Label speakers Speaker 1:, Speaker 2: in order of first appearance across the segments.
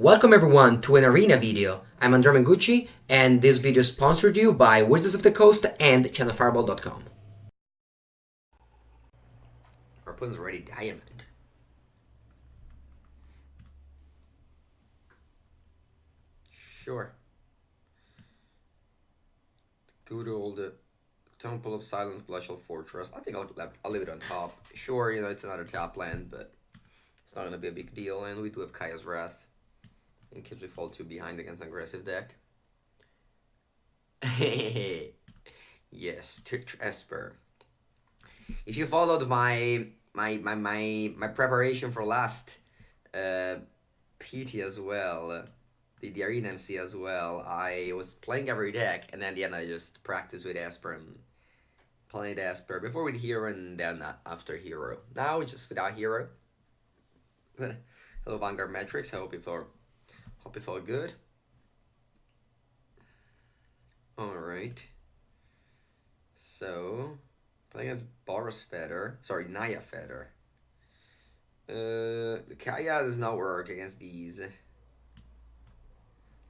Speaker 1: Welcome everyone to an arena video. I'm Andrea Mengucci, and this video is sponsored you by Wizards of the Coast and channelfireball.com. Our opponent's already diamond. Sure. Good old Temple of Silence, Glacial Fortress. I think I'll leave it on top. Sure, it's another top land, but it's not gonna be a big deal. And we do have Kaya's Wrath in case we fall too behind against an aggressive deck. Yes, Esper. If you followed my preparation for last PT as well, the Arena MC as well, I was playing every deck, and then at the end I just practiced with Esper and played Esper before with Hero and then after Hero. Now it's just without Hero. But hello Vanguard Metrics, I hope it's all good. Alright. So playing as Boros Feather. Sorry, Naya Feather. The Kaya does not work against these.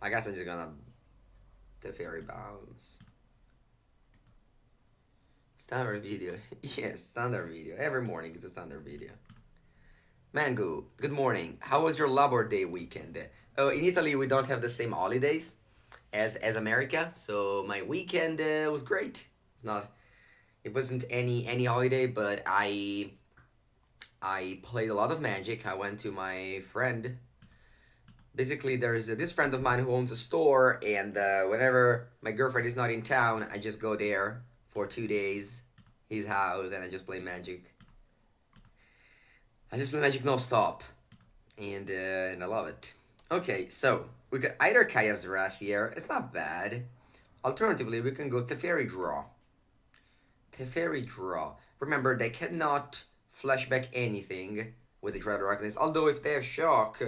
Speaker 1: I guess I'm just gonna Teferi Bounce. Standard video. Yes, standard video. Every morning is a standard video. Mango, good morning. How was your Labor Day weekend? Oh, in Italy we don't have the same holidays as America, so my weekend was great. It wasn't any holiday, but I played a lot of Magic. I went to my friend. Basically, there's this friend of mine who owns a store, and whenever my girlfriend is not in town, I just go there for 2 days, his house, and I just play Magic. I just play Magic non-stop, and I love it. Okay, so we got either Kaya's Wrath here. It's not bad. Alternatively, we can go Teferi Draw. Teferi Draw. Remember, they cannot flashback anything with the Dread Arcanist. Although if they have Shock,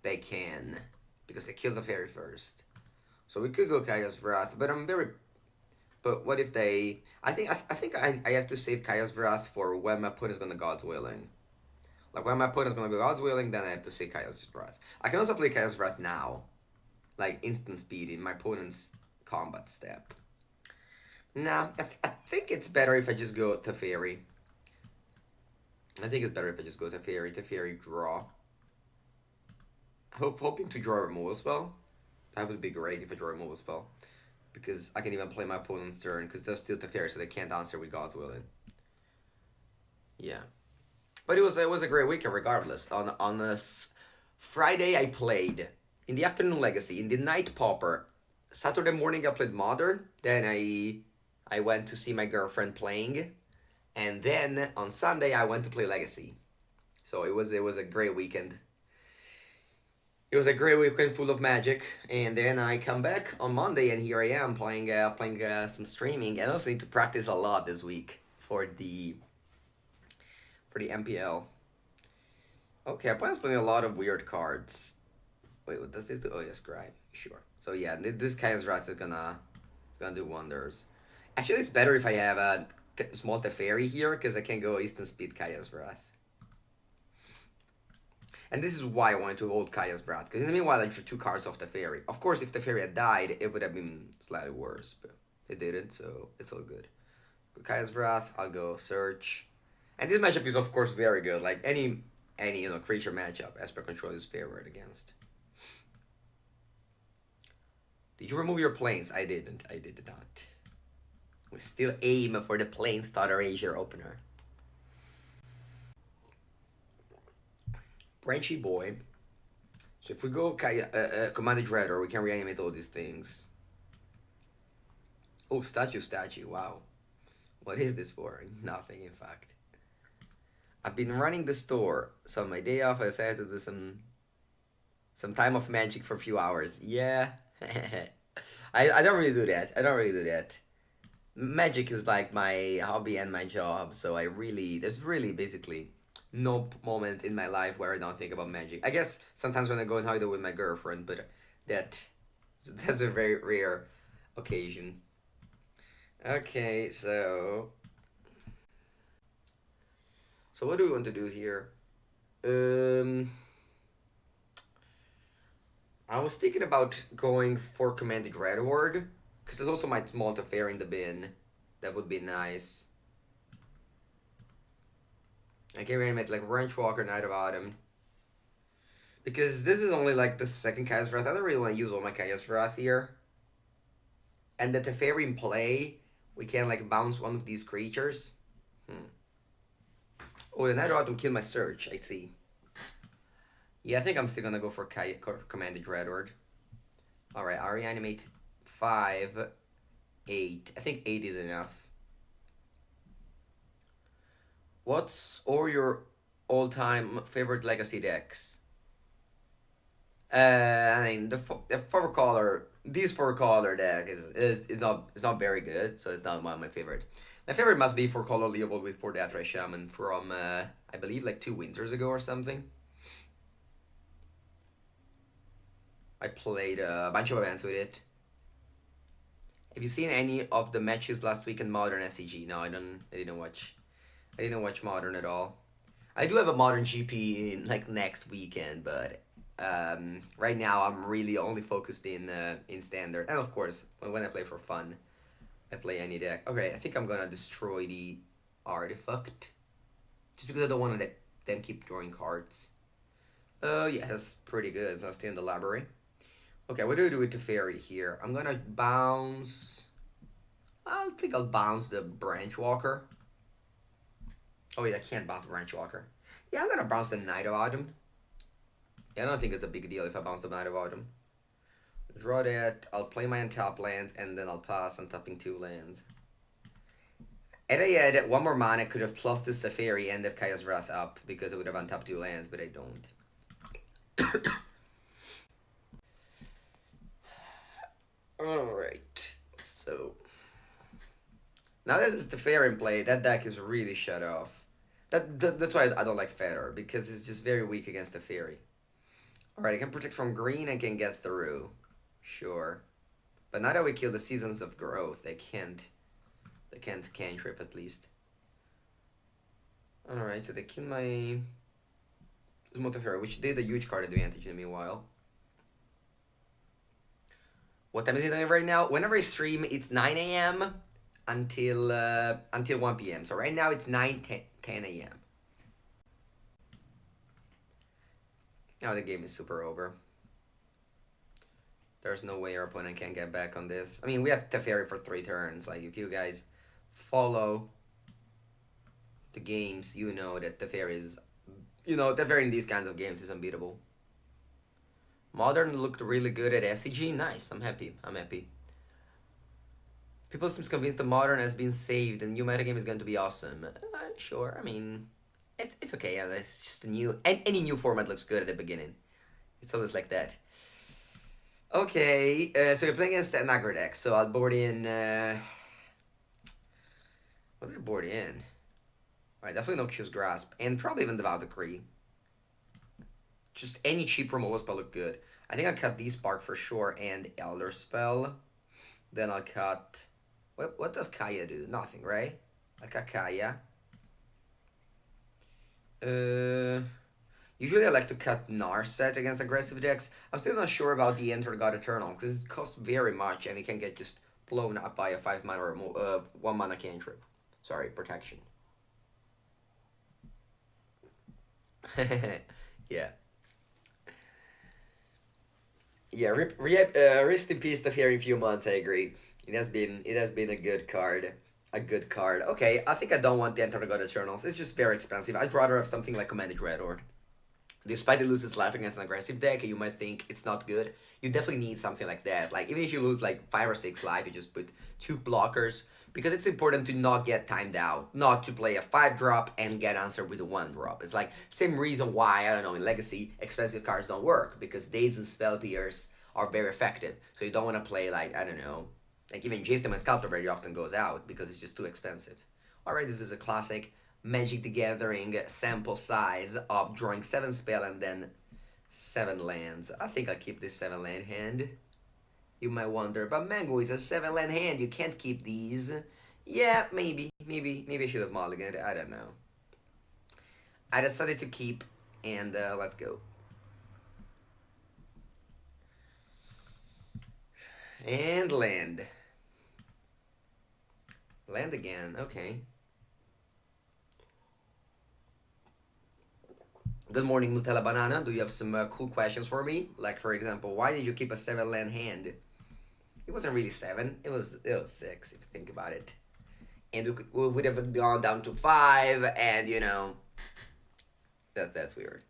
Speaker 1: they can, because they kill the Teferi first. So we could go Kaya's Wrath, but But what if they? I think I have to save Kaya's Wrath for when my opponent is gonna God's Willing. Like when my opponent is gonna go God's Willing, then I have to save Kaya's Wrath. I can also play Kaya's Wrath now, like instant speed in my opponent's combat step. Nah, I think it's better if I just go Teferi. I think it's better if I just go Teferi Draw. Hoping to draw a removal spell. That would be great if I draw a removal spell, because I can even play my opponent's turn, because they're still Teferi, so they can't answer with God's Willing. Yeah. But it was a great weekend regardless. On this Friday I played. In the afternoon Legacy. In the night Pauper. Saturday morning I played Modern. Then I went to see my girlfriend playing. And then on Sunday I went to play Legacy. So it was a great weekend. It was a great weekend full of Magic. And then I come back on Monday and here I am playing some streaming. And I also need to practice a lot this week for the MPL. Okay, I plan on playing a lot of weird cards. Wait, what does this do? Oh, yeah, Scribe. Sure. So yeah, this Kaya's Wrath is gonna do wonders. Actually, it's better if I have a small Teferi here, because I can go instant speed Kaya's Wrath. And this is why I wanted to hold Kaya's Wrath, because in the meanwhile I drew 2 cards off Teferi. Of course, if Teferi had died, it would have been slightly worse, but it didn't, so it's all good. Go Kaya's Wrath, I'll go Search. And this matchup is of course very good. Like any creature matchup, Esper Control is favored against. Did you remove your planes? I didn't. I did not. We still aim for the Plains Thought Erasure opener. Branchy Boy. So if we go Commanded Dreader, we can reanimate all these things. Oh, statue. Wow. What is this for? Nothing, in fact. I've been running the store, so on my day off I decided to do some time of Magic for a few hours. Yeah. I don't really do that. Magic is like my hobby and my job, so there's really basically no moment in my life where I don't think about Magic. I guess sometimes when I go on holiday with my girlfriend, but that's a very rare occasion. Okay, so what do we want to do here? I was thinking about going for Commanded Redward, because there's also my small Teferi in the bin. That would be nice. I can reanimate like Wrench Walker, Knight of Autumn. Because this is only like the second Kaya's Wrath. I don't really want to use all my Kaya's Wrath here. And the Teferi in play, we can like bounce one of these creatures. Oh, the Knight of Autumn killed my search, I see. Yeah, I think I'm still gonna go for Commanded Redward. Alright, I'll reanimate 5, 8. I think 8 is enough. What's all your all-time favorite Legacy decks? I mean, the 4 color, this 4 color deck is not very good, so it's not one of my favorite. My favorite must be 4 color Leopold with 4 Deathray Shaman from I believe like 2 winters ago or something. I played a bunch of events with it. Have you seen any of the matches last week in Modern SCG? No, I don't. I didn't watch. I didn't watch Modern at all. I do have a Modern GP in like next weekend, but right now I'm really only focused in Standard, and of course when I play for fun, I play any deck. Okay, I think I'm gonna destroy the artifact, just because I don't want to let them keep drawing cards. Yeah, that's pretty good. So I'll stay in the library. Okay, what do we do with Teferi here? I'm gonna bounce. I think I'll bounce the Branch Walker. Oh yeah, I can't bounce the Branch Walker. Yeah, I'm gonna bounce the Knight of Autumn. Yeah, I don't think it's a big deal if I bounce the Knight of Autumn. Draw that, I'll play my untap lands, and then I'll pass on tapping 2 lands. Had I had 1 more mana, I could have plus the Teferi and have Kaya's Wrath up, because I would have untapped 2 lands, but I don't. Alright, so... Now that there's Teferi in play, that deck is really shut off. That's why I don't like Feather, because it's just very weak against Teferi. Alright, I can protect from green, I can get through. Sure. But now that we kill the Seasons of Growth, they can't cantrip at least. Alright, so they kill my Teferi, which did a huge card advantage in the meanwhile. What time is it right now? Whenever I stream, it's 9 a.m. until 1 p.m. So right now it's 10 a.m. Now the game is super over. There's no way our opponent can get back on this. I mean, we have Teferi for 3 turns. Like, if you guys follow the games, you know that Teferi is... You know, Teferi in these kinds of games is unbeatable. Modern looked really good at SCG. Nice. I'm happy. People seem convinced the Modern has been saved and new metagame is going to be awesome. Sure. I mean, it's okay. Yeah, it's just a new... Any new format looks good at the beginning. It's always like that. Okay, so you're playing against an aggro deck, so I'll board in... What do I board in? Alright, definitely Noxious Grasp, and probably even Devout Decree. Just any cheap removal spell look good. I think I'll cut the Spark for sure, and Elder Spell. Then I'll cut... What does Kaya do? Nothing, right? I'll cut Kaya. Usually I like to cut Narset against aggressive decks. I'm still not sure about the Enter God Eternal, because it costs very much, and it can get just blown up by a 5 mana or 1 mana cantrip. Sorry, protection. Yeah. Yeah, rest in peace Teferi in a few months, I agree. It has been a good card. A good card. Okay, I think I don't want the Enter the God Eternals. It's just very expensive. I'd rather have something like Commanded Redward. Despite it loses life against an aggressive deck, you might think it's not good. You definitely need something like that. Like, even if you lose like 5 or 6 life, you just put 2 blockers. Because it's important to not get timed out. Not to play a 5-drop and get answered with a 1-drop. It's like, same reason why, I don't know, in Legacy, expensive cards don't work. Because Dates and Spell Pierce are very effective. So you don't want to play like, I don't know, like even Jace and Sculptor very often goes out because it's just too expensive. Alright, this is a classic Magic the Gathering sample size of drawing 7 spell and then 7 lands. I think I'll keep this 7 land hand. You might wonder, but Mango is a 7 land hand, you can't keep these. Yeah, maybe I should have mulliganed, I don't know. I decided to keep, and let's go. And land. Land again, okay. Good morning, Nutella Banana. Do you have some cool questions for me? Like, for example, why did you keep a 7 land hand? It wasn't really 7. It was 6, if you think about it. And we would have gone down to 5, and, you know, that's weird.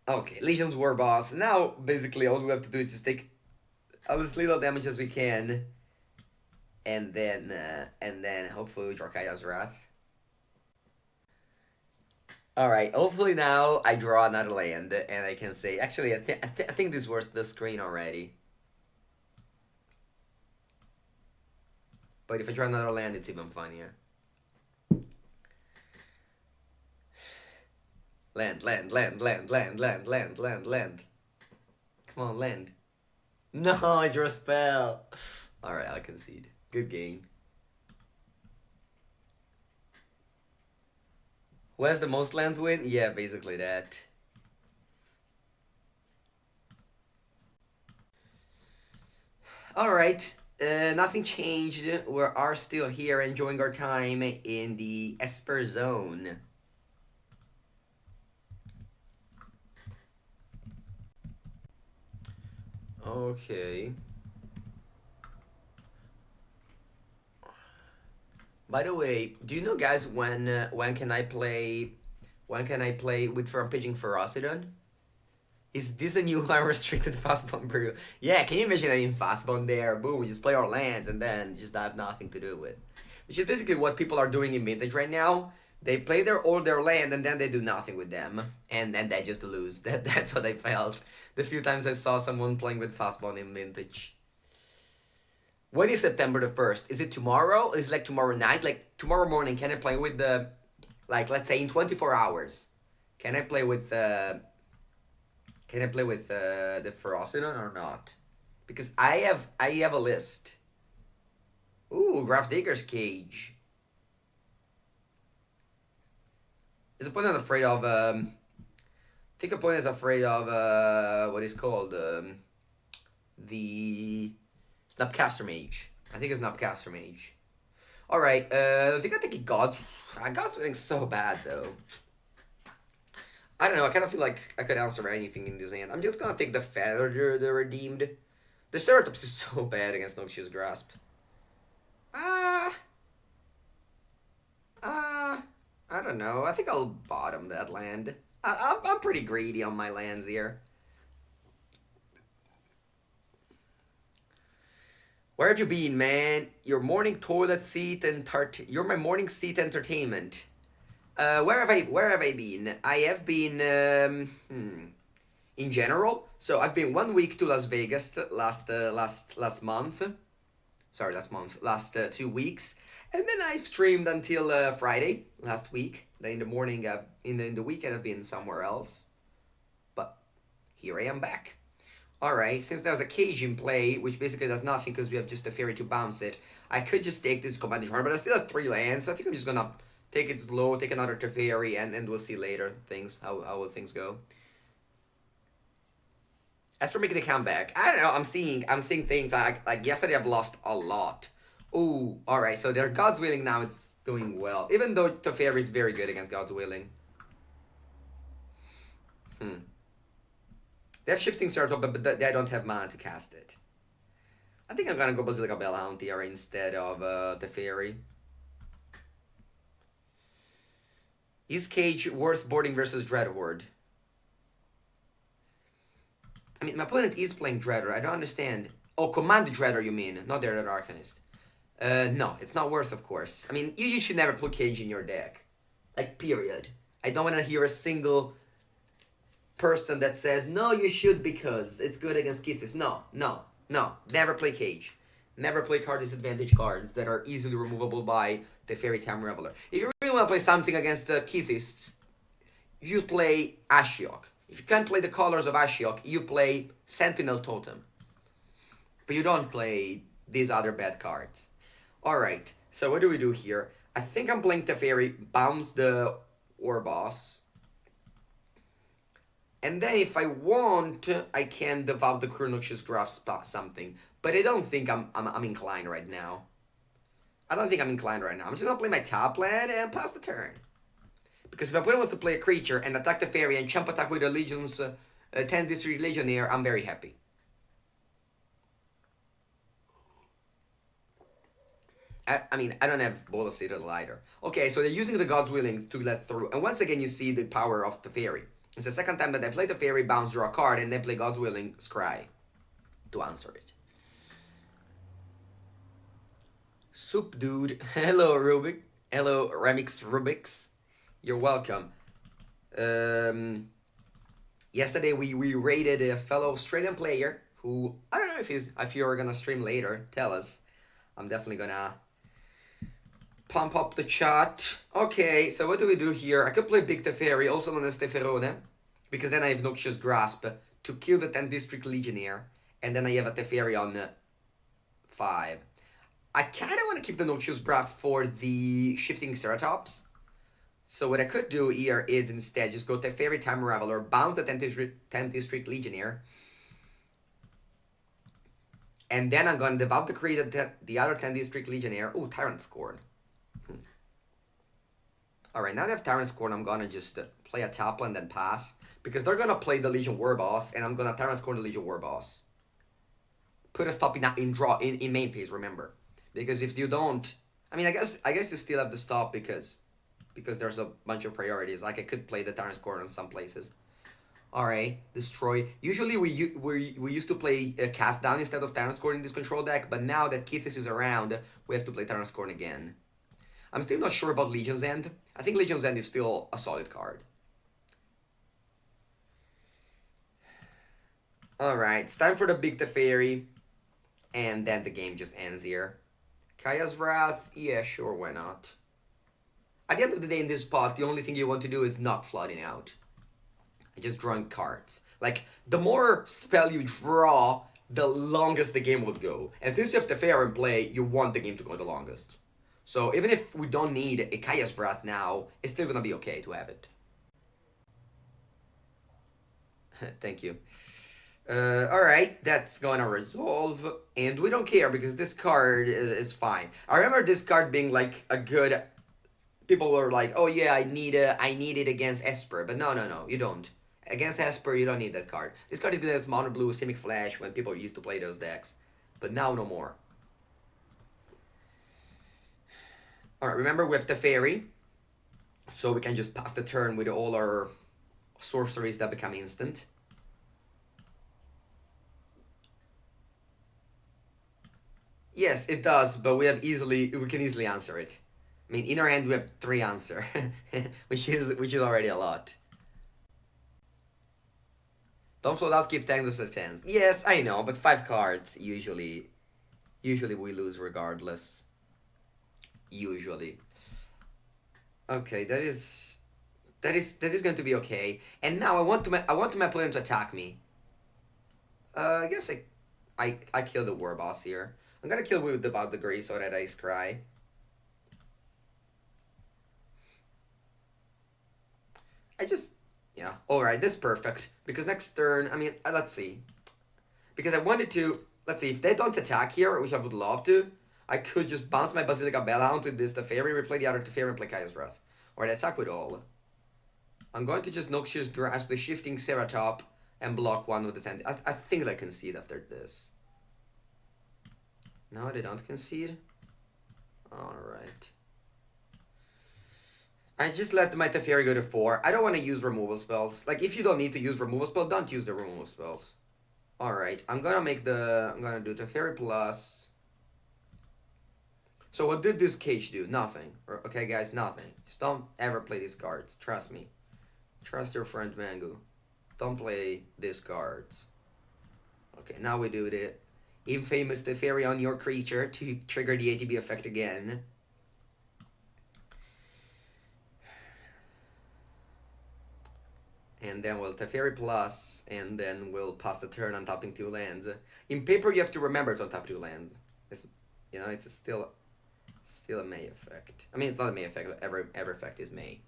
Speaker 1: Okay, Legion's War Boss. Now, basically, all we have to do is just take as little damage as we can, and then hopefully we draw Kaya's Wrath. All right, hopefully now I draw another land, and I can say, actually, I think this was the screen already. But if I draw another land, it's even funnier. Land. Come on, land. No, I drew a spell. Alright, I'll concede. Good game. Who has the most lands win? Yeah, basically that. Alright, nothing changed. We are still here enjoying our time in the Esper zone. Okay. By the way, do you know, guys, when can I play with Rampaging Ferocidon? Is this a new unrestricted fastball brew? Yeah, can you imagine any fastball there? Boom, we just play our lands and then just have nothing to do with. Which is basically what people are doing in Vintage right now. They play all their land and then they do nothing with them. And then they just lose. That's what I felt the few times I saw someone playing with fastball in Vintage. When is September the 1st? Is it tomorrow? Is it like tomorrow night? Like tomorrow morning, can I play with the, like, let's say in 24 hours? Can I play with the Ferocidon or not? Because I have a list. Ooh, Graf Digger's Cage. Is opponent afraid of I think opponent is afraid of what is called the Snapcaster Mage. I think it's Snapcaster Mage. Alright, I think I take God's Withing so bad though. I don't know, I kind of feel like I could answer anything in this hand. I'm just gonna take the Feather, the Redeemed. The Ceratops is so bad against Noxious Grasp. I don't know. I think I'll bottom that land. I'm pretty greedy on my lands here. Where have you been, man? Your morning toilet seat and you're my morning seat entertainment. Where have I been? I have been in general. So I've been 1 week to Las Vegas last month. Sorry, last 2 weeks, and then I've streamed until Friday last week. Then in the morning, in the weekend, I've been somewhere else, but here I am back. All right, since there's a cage in play, which basically does nothing because we have just a fairy to bounce it, I could just take this commanding turn, but I still have 3 lands, so I think I'm just gonna take it slow, take another Teferi, and we'll see later how will things go. As for making the comeback, I don't know. I'm seeing things like yesterday. I've lost a lot. Ooh, all right. So their God's Willing now is doing well, even though Teferi is very good against God's Willing. They have Shifting Certo, but they don't have mana to cast it. I think I'm gonna go Basilica Bellhound here instead of Teferi. Is Cage worth boarding versus Dreadhorde? I mean, my opponent is playing Dreader. I don't understand. Oh, Command Dreader, you mean? Not the Dreader Arcanist. No, it's not worth, of course. I mean, you should never put Cage in your deck. Like, period. I don't want to hear a single person that says, no, you should because it's good against Kithis. No. Never play Cage. Never play card disadvantage cards that are easily removable by the Fairy Time Reveler. If you really want to play something against the Kithists, you play Ashiok. If you can't play the colors of Ashiok, you play Sentinel Totem. But you don't play these other bad cards. Alright, so what do we do here? I think I'm playing Teferi, bounce the War Boss. And then if I want, I can devout the Chronoxious Grasp something. But I don't think I'm inclined right now. I don't think I'm inclined right now. I'm just gonna play my top land and pass the turn. Because if my opponent wants to play a creature and attack the fairy and jump attack with the Legion's 10 District Legionnaire, I'm very happy. I mean, I don't have Bola Citadel either. Okay, so they're using the God's Willing to let through. And once again, you see the power of the fairy. It's the second time that they play the fairy, bounce, draw a card, and then play God's Willing, scry to answer it. Soup Dude. Hello, Rubik. Hello, Remix Rubix. You're welcome. Yesterday we rated a fellow Australian player who, I don't know if you're gonna stream later. Tell us. I'm definitely gonna pump up the chat. Okay, so what do we do here? I could play Big Teferi, also known as Teferone, because then I have Noxious Grasp to kill the 10 District Legionnaire, and then I have a Teferi on 5. I kind of want to keep the Noxious Grasp for the Shifting Ceratops. So what I could do here is instead just go Teferi, Time Raveler, bounce the 10 District Legionnaire, and then I'm going to devout the other 10 District Legionnaire. Oh, Tyrant Scorn. Alright, now that I have Tyrant Scorn, I'm going to just play a top and then pass. Because they're going to play the Legion War Boss, and I'm going to Tyrant Scorn the Legion War Boss. Put a stop in main phase, remember. Because if you don't... I mean, I guess you still have to stop because there's a bunch of priorities. Like, I could play the Tyrant Scorn in some places. Alright, destroy. Usually we used to play Cast Down instead of Tyrant Scorn in this control deck, but now that Kithis is around, we have to play Tyrant Scorn again. I'm still not sure about Legion's End. I think Legion's End is still a solid card. Alright, it's time for the Big Teferi. And then the game just ends here. Kaya's Wrath? Yeah, sure, why not? At the end of the day in this spot, the only thing you want to do is not flooding out. Just drawing cards. Like, the more spell you draw, the longest the game would go. And since you have Teferi in play, you want the game to go the longest. So even if we don't need a Kaya's Wrath now, it's still gonna be okay to have it. Thank you. Alright, that's gonna resolve. And we don't care because this card is fine. I remember this card being like a good... People were like, oh yeah, I need it against Esper. But no, you don't. Against Esper, you don't need that card. This card is good as Mono Blue, Simic Flash when people used to play those decks. But now no more. Alright, remember we have Teferi. So we can just pass the turn with all our sorceries that become instant. Yes, it does, but we can easily answer it. I mean, in our hand we have 3 answers, which is already a lot. Don't float out, keep 10 to 10. Yes, I know, but 5 cards usually we lose regardless. Usually. Okay, that is going to be okay. And now I want my opponent to attack me. I guess I kill the War Boss here. I'm gonna kill with Devout the Grey so that I scry. Yeah. Alright, this is perfect. Because next turn, I mean, let's see. Because I wanted to, let's see, if they don't attack here, which I would love to, I could just bounce my Basilica Bella onto this Teferi, replay the other Teferi, and play Kaya's Wrath. Or they attack with all. I'm going to just Noxious Grasp the Shifting Ceratop and block one with the 10. I think they concede after this. No, they don't concede. Alright. I just let my Teferi go to 4. I don't want to use removal spells. Like, if you don't need to use removal spells, don't use the removal spells. Alright, I'm gonna do Teferi plus. So what did this cage do? Nothing. Okay, guys, nothing. Just don't ever play these cards. Trust me. Trust your friend Mangu. Don't play these cards. Okay, now we do the infamous Teferi on your creature to trigger the ATB effect again. And then we'll Teferi plus, and then we'll pass the turn on tapping 2 lands. In paper, you have to remember to tap 2 lands. It's, you know, it's still a May effect. I mean, it's not a May effect. Every effect is May.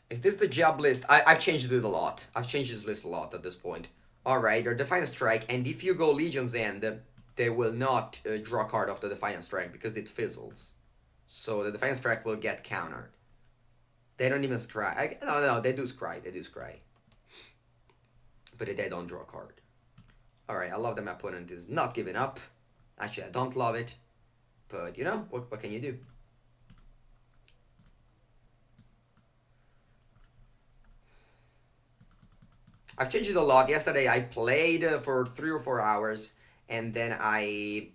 Speaker 1: Is this the job list? I've changed it a lot. I've changed this list a lot at this point. Alright, they're Defiant Strike, and if you go Legion's End, they will not draw a card off the Defiant Strike because it fizzles. So the Defiant Strike will get countered. They don't even scry. No, they do scry. They do scry. But they don't draw a card. Alright, I love that my opponent is not giving up. Actually, I don't love it. But, you know, what can you do? I've changed it a lot. Yesterday I played for 3 or 4 hours, and then I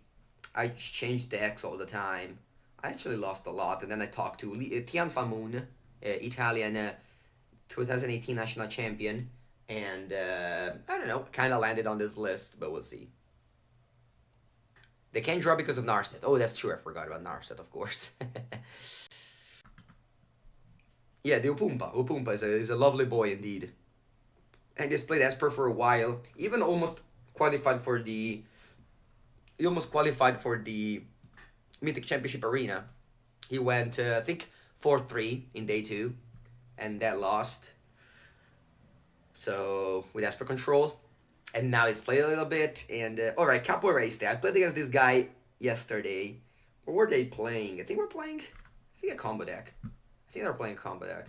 Speaker 1: changed decks all the time. I actually lost a lot, and then I talked to Tian Famoon, Italian 2018 national champion, and I don't know, kind of landed on this list, but we'll see. They can't draw because of Narset. Oh, that's true. I forgot about Narset, of course. Yeah, the Upumpa. Upumpa is a lovely boy indeed. And he's played Esper for a while. Even almost qualified for the. He almost qualified for the Mythic Championship Arena. He went, I think, 4-3 in day 2, and that lost. So, with Esper control. And now he's played a little bit. And, alright, Capo Erased. I played against this guy yesterday. What were they playing? I think a combo deck. I think they're playing a combo deck.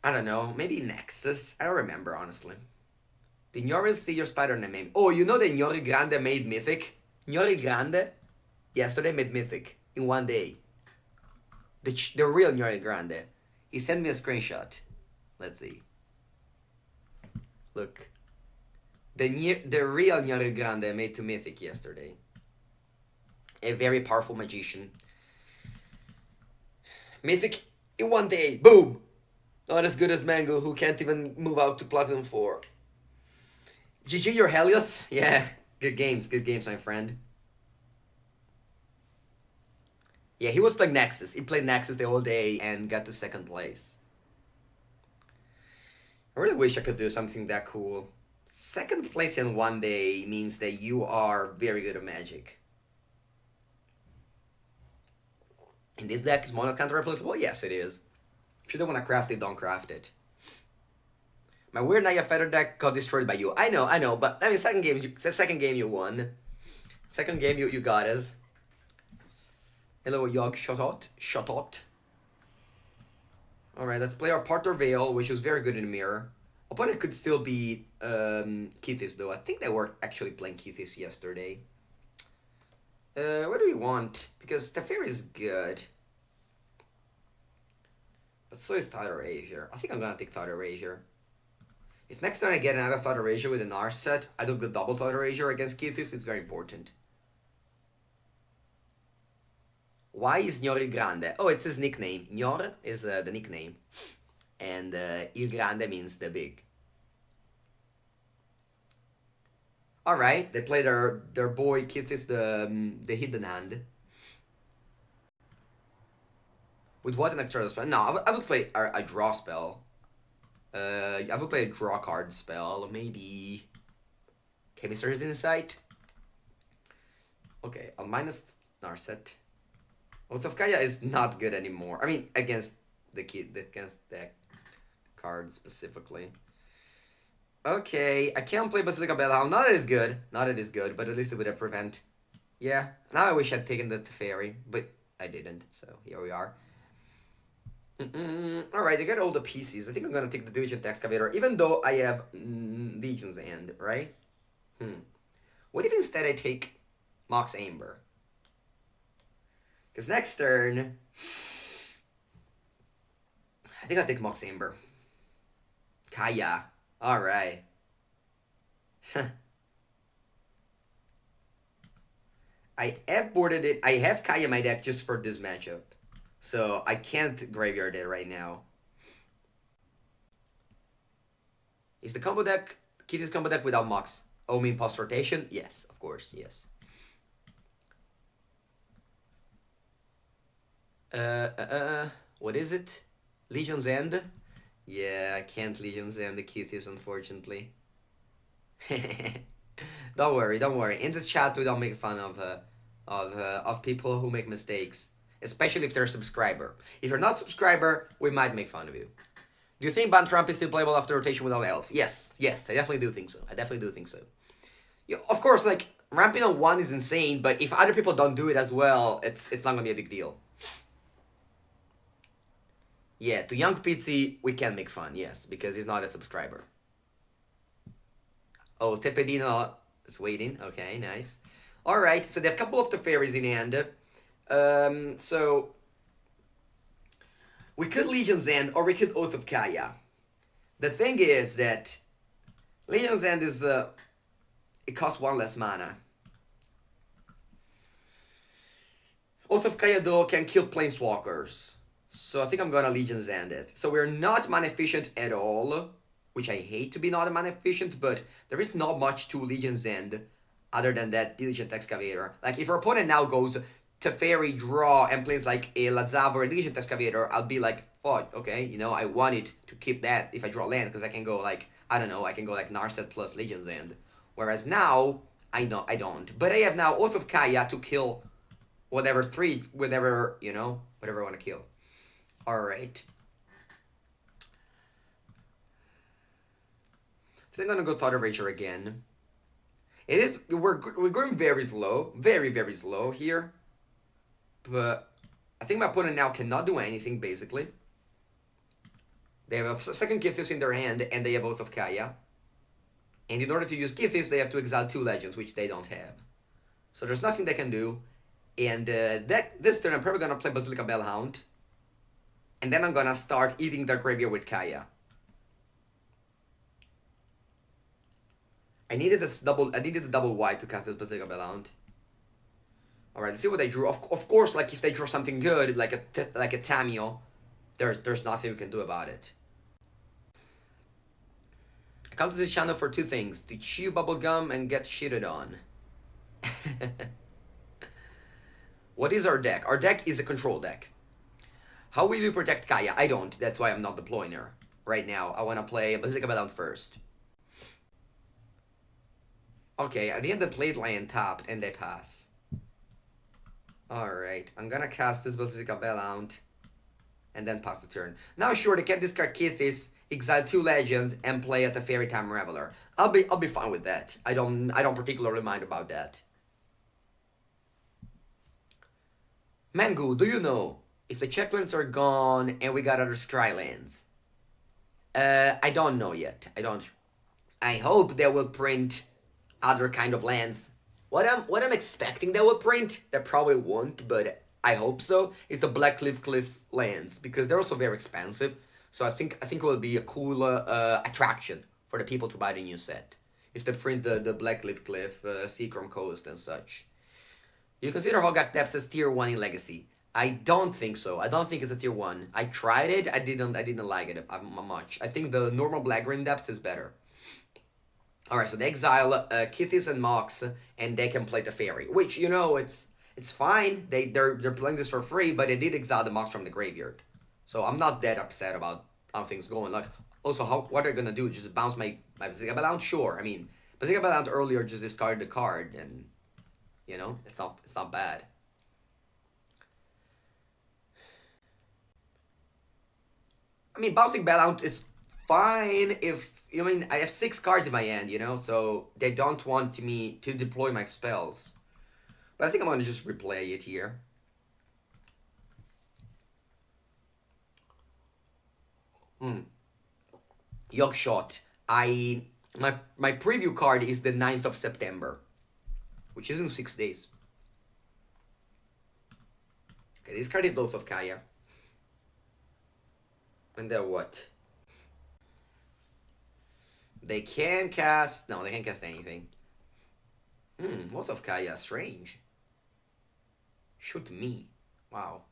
Speaker 1: I don't know. Maybe Nexus? I don't remember, honestly. The Nyoril see your spider name. Oh, you know the Nyori Grande made Mythic? Nyori Grande? Yesterday made Mythic. In one day. The real Nyori Grande. He sent me a screenshot. Let's see. Look. The real Nyori Grande made to Mythic yesterday. A very powerful magician. Mythic in one day. Boom! Not as good as Mango, who can't even move out to Platinum 4. GG, your Helios? Yeah, good games, my friend. Yeah, he was playing Nexus. He played Nexus the whole day and got to 2nd place. I really wish I could do something that cool. 2nd place in one day means that you are very good at Magic. And this deck is mono counter replaceable? Yes, it is. If you don't want to craft it, don't craft it. My weird Naya Feather deck got destroyed by you. I know, but I mean, second game you won. Second game you got us. Hello, Yog Shotot. Alright, let's play our Parter Veil, which was very good in Mirror. Opponent could still be Kithis, though. I think they were actually playing Kithis yesterday. What do we want? Because Teferi is good. But so is Thought Erasure. I think I'm gonna take Thought Erasure. If next time I get another Thought Erasure with an R set, I do good double Thought Erasure against Kithis, it's very important. Why is Nyori Grande? Oh, it's his nickname. Nyor is the nickname. And Il Grande means the big. Alright, they play their boy Kithis the Hidden Hand. With what an extra spell? No, I would play a draw spell. I would play a draw card spell. Maybe Chemistry's Insight. Okay, I'll minus Narset. Oath of Kaya is not good anymore. I mean, against that card specifically. Okay, I can't play Basilica Bellhound. Not as good, but at least it would have prevent. Yeah, now I wish I'd taken the Teferi, but I didn't, so here we are. Alright, I got all the pieces. I think I'm gonna take the Diligent Excavator, even though I have Legion's End, right? What if instead I take Mox Amber? Because next turn, I think I'll take Mox Amber. Kaya. Alright. I have boarded it. I have Kaya in my deck just for this matchup. So I can't graveyard it right now. Is the combo deck Kitty's combo deck without Mox? Oh, mean post rotation? Yes, of course, yes. What is it? Legion's End? Yeah, I can't Legion's End the Kitties, unfortunately. Don't worry. In this chat, we don't make fun of people who make mistakes. especially if they're a subscriber. If you're not a subscriber, we might make fun of you. Do you think Ban Trump is still playable after rotation without Elf? Yes, yes, I definitely do think so. I definitely do think so. Yeah, of course, like, ramping on 1 is insane, but if other people don't do it as well, it's not gonna be a big deal. Yeah, to Young Pizzi, we can make fun, yes, because he's not a subscriber. Oh, Tepedino is waiting. Okay, nice. Alright, so they have a couple of the fairies in hand. So we could Legion's End or we could Oath of Kaya. The thing is that Legion's End is it costs 1 less mana. Oath of Kaya though can kill planeswalkers. So I think I'm gonna Legion's End it. So we're not mana efficient at all, which I hate to be not mana efficient, but there is not much to Legion's End other than that Diligent Excavator. Like if our opponent now goes Teferi, draw, and plays like a Lazav or a Diligent Excavator, I'll be like, oh, okay, you know, I wanted to keep that if I draw land, because I can go like, I don't know, I can go like Narset plus Legion's End. Whereas now, I don't. But I have now Oath of Kaya to kill whatever you know, whatever I want to kill. Alright. I think I'm gonna go Thought Erasure again. It is, we're going very slow, very slow here. But I think my opponent now cannot do anything, basically. They have a second Kithis in their hand, and they have Oath of Kaya. And in order to use Kithis, they have to exile 2 legends, which they don't have. So there's nothing they can do. And this turn, I'm probably gonna play Basilica Bellhound. And then I'm gonna start eating their graveyard with Kaya. I needed a double white to cast this Basilica Bellhound. Alright, let's see what they drew. Of course, like if they draw something good, like a Tamio, there's nothing we can do about it. I come to this channel for 2 things: to chew bubblegum and get shitted on. What is our deck? Our deck is a control deck. How will you protect Kaya? I don't. That's why I'm not deploying her right now. I want to play Basilica Bellhound first. Okay, at the end they played land tapped and they pass. Alright, I'm gonna cast this Basilica Bellhound and then pass the turn. Now sure, they can discard Kithis, exile 2 legends, and play at the Fairy Time Reveler. I'll be fine with that. I don't particularly mind about that. Mangu, do you know if the checklands are gone and we got other Scrylands? I don't know yet. I hope they will print other kind of lands. What I'm expecting they will print, they probably won't, but I hope so, is the Black Cliff lands, because they're also very expensive. So I think it will be a cool attraction for the people to buy the new set if they print the Black Cliff, Seacrom Coast and such. You consider Hogak Depths as tier 1 in Legacy? I don't think so. I don't think it's a tier 1. I tried it. I didn't like it much. I think the normal Black Green Depths is better. Alright, so they exile Kithis and Mox, and they can play the Fairy, which, you know, it's fine. They're playing this for free, but they did exile the Mox from the graveyard. So I'm not that upset about how things going. Like, also, what they're gonna do? Just bounce my Basilica Bellhound? Sure. I mean, Basilica Bellhound earlier just discarded the card, and, you know, it's not bad. I mean, bouncing Bellhound is fine if, I mean, I have 6 cards in my hand, you know, so they don't want me to deploy my spells. But I think I'm going to just replay it here. Yogshot. My preview card is the 9th of September, which is in 6 days. Okay, this card is Oath of Kaya. And then what? They can cast... No, they can't cast anything. Oath of Kaya, strange. Shoot me. Wow.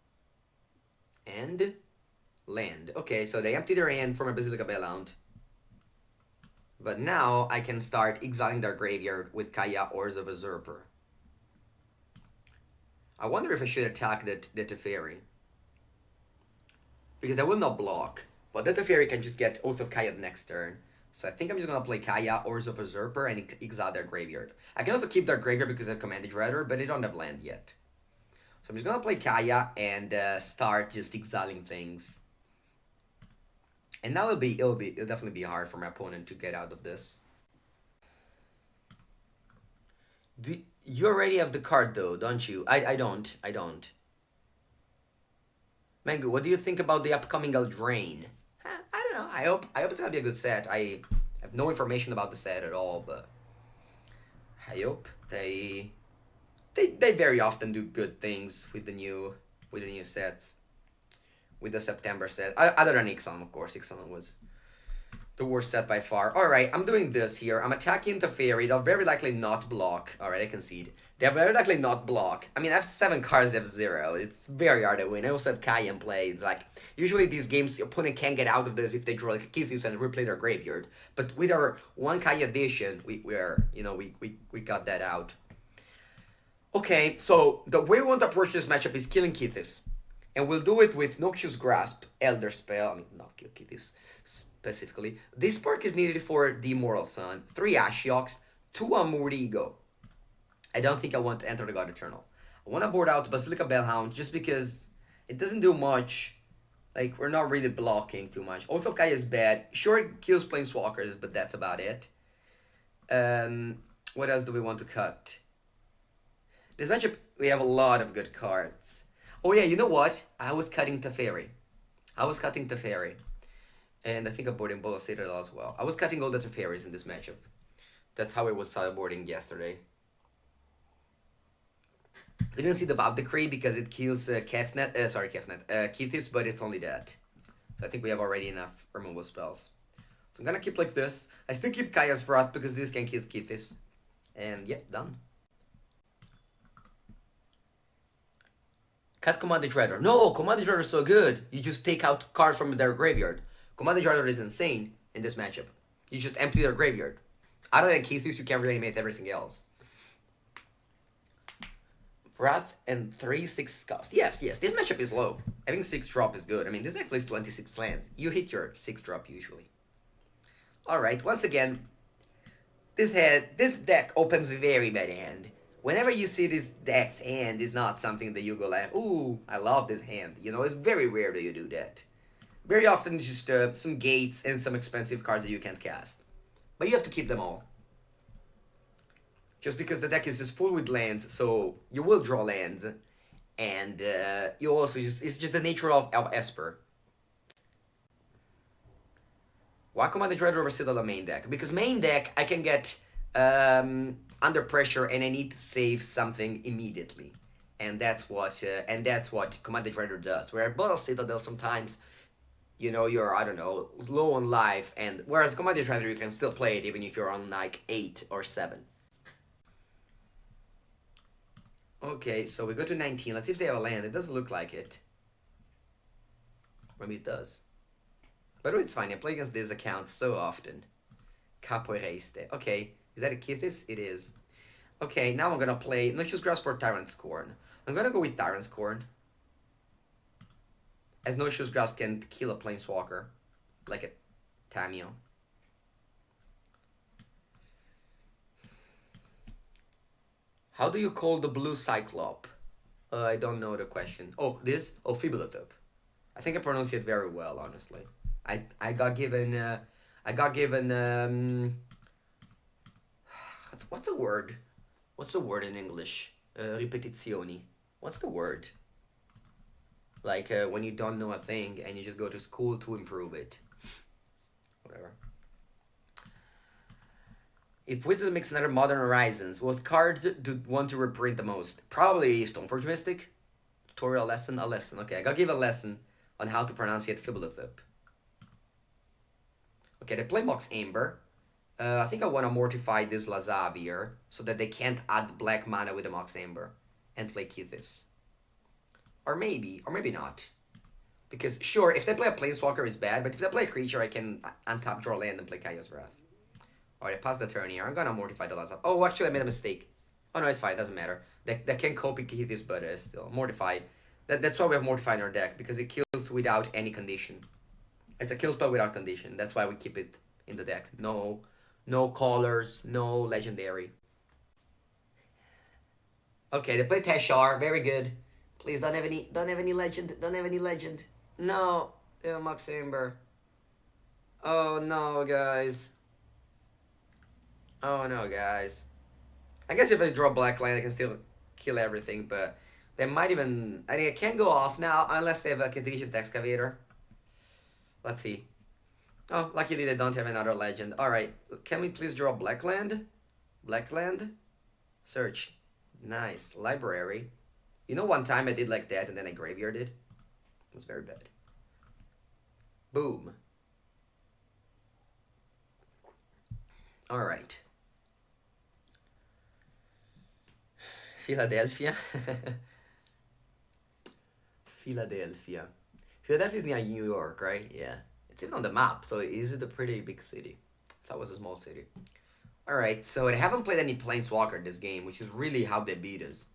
Speaker 1: And... land. Okay, so they empty their hand from a Basilica Bellhound. But now I can start exiling their graveyard with Kaya Ors of Usurper. I wonder if I should attack the Teferi. Because they will not block. But the Teferi can just get Oath of Kaya the next turn. So I think I'm just going to play Kaya, Ors of Usurper, and exile their graveyard. I can also keep their graveyard because I have Commanded Dreader, but they don't have land yet. So I'm just gonna play Kaya and start just exiling things. And now it'll definitely be hard for my opponent to get out of this. You already have the card though, don't you? I don't. I don't. Mango, what do you think about the upcoming Eldraine? I don't know. I hope it's gonna be a good set. I have no information about the set at all, but I hope they very often do good things with the new sets. With the September set. Other than Ixalan, of course. Ixalan was the worst set by far. Alright, I'm doing this here. I'm attacking the Fairy. They'll very likely not block. Alright, I concede. They'll very likely not block. I mean, I have 7 cards, they have 0. It's very hard to win. I also have Kai in play. It's like, usually these games, the opponent can't get out of this if they draw like a Kithus and replay their graveyard. But with our 1 Kai addition, we got that out. Okay, so the way we want to approach this matchup is killing Kithis. And we'll do it with Noxious Grasp, Elder Spell, I mean, not kill Kithis specifically. This spark is needed for the Immortal Sun, 3 Ashioks, 2 Amurigo. I don't think I want to enter the God Eternal. I want to board out Basilica Bellhound just because it doesn't do much. Like, we're not really blocking too much. Oath of Kai is bad. Sure, it kills Planeswalkers, but that's about it. What else do we want to cut? This matchup, we have a lot of good cards. Oh yeah, you know what? I was cutting Teferi. And I think I boarded in Bola Citadel as well. I was cutting all the Teferis in this matchup. That's how I was sideboarding yesterday. I didn't see the Vow Decree because it kills Kithis, but it's only that. So I think we have already enough removal spells. So I'm gonna keep like this. I still keep Kaya's Wrath because this can kill Kithis. And yeah, done. Cut Commanded Dreader. No, Commanded Dreader is so good. You just take out cards from their graveyard. Commanded Dreader is insane in this matchup. You just empty their graveyard. Other than Kithis, you can reanimate everything else. Wrath and 3/6 cost. Yes, this matchup is low. Having 6 drop is good. I mean, this deck plays 26 lands. You hit your 6 drop usually. Alright, once again, this deck opens very bad hand. Whenever you see this deck's hand is not something that you go like, ooh, I love this hand. You know, it's very rare that you do that. Very often it's just some gates and some expensive cards that you can't cast. But you have to keep them all. Just because the deck is just full with lands, so you will draw lands. And you also it's just the nature of Esper. Why Command the Dreader over Citadel main deck? Because main deck, I can get under pressure and I need to save something immediately. And that's what Command the Dreader does. Where Bola Citadel sometimes, you know, you're, I don't know, low on life, and whereas Command the Dreader you can still play it even if you're on like 8 or 7. Okay, so we go to 19. Let's see if they have a land. It doesn't look like it. Maybe it does. But it's fine. I play against this account so often. Capoeiriste. Okay, is that a Kithis? It is. Okay, now I'm gonna play Noxious Grasp for Tyrant's Scorn. I'm gonna go with Tyrant's Scorn. As Noxious Grasp can kill a Planeswalker. Like a Tamio. How do you call the blue Cyclop? I don't know the question. Oh, this? Oh, Fibulathop. I think I pronounced it very well, honestly. I got given what's the word? What's the word in English? Ripetizioni. What's the word? Like when you don't know a thing and you just go to school to improve it. Whatever. If Wizards makes another Modern Horizons, what card do you want to reprint the most? Probably Stoneforge Mystic. Tutorial lesson? A lesson. Okay, I gotta give a lesson on how to pronounce it Fibulathop. Okay, they play Mox Amber. I think I want to mortify this Lazavier so that they can't add black mana with the Mox Amber and play Kithis. Or maybe not. Because, sure, if they play a Planeswalker, it's bad, but if they play a creature, I can untap, draw land, and play Kaya's Wrath. Alright, I passed the turn here. I'm gonna mortify the Lazavier. Oh, actually, I made a mistake. Oh, no, it's fine. It doesn't matter. They can copy Kithis, but still. Mortify. That's why we have Mortify in our deck, because it kills without any condition. It's a kill spell without condition. That's why we keep it in the deck. No colors, no legendary. Okay, they play Teshar. Very good. Please don't have any legend. Don't have any legend. No, Max Amber. Oh no, guys. Oh no, guys. I guess if I draw black land, I can still kill everything, but they might even. I mean, I can't go off now unless they have like a intelligent excavator. Let's see. Oh, luckily they don't have another legend. All right, can we please draw black land? Black land. Search. Nice library. You know, one time I did like that, and then I graveyarded. It was very bad. Boom. All right. Philadelphia. Philadelphia. Philadelphia is near New York, right? Yeah. It's even on the map, so is it a pretty big city? I thought it was a small city. Alright, so they haven't played any Planeswalker this game, which is really how they beat us.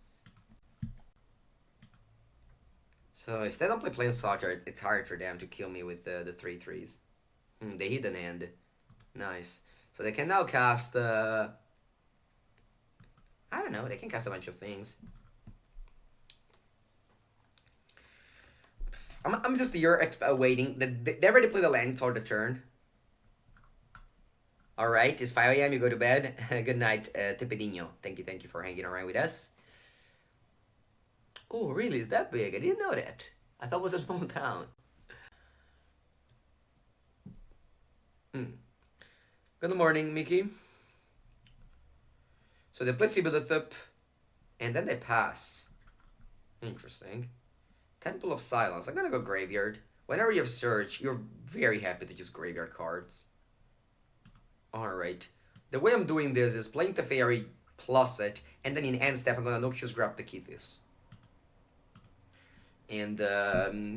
Speaker 1: So if they don't play Planeswalker, it's hard for them to kill me with the 3/3s. They hit an end. Nice. So they can now cast... I don't know, they can cast a bunch of things. I'm just here waiting. They already played the land for the turn. Alright, it's 5 a.m. You go to bed. Good night, Tepedinho. Thank you for hanging around with us. Oh, really? Is that big? I didn't know that. I thought it was a small town. Good morning, Mickey. So they play Fibulithip, and then they pass. Interesting. Temple of Silence. I'm gonna go graveyard. Whenever you have search, you're very happy to just graveyard cards. Alright. The way I'm doing this is playing Teferi plus it, and then in end step I'm gonna Noxious grab the Kithis. And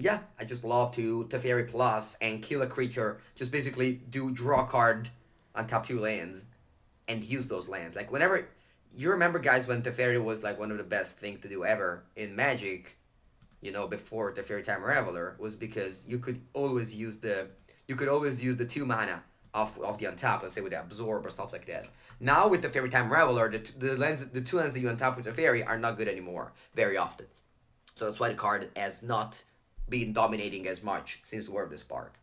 Speaker 1: yeah, I just love to Teferi plus and kill a creature. Just basically draw a card on top 2 lands and use those lands. Like whenever you remember, guys, when Teferi was like one of the best things to do ever in Magic, you know, before Teferi Time Reveler, was because you could always use the 2 mana of the untap, let's say with the absorb or stuff like that. Now with the Teferi Time Reveler, the 2 lands that you untap with Teferi are not good anymore very often. So that's why the card has not been dominating as much since War of the Spark,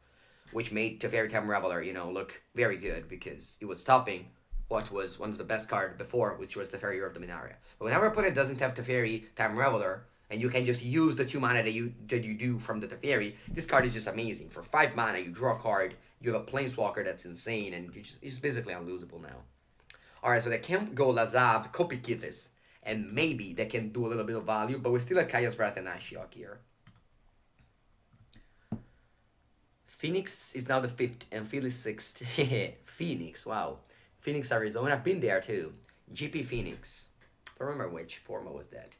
Speaker 1: which made Teferi Time Reveler, you know, look very good because it was stopping what was one of the best cards before, which was Teferi Year of Dominaria. But whenever an opponent doesn't have Teferi Time Reveler, and you can just use the 2 mana that you do from the Teferi, this card is just amazing. For 5 mana, you draw a card, you have a Planeswalker that's insane, and it's basically unlosable now. Alright, so they can go Lazav, copy Kithis, and maybe they can do a little bit of value, but we still have Kaya's Wrath and Ashiok here. Phoenix is now the 5th, and Philly 6th. Phoenix, wow. Phoenix, Arizona. I've been there too. GP Phoenix. I don't remember which format was that.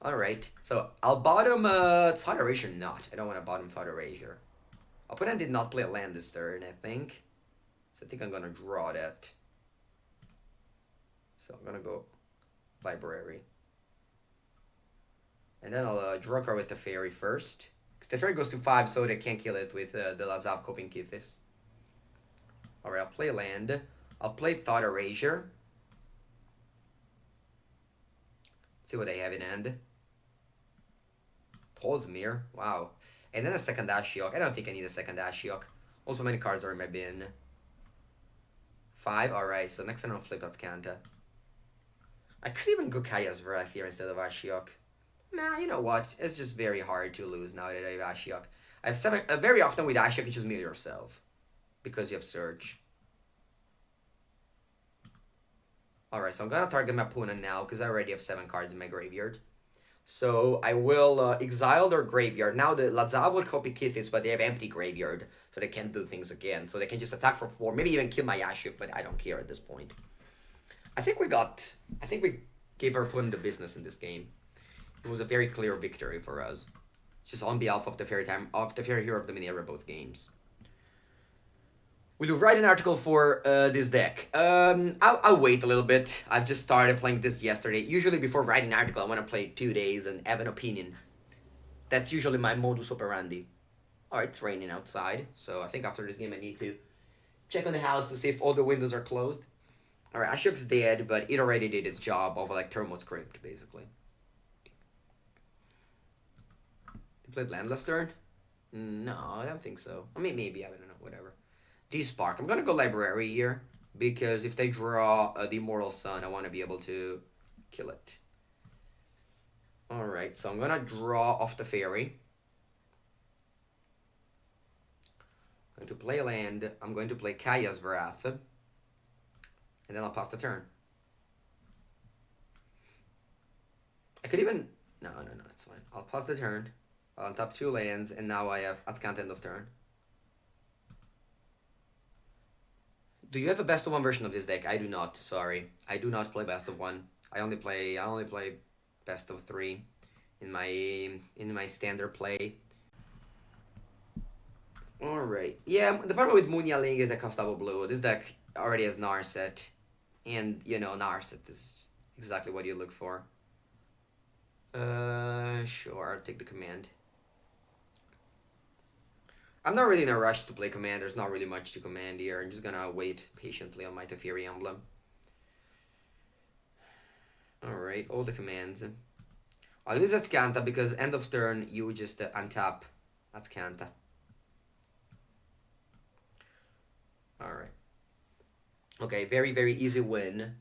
Speaker 1: Alright, so I'll bottom Thought Erasure not. I don't want to bottom Thought Erasure. Opponent did not play a land this turn, I think. So I think I'm gonna draw that. So I'm gonna go Library. And then I'll draw a card with Teferi first. Because Teferi goes to 5, so they can't kill it with the Lazav Coping Kithis. Alright, I'll play land. I'll play Thought Erasure. See what I have in hand. Tolsmir, wow. And then a second Ashiok. I don't think I need a second Ashiok. Also, many cards are in my bin. 5, alright, so next turn I'll flip Atscanta. I could even go Kaya's Wrath here instead of Ashiok. Nah, you know what? It's just very hard to lose now that I have Ashiok. I have 7. Very often with Ashiok, you just mill yourself. Because you have Surge. Alright, so I'm gonna target my opponent now because I already have 7 cards in my graveyard. So I will exile their graveyard. Now the Lazav will copy Kithis, but they have empty graveyard. So they can't do things again. So they can just attack for 4. Maybe even kill my Ashiok, but I don't care at this point. I think we gave our opponent the business in this game. It was a very clear victory for us. Just on behalf of the Fairy Hero of Dominaria both games. Will you write an article for this deck? I'll wait a little bit. I've just started playing this yesterday. Usually before writing an article, I want to play 2 days and have an opinion. That's usually my modus operandi. Alright, it's raining outside. So I think after this game I need to check on the house to see if all the windows are closed. Alright, Ashiok's dead, but it already did its job of like thermal script, basically. You played Landless turn? No, I don't think so. I mean, maybe, I don't know, whatever. D-Spark. I'm gonna go Library here, because if they draw the Immortal Sun, I want to be able to kill it. Alright, so I'm gonna draw off the Fairy. I'm going to play a land. I'm going to play Kaya's Wrath. And then I'll pass the turn. I could even... No, it's fine. I'll pass the turn. I'll untap 2 lands, and now I have Askant end of turn. Do you have a best of 1 version of this deck? I do not, sorry. I do not play best of 1. I only play best of 3 in my standard play. Alright. Yeah, the problem with Munya Ling is that cost double blue. This deck already has Narset. And, you know, Narset is exactly what you look for. Sure, I'll take the command. I'm not really in a rush to play command. There's not really much to command here. I'm just gonna wait patiently on my Teferi emblem. Alright, all the commands. I'll use Askanta because end of turn you just untap Askanta. Alright. Okay, very, very easy win.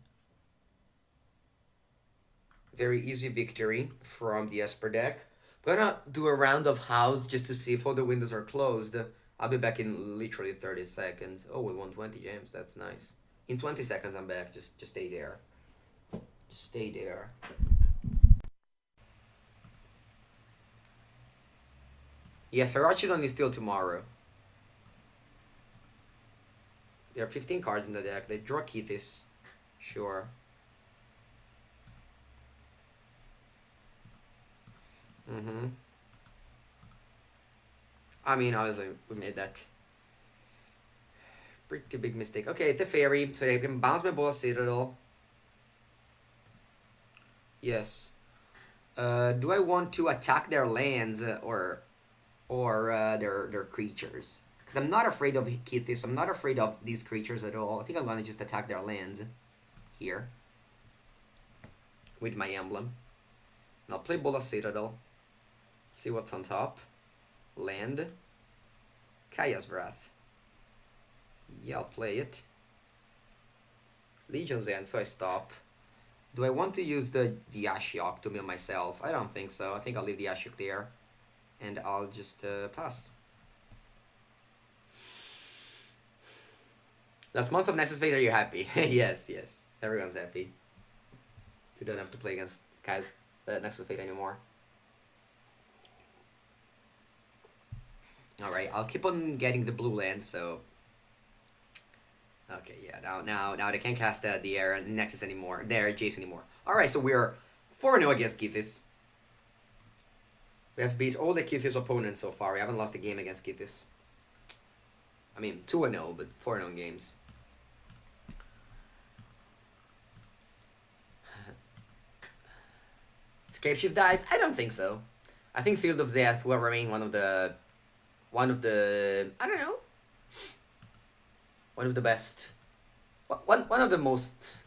Speaker 1: Very easy victory from the Esper deck. I'm gonna do a round of house just to see if all the windows are closed. I'll be back in literally 30 seconds. Oh, we won 20 games. That's nice. In 20 seconds, I'm back. Just stay there. Just stay there. Yeah, Ferroccidon is still tomorrow. There are 15 cards in the deck. They draw Kithis. Sure. I mean, obviously, we made that pretty big mistake. Okay, the Fairy. So they can bounce my Bola Citadel. Yes. Do I want to attack their lands or their creatures? Because I'm not afraid of Kithis. I'm not afraid of these creatures at all. I think I'm going to just attack their lands here with my emblem. And I'll play Bola Citadel. See what's on top. Land. Kaya's Wrath. Yeah, I'll play it. Legion's End, so I stop. Do I want to use the Ashiok to mill myself? I don't think so. I think I'll leave the Ashiok there. And I'll just pass. Last month of Nexus Fate, are you happy? Yes. Everyone's happy. You don't have to play against guys Nexus Fate anymore. Alright, I'll keep on getting the blue land, so... Okay, yeah, now they can't cast the air Nexus anymore. Their Jace anymore. Alright, so we're 4-0 against Kithis. We have beat all the Kithis opponents so far. We haven't lost a game against Kithis. I mean, 2-0, but 4-0 games. Scapeshift dies? I don't think so. I think Field of Death will remain one of the I don't know. One of the best. One of the most.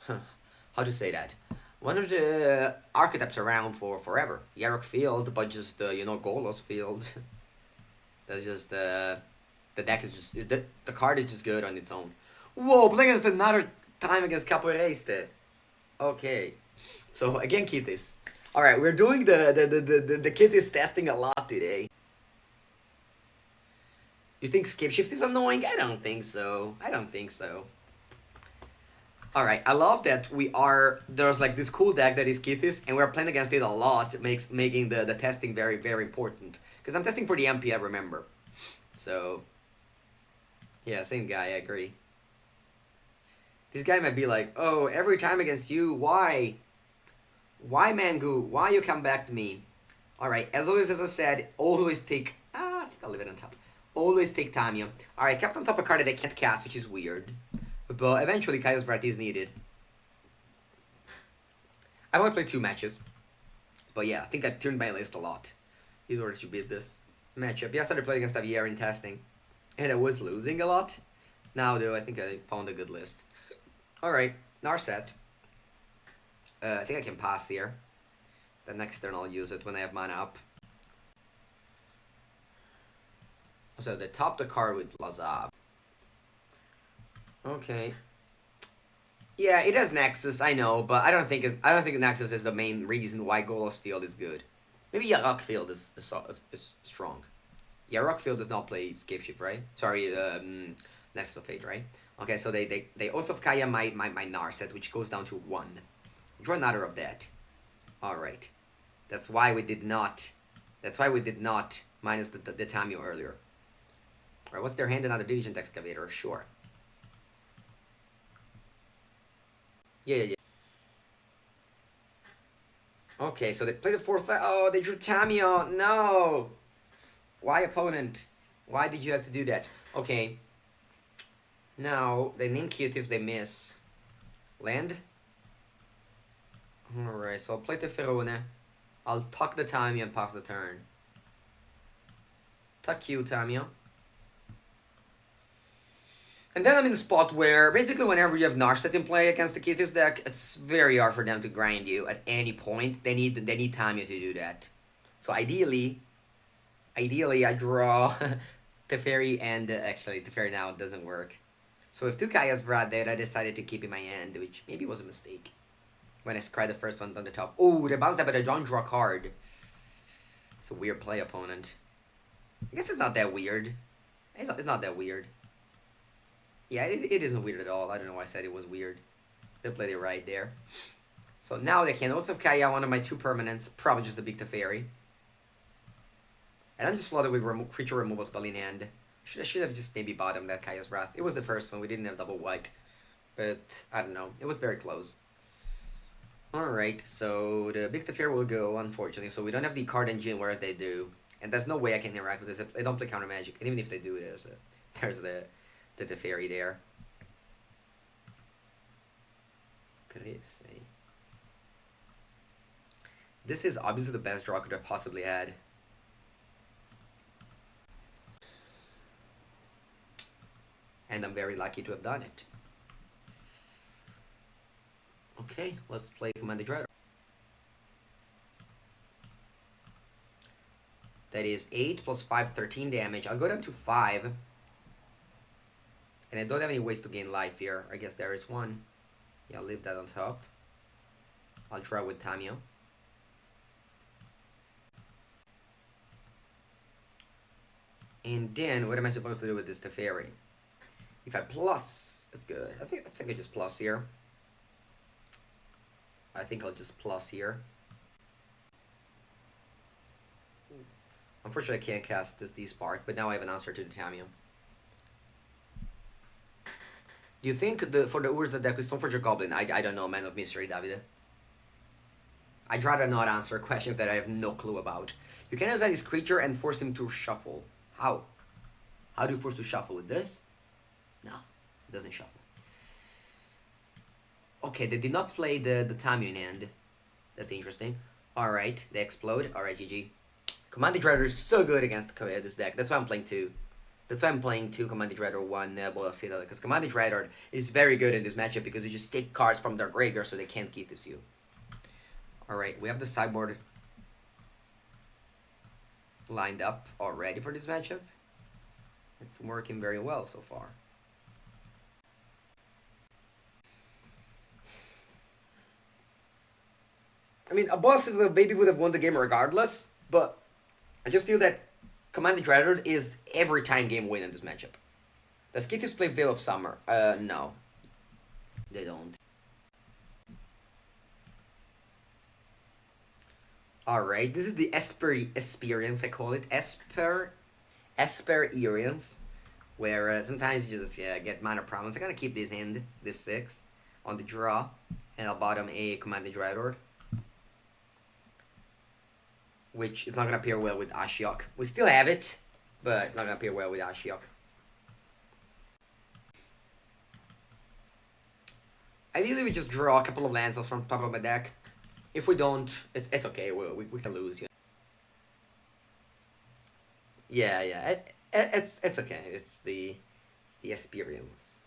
Speaker 1: How to say that? One of the archetypes around for forever. Yarok Field, but just Golos Field. That's just the deck is just the card is just good on its own. Whoa, playing against another time against Capoeirista. Okay, so again Kithis. All right, we're doing the Kithis testing a lot today. You think Scapeshift is annoying? I don't think so. Alright, I love that there's like this cool deck that is Kithis, and we're playing against it a lot, making the testing very, very important. Because I'm testing for the MP, I remember. So, yeah, same guy, I agree. This guy might be like, oh, every time against you, why? Why, Mangu? Why you come back to me? Alright, as always, as I said, always take... I think I'll leave it on top. Always take Tamiya. Alright, kept on top a card that I can't cast, which is weird. But eventually Kaya's Wrath is needed. I've only played 2 matches. But yeah, I think I turned my list a lot in order to beat this matchup. Yeah, I started playing against Javier in testing. And I was losing a lot. Now though, I think I found a good list. Alright, Narset. I think I can pass here. The next turn I'll use it when I have mana up. So they top the card with Lazab. Okay. Yeah, it has Nexus, I know, but I don't think Nexus is the main reason why Golos Field is good. Maybe Yarok Field is strong. Yarok Field does not play Scapeshift, right? Sorry, Nexus of Fate, right? Okay, so they Oath of Kaya my Narset, which goes down to 1. Draw another of that. Alright. That's why we did not minus the Tamio earlier. Alright, what's their hand? Another Diligent Excavator, sure. Yeah. Okay, so they played the 4th. Oh, they drew Tamio. No! Why, opponent? Why did you have to do that? Okay. Now, they name Kiev, they miss. Land? Alright, so I'll play the Ferone. I'll tuck the Tamio and pass the turn. Tuck you, Tamio. And then I'm in the spot where, basically whenever you have Narset in play against the Kithis deck, it's very hard for them to grind you at any point. They need Tamio to do that. So ideally I draw Teferi and, actually, Teferi now doesn't work. So with 2 Kaya's Vrad there, I decided to keep in my hand, which maybe was a mistake. When I cried the first one on the top. Oh, they bounced that, but I don't draw a card. It's a weird play, opponent. I guess it's not that weird. It's not that weird. Yeah, it isn't weird at all. I don't know why I said it was weird. They played it right there. So now they can Oath of Kaya, one of my 2 permanents. Probably just a big Teferi. And I'm just flooded with creature removal spell in hand. I should have just maybe bottomed that Kaya's Wrath. It was the first one. We didn't have double white. But, I don't know. It was very close. Alright, so the big Teferi will go, unfortunately. So we don't have the card engine, whereas they do. And there's no way I can interact with this. They don't play counter magic. And even if they do, there's the Teferi there. This is obviously the best draw I could have possibly had. And I'm very lucky to have done it. Okay, let's play Command the Dreader. That is 8 plus 5, 13 damage. I'll go down to 5. And I don't have any ways to gain life here. I guess there is one. Yeah, I'll leave that on top. I'll draw with Tamio. And then, what am I supposed to do with this Teferi? If I plus, it's good. I think I just plus here. I think I'll just plus here. Unfortunately, I can't cast this D-Spark, but now I have an answer to the Tamio. Do you think for the Urza deck with Stoneforger Goblin? I don't know, man of mystery, Davide. I'd rather not answer questions that I have no clue about. You can assign this creature and force him to shuffle. How? How do you force to shuffle with this? No, it doesn't shuffle. Okay, they did not play the Tamio in hand. That's interesting. Alright, they explode. Alright, GG. Command the Dreader is so good against this deck. That's why I'm playing 2. That's why I'm playing 2 Command the Dreader, 1 Boil Citadel. Because Command the Dreader is very good in this matchup because you just take cards from their graveyard so they can't keep this you. Alright, we have the sideboard lined up already for this matchup. It's working very well so far. I mean, a boss maybe would have won the game regardless, but I just feel that Command the Dreader is every time game win in this matchup. Does Kithis play Veil of Summer? No. They don't. Alright, this is the Esper experience, I call it. Esper experience. Where sometimes you just get mana problems. I'm gonna keep this hand, this 6, on the draw. And I'll bottom a Command the Dreader. Which is not gonna pair well with Ashiok. We still have it, but it's not gonna pair well with Ashiok. Ideally, we just draw a couple of lands from top of my deck. If we don't, it's okay. We can lose. You know? Yeah. It's okay. It's the experience.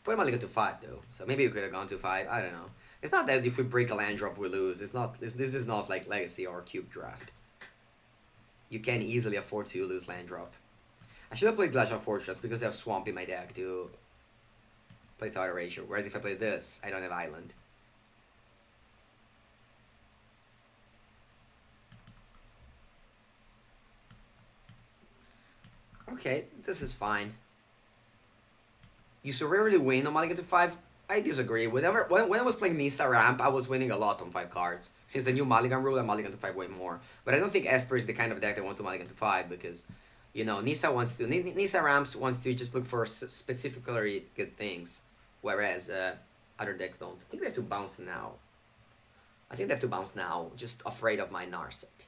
Speaker 1: Put him only to 5 though, so maybe we could have gone to 5. I don't know. It's not that if we break a land drop we lose. It's not. This is not like Legacy or Cube Draft. You can easily afford to lose land drop. I should have played Glacial Fortress because I have Swamp in my deck to play Thought Erasure. Whereas if I play this, I don't have Island. Okay, this is fine. You so rarely win on Mulligan to 5. I disagree. When I was playing Nisa Ramp, I was winning a lot on 5 cards. Since the new Mulligan rule, I Mulligan to 5 way more. But I don't think Esper is the kind of deck that wants to Mulligan to 5 because, you know, Nisa Ramps wants to just look for specifically good things, whereas other decks don't. I think they have to bounce now. Just afraid of my Narset.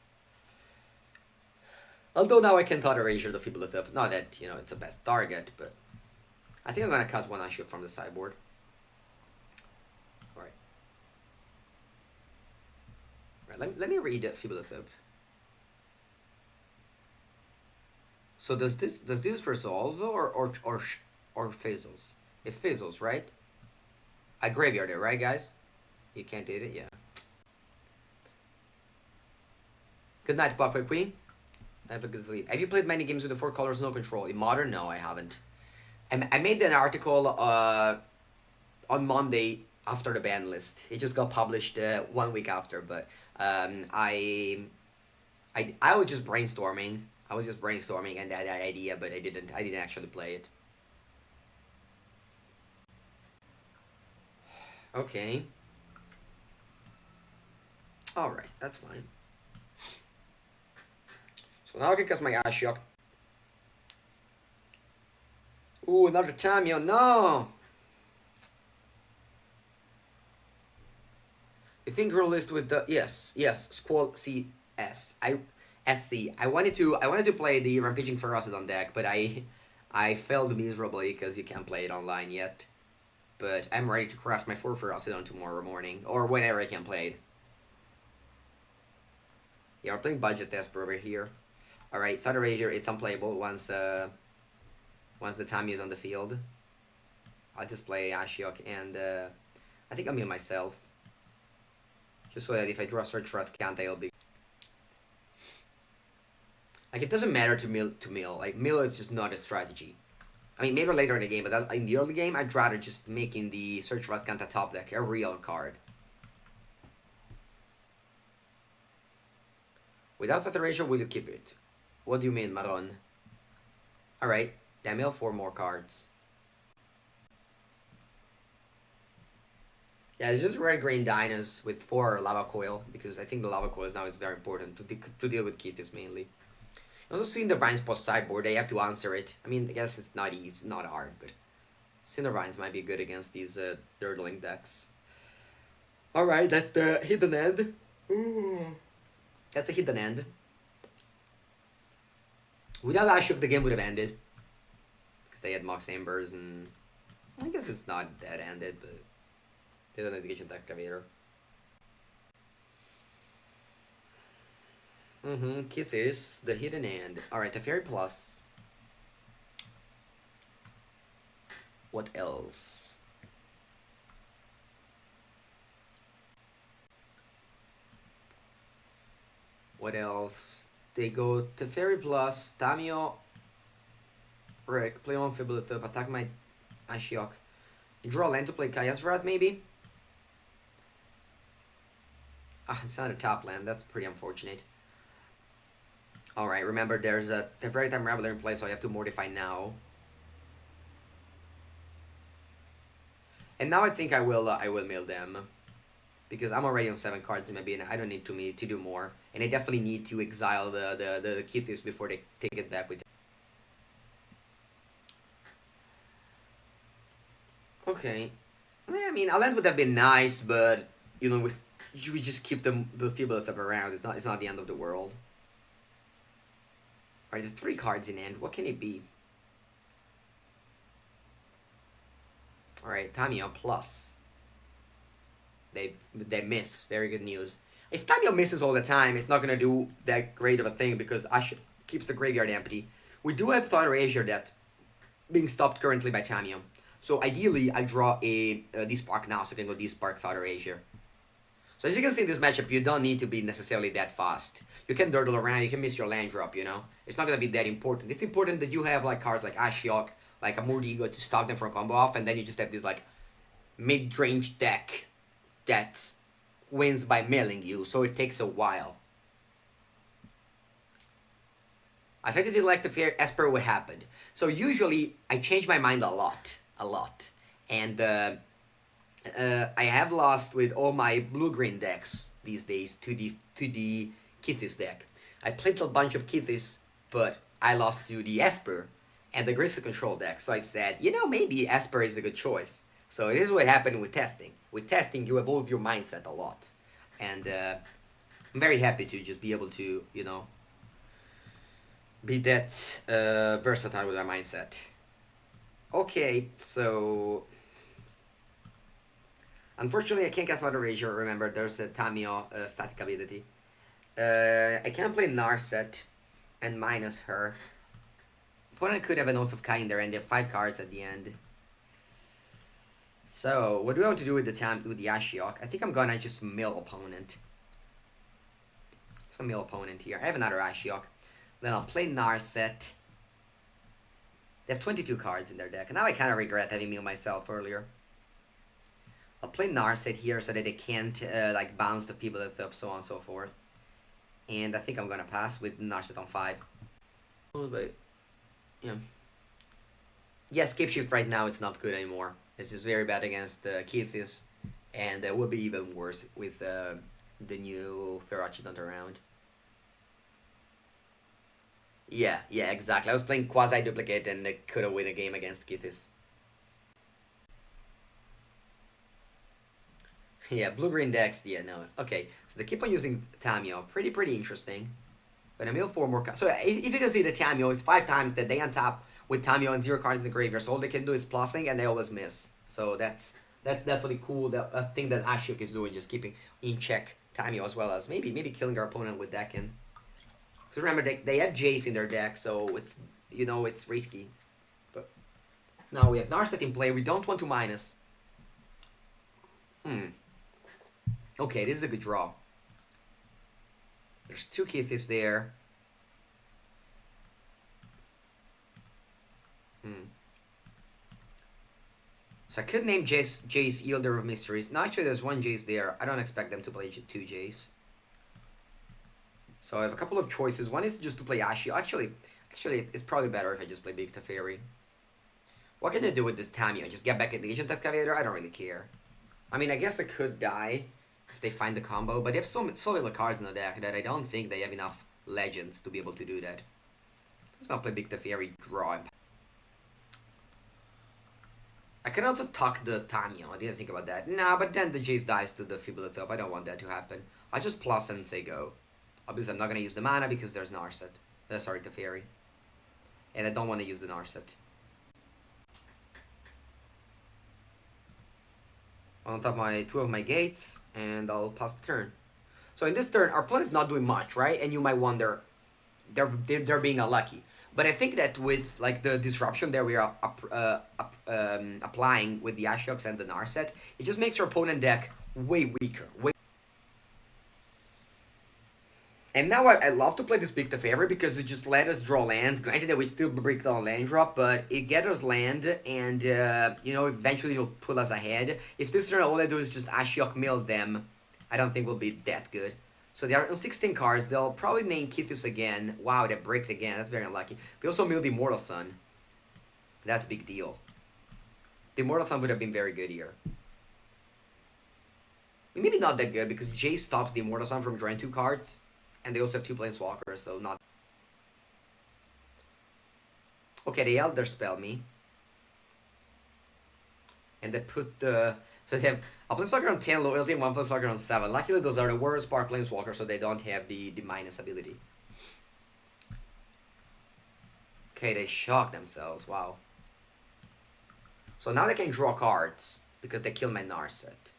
Speaker 1: Although now I can Thought Erasure the Fibbolethip. Not that, you know, it's the best target, but I think I'm gonna cut one Ashok from the sideboard. Alright. Right, let me read Fibbolethip. So does this resolve or fizzles? It fizzles, right? I graveyard it, right, guys? You can't hit it, yeah. Good night, Papa Queen. Have a good sleep. Have you played many games with the 4 colors no control? In Modern, no, I haven't. I made an article on Monday after the ban list. It just got published 1 week after, but I was just brainstorming. And that idea, but I didn't actually play it. Okay. Alright, that's fine. So now I can cast my Ashok. Ooh, another Tamio, no! You think we're list with the yes, Squall CS. SC. I wanted to play the Rampaging Ferocidon deck, but I failed miserably because you can't play it online yet. But I'm ready to craft my 4 Ferocidon tomorrow morning, or whenever I can play it. Yeah, we're playing Budget Esper over here. Alright, Thought Erasure, it's unplayable once the Tammy is on the field. I'll just play Ashiok and I think I'll mill myself. Just so that if I draw Search Trust Canta, I'll be... Like, it doesn't matter to mill. Like, mill is just not a strategy. I mean, maybe later in the game, but in the early game, I'd rather just making the Search Trust Canta top deck a real card. Without Thought Erasure, will you keep it? What do you mean, Maron? Alright, then mill 4 more cards. Yeah, it's just red-green dinos with 4 Lava Coil, because I think the Lava Coil now is very important to deal with Kithis mainly. Also, seeing the Vines post sideboard, they have to answer it. I mean, I guess it's not easy, it's not hard, but Cinder Vines might be good against these Dirtling decks. Alright, that's the hidden end. Ooh. That's the hidden end. Without Ashok, the game would have ended. Because they had Mox Embers, and I guess it's not that ended, but they don't have to get your Excavator. Kithis, the hidden end. Alright, the Fairy Plus. What else? What else? They go to Fairy Plus, Tamio, Rick, play on Fibbolethip, attack my Ashiok. Draw land to play Kaya's Wrath, maybe? Ah, it's not a top land, that's pretty unfortunate. Alright, remember there's a Teferi Time Raveler in play, so I have to Mortify now. And now I think I will mill them. Because I'm already on 7 cards in my bin, I don't need to do more. And I definitely need to exile the Kithis before they take it back with. Okay. I mean, a land would have been nice, but you know, we just keep the Fibbolethip around. It's not the end of the world. Alright, the 3 cards in hand. What can it be? Alright, Tamio plus. They miss. Very good news. If Tamio misses all the time, it's not gonna do that great of a thing because Ash keeps the graveyard empty. We do have Thought Erasure that's being stopped currently by Tamio. So ideally, I draw a D-Spark now, so I can go D-Spark Thought Erasure. So as you can see in this matchup, you don't need to be necessarily that fast. You can durdle around, you can miss your land drop, you know? It's not gonna be that important. It's important that you have like cards like Ashiok, like a Mordigo to stop them from combo off, and then you just have this like mid-range deck that wins by milling you, so it takes a while. I tried to delect the fear Esper what happened. So usually I change my mind a lot. And I have lost with all my blue-green decks these days to the Kithis deck. I played a bunch of Kithis, but I lost to the Esper and the Grizzly Control deck. So I said, you know, maybe Esper is a good choice. So this is what happened with testing. With testing, you evolve your mindset a lot. And I'm very happy to just be able to, you know, be that versatile with my mindset. Okay, so unfortunately I can't cast Auto Erasure. Remember, there's a Tamio static ability. I can't play Narset and minus her. Opponent could have an Oath of Kai in there, and they have 5 cards at the end. So what do I want to do with the Ashiok? I think I'm gonna just mill opponent. Some mill opponent here. I have another Ashiok. Then I'll play Narset. They have 22 cards in their deck. And now I kind of regret having milled myself earlier. I'll play Narset here so that they can't like bounce the Feebleth up, so on and so forth. And I think I'm gonna pass with Narset on 5. But yeah. Yeah, Escape Shift right now it's not good anymore. It's just very bad against Kithis. And it will be even worse with the new Ferochinant around. Yeah, exactly. I was playing Quasi-Duplicate and I could have won a game against Kithis. Yeah, blue-green decks, yeah, no. Okay, so they keep on using Tamio. Pretty interesting. But I mill 4 more cards. So if you can see the Tamio, it's 5 times that they untap with Tamio and 0 cards in the graveyard. So all they can do is plussing and they always miss. So that's definitely cool. A thing that Ashiok is doing, just keeping in check Tamio as well as maybe killing our opponent with Decken. So remember, they have Jace in their deck, so it's, you know, it's risky. But now we have Narset in play. We don't want to minus. Okay, this is a good draw. There's 2 Kithis there. So I could name Jace Yielder of Mysteries. No, actually there's 1 Jace there. I don't expect them to play 2 Jace. So I have a couple of choices. One is just to play Ashio. Actually, it's probably better if I just play Big Teferi. What can I do with this Tamio? Just get back at the Agent Excavator? I don't really care. I mean, I guess I could die if they find the combo, but they have so little cards in the deck that I don't think they have enough legends to be able to do that. I'm just gonna play Big Teferi, draw. I can also tuck the Tamio. I didn't think about that. Nah, but then the Jace dies to the Fibbuleth up. I don't want that to happen. I just plus and say go. Obviously, I'm not gonna use the mana because there's Narset. Sorry, Teferi. And I don't want to use the Narset. On top of my 2 of my gates, and I'll pass the turn. So in this turn, our opponent is not doing much, right? And you might wonder, they're being unlucky. But I think that with like the disruption that we are applying with the Ashioks and the Narset, it just makes our opponent deck way weaker. And now I love to play this Big Teferi because it just let us draw lands. Granted that we still break down land drop, but it gets us land and, you know, eventually it'll pull us ahead. If this turn all I do is just Ashiok mill them, I don't think we'll be that good. So they are on 16 cards. They'll probably name Kithis again. Wow, they bricked again. That's very unlucky. They also milled the Immortal Sun. That's a big deal. The Immortal Sun would have been very good here. Maybe not that good because Jace stops the Immortal Sun from drawing 2 cards. And they also have 2 Planeswalkers, so not... Okay, they Elder Spell me. And they put the... So they have a Planeswalker on 10 loyalty and 1 Planeswalker on 7. Luckily, those are the worst Spark Planeswalkers, so they don't have the minus ability. Okay, they shock themselves, wow. So now they can draw cards, because they kill my Narset.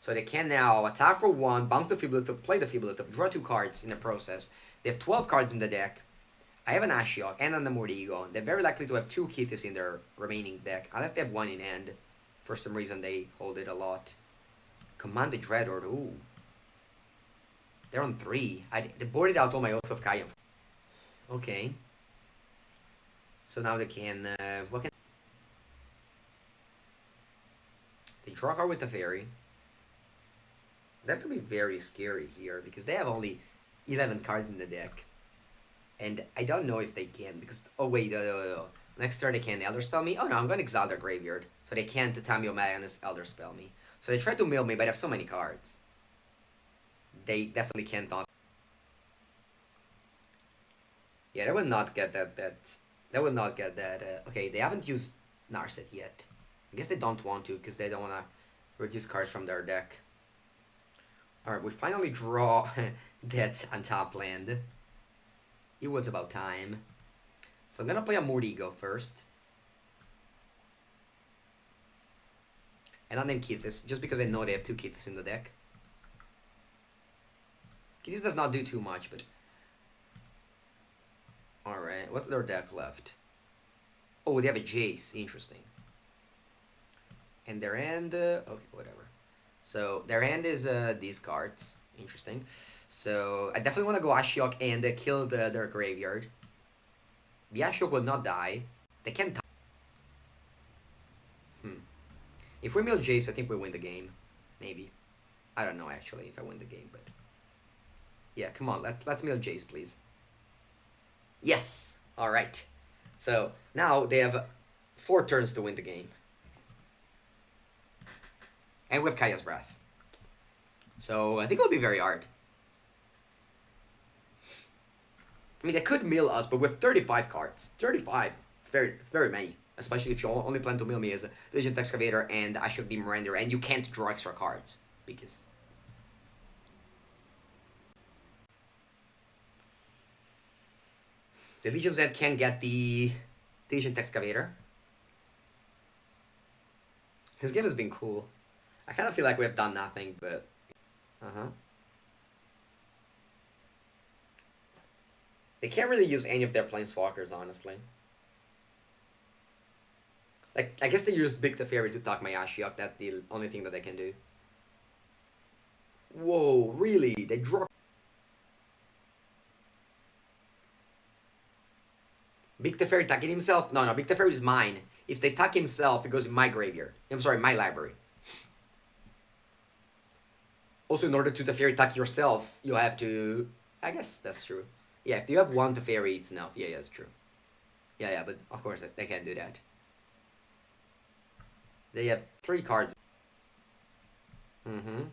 Speaker 1: So they can now attack for 1, bounce the Fibbuleth, play the Fibbuleth, draw 2 cards in the process. They have 12 cards in the deck. I have an Ashiok and an Mordigo. They're very likely to have 2 Kithis in their remaining deck, unless they have 1 in hand. For some reason, they hold it a lot. Command the Dreadlord. Ooh. They're on 3. They boarded out all my Oath of Kaya. Okay. So now they can... what can... They draw a card with the Fairy. They have to be very scary here, because they have only 11 cards in the deck. And I don't know if they can, because... Oh, wait, next turn they can Elder Spell me? Oh, no, I'm going to exile their graveyard. So they can't Tamio Magnus Elder Spell me. So they try to mill me, but I have so many cards. They definitely can't not... Yeah, they would not get that... They would not get that... okay, they haven't used Narset yet. I guess they don't want to, because they don't want to reduce cards from their deck. Alright, we finally draw that on top land. It was about time. So I'm gonna play a Mordigo first. And I'll name Kithis, just because I know they have 2 Kithis in the deck. Kithis does not do too much, but... Alright, what's their deck left? Oh, they have a Jace, interesting. And their hand... okay, whatever. So, their hand is these cards. Interesting. So, I definitely want to go Ashiok and kill their graveyard. The Ashiok will not die. They can't... If we mill Jace, I think we win the game. Maybe. I don't know, actually, if I win the game, but... Yeah, come on, let's mill Jace, please. Yes! Alright. So, now they have 4 turns to win the game. And we have Kaya's Wrath. So, I think it'll be very hard. I mean, they could mill us, but with 35 cards. 35. It's very many. Especially if you only plan to mill me as a Legend Excavator and Ashiok Demon Render, and you can't draw extra cards. Because... the Legion Z can get the Legend Excavator. This game has been cool. I kind of feel like we have done nothing, but... They can't really use any of their Planeswalkers, honestly. Like, I guess they use Big Teferi to talk my Ashiok. That's the only thing that they can do. Whoa, really? They draw... Big Teferi attacking himself? No, Big Teferi is mine. If they attack himself, it goes in my graveyard. I'm sorry, my library. Also, in order to Teferi attack yourself, you have to... I guess that's true. Yeah, if you have 1 Teferi, it's enough. Yeah, that's true. Yeah, but of course they can't do that. They have 3 cards. Ooh,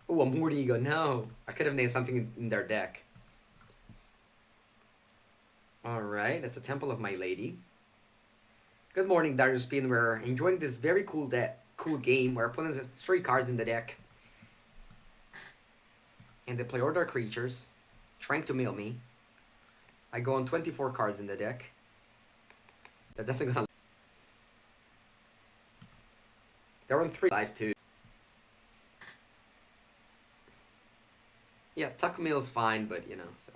Speaker 1: a Mordigo. No. I could have named something in their deck. Alright, that's the Temple of My Lady. Good morning, Darius Spin. We're enjoying this very cool game where opponents have 3 cards in the deck. And they play all their creatures, trying to mill me. I go on 24 cards in the deck. They're definitely gonna... They're on 3 life too. Yeah, Tuck Mill's fine, but you know, so...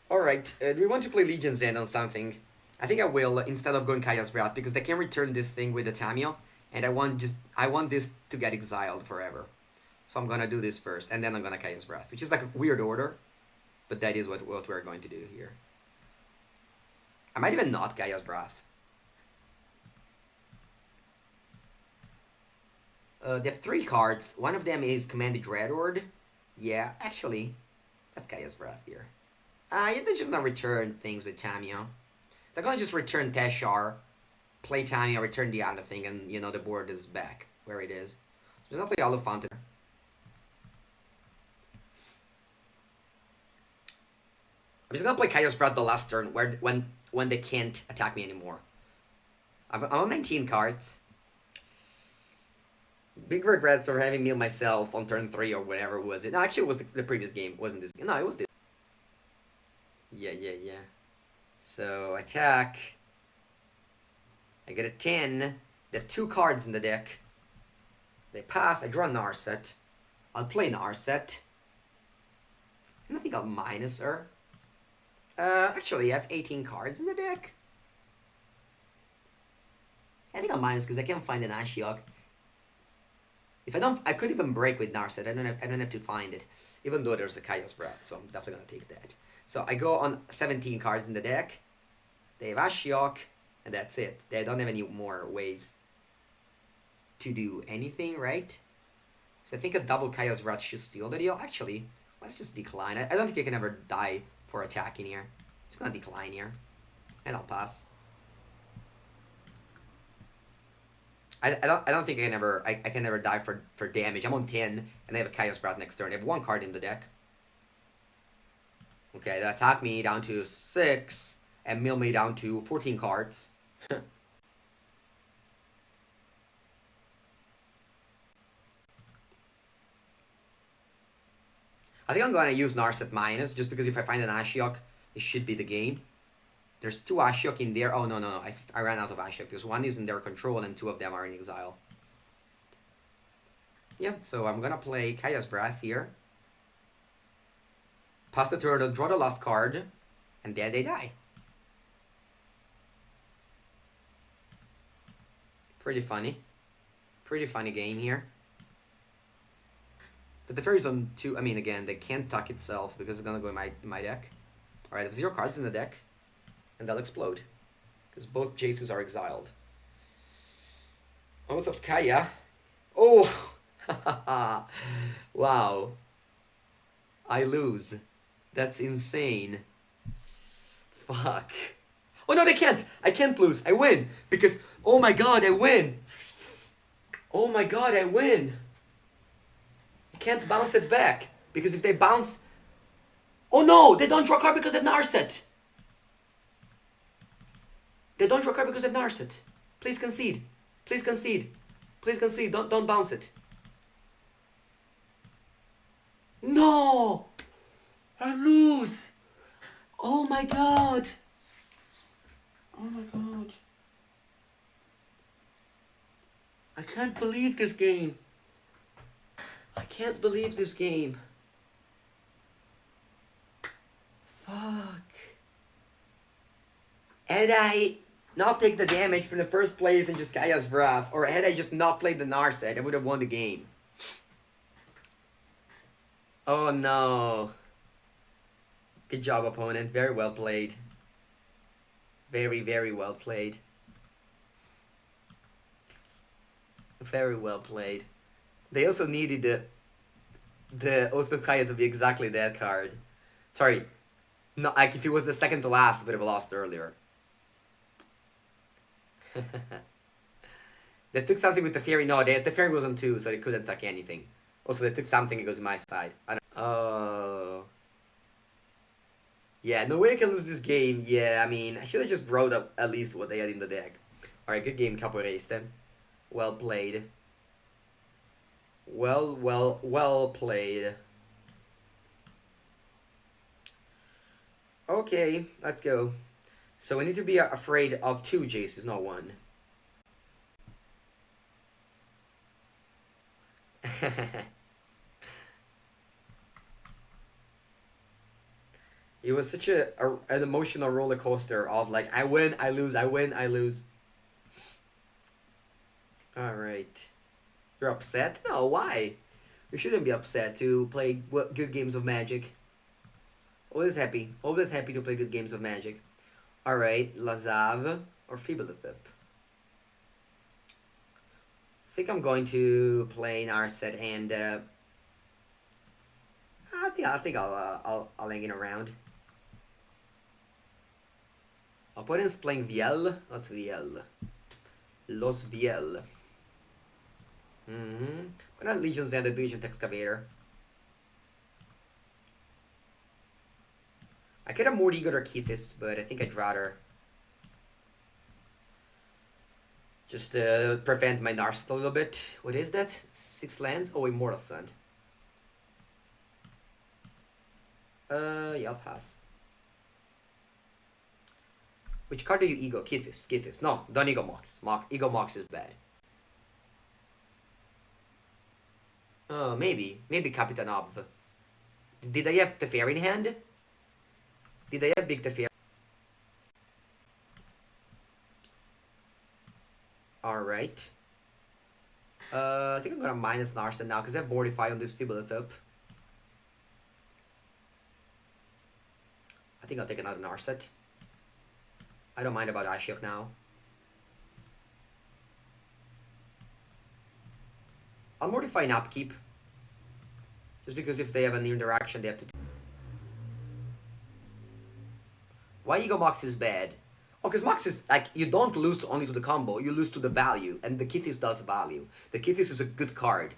Speaker 1: Alright, do we want to play Legion's End on something? I think I will, instead of going Kaya's Wrath, because they can return this thing with the Tamio, and I want this to get exiled forever. So I'm gonna do this first, and then I'm gonna Kaya's Wrath, which is like a weird order, but that is what we're going to do here. I might even not Kaya's Wrath. They have 3 cards. One of them is Commanded Dreadlord. Yeah, actually, that's Kaya's Wrath here. Yeah, they're just gonna return things with Tamio. They're gonna just return Teshar, play Tamio, return the other thing, and you know the board is back where it is. Just gonna play Oliphant. I'm just gonna play Kaya's Wrath the last turn, when they can't attack me anymore. I'm on 19 cards. Big regrets for having milled myself on turn 3 or whatever was it. No, actually it was the previous game, wasn't this? No, it was this. Yeah. So, attack. I get a 10. They have 2 cards in the deck. They pass, I draw an Narset. I'll play an Narset. And I think I'll minus her. Actually, I have 18 cards in the deck. I think I'll minus because I can't find an Ashiok. If I don't, I could even break with Narset. I don't have to find it. Even though there's a Kaya's Breath, so I'm definitely gonna take that. So I go on 17 cards in the deck. They have Ashiok, and that's it. They don't have any more ways to do anything, right? So I think a double Kaya's Breath should seal the deal. Actually, let's just decline. I don't think I can ever die for attacking here. I'm just gonna decline here, and I'll pass. I don't think I can never die for damage. I'm on 10 and I have a Kaya's Breath next turn. I have one card in the deck. Okay, that attack me down to 6 and mill me down to 14 cards. I think I'm gonna use Narset minus just because if I find an Ashiok, it should be the game. There's 2 Ashiok in there. Oh no. I ran out of Ashiok because 1 is in their control and 2 of them are in exile. Yeah, so I'm gonna play Kaya's Wrath here. Pass the turn, draw the last card, and then they die. Pretty funny. Pretty funny game here. The Teferi's on 2. I mean, again, they can't tuck itself because it's gonna go in my deck. Alright, I have 0 cards in the deck, and they'll explode. Because both Jaces are exiled. Oath of Kaya. Oh! Wow. I lose. That's insane. Fuck. Oh no, they can't! I can't lose. I win! Because, oh my god, I win! Oh my god, I win! I can't bounce it back. Because if they bounce... Oh no! They don't draw card because of Narset! They don't draw card because of Narset. Please concede. Please concede. Please concede. Don't bounce it. No! I lose! Oh my god! Oh my god. I can't believe this game. I can't believe this game. Fuck. Had I not take the damage from the first place and just Kaya's Wrath, or had I just not played the Narset, I would have won the game. Oh no. Good job, opponent. Very well played. Very, very well played. Very well played. They also needed the Oath of Kaya to be exactly that card. Sorry. No, like if it was the second to last, I would have lost earlier. They took something with the Fairy. No, the Fairy was on 2, so they couldn't attack anything. Also, they took something, it goes on my side. I don't. Oh. Yeah, no way I can lose this game. Yeah, I mean, I should have just wrote up at least what they had in the deck. Alright, good game, Capo Race then. Well played. Well played. Okay, let's go. So we need to be afraid of 2 Jaces, not 1. It was such an emotional roller coaster of like, I win, I lose, I win, I lose. Alright. You're upset? No, why? You shouldn't be upset to play good games of Magic. Always happy. Always happy to play good games of Magic. Alright, Lazav or Feeblethip. I think I'm going to play Narset and I think I'll hang it around. Opponent's playing Viel. What's Viel? Los Viel. But not Legion's and the Legion Excavator. I could have more Eagle or Kethis, but I think I'd rather just prevent my Narset a little bit. What is that? 6 lands? Oh, Immortal Sun. Yeah, I'll pass. Which card do you ego? Kethis. Kethis. No, don't ego Mox. Ego Mox is bad. Oh, maybe. Maybe Capitan Obv. Did I have Teferi in hand? Did I have Big Teferi? Alright. I think I'm gonna minus Narset now because I have Mortify on this Fibbolethop. I think I'll take another Narset. I don't mind about Ashiok now. I'll Mortify an Upkeep. Just because if they have an interaction, they have to... Why Ego Mox is bad? Oh, because Mox is, like, you don't lose only to the combo, you lose to the value, and the Kithis does value. The Kithis is a good card,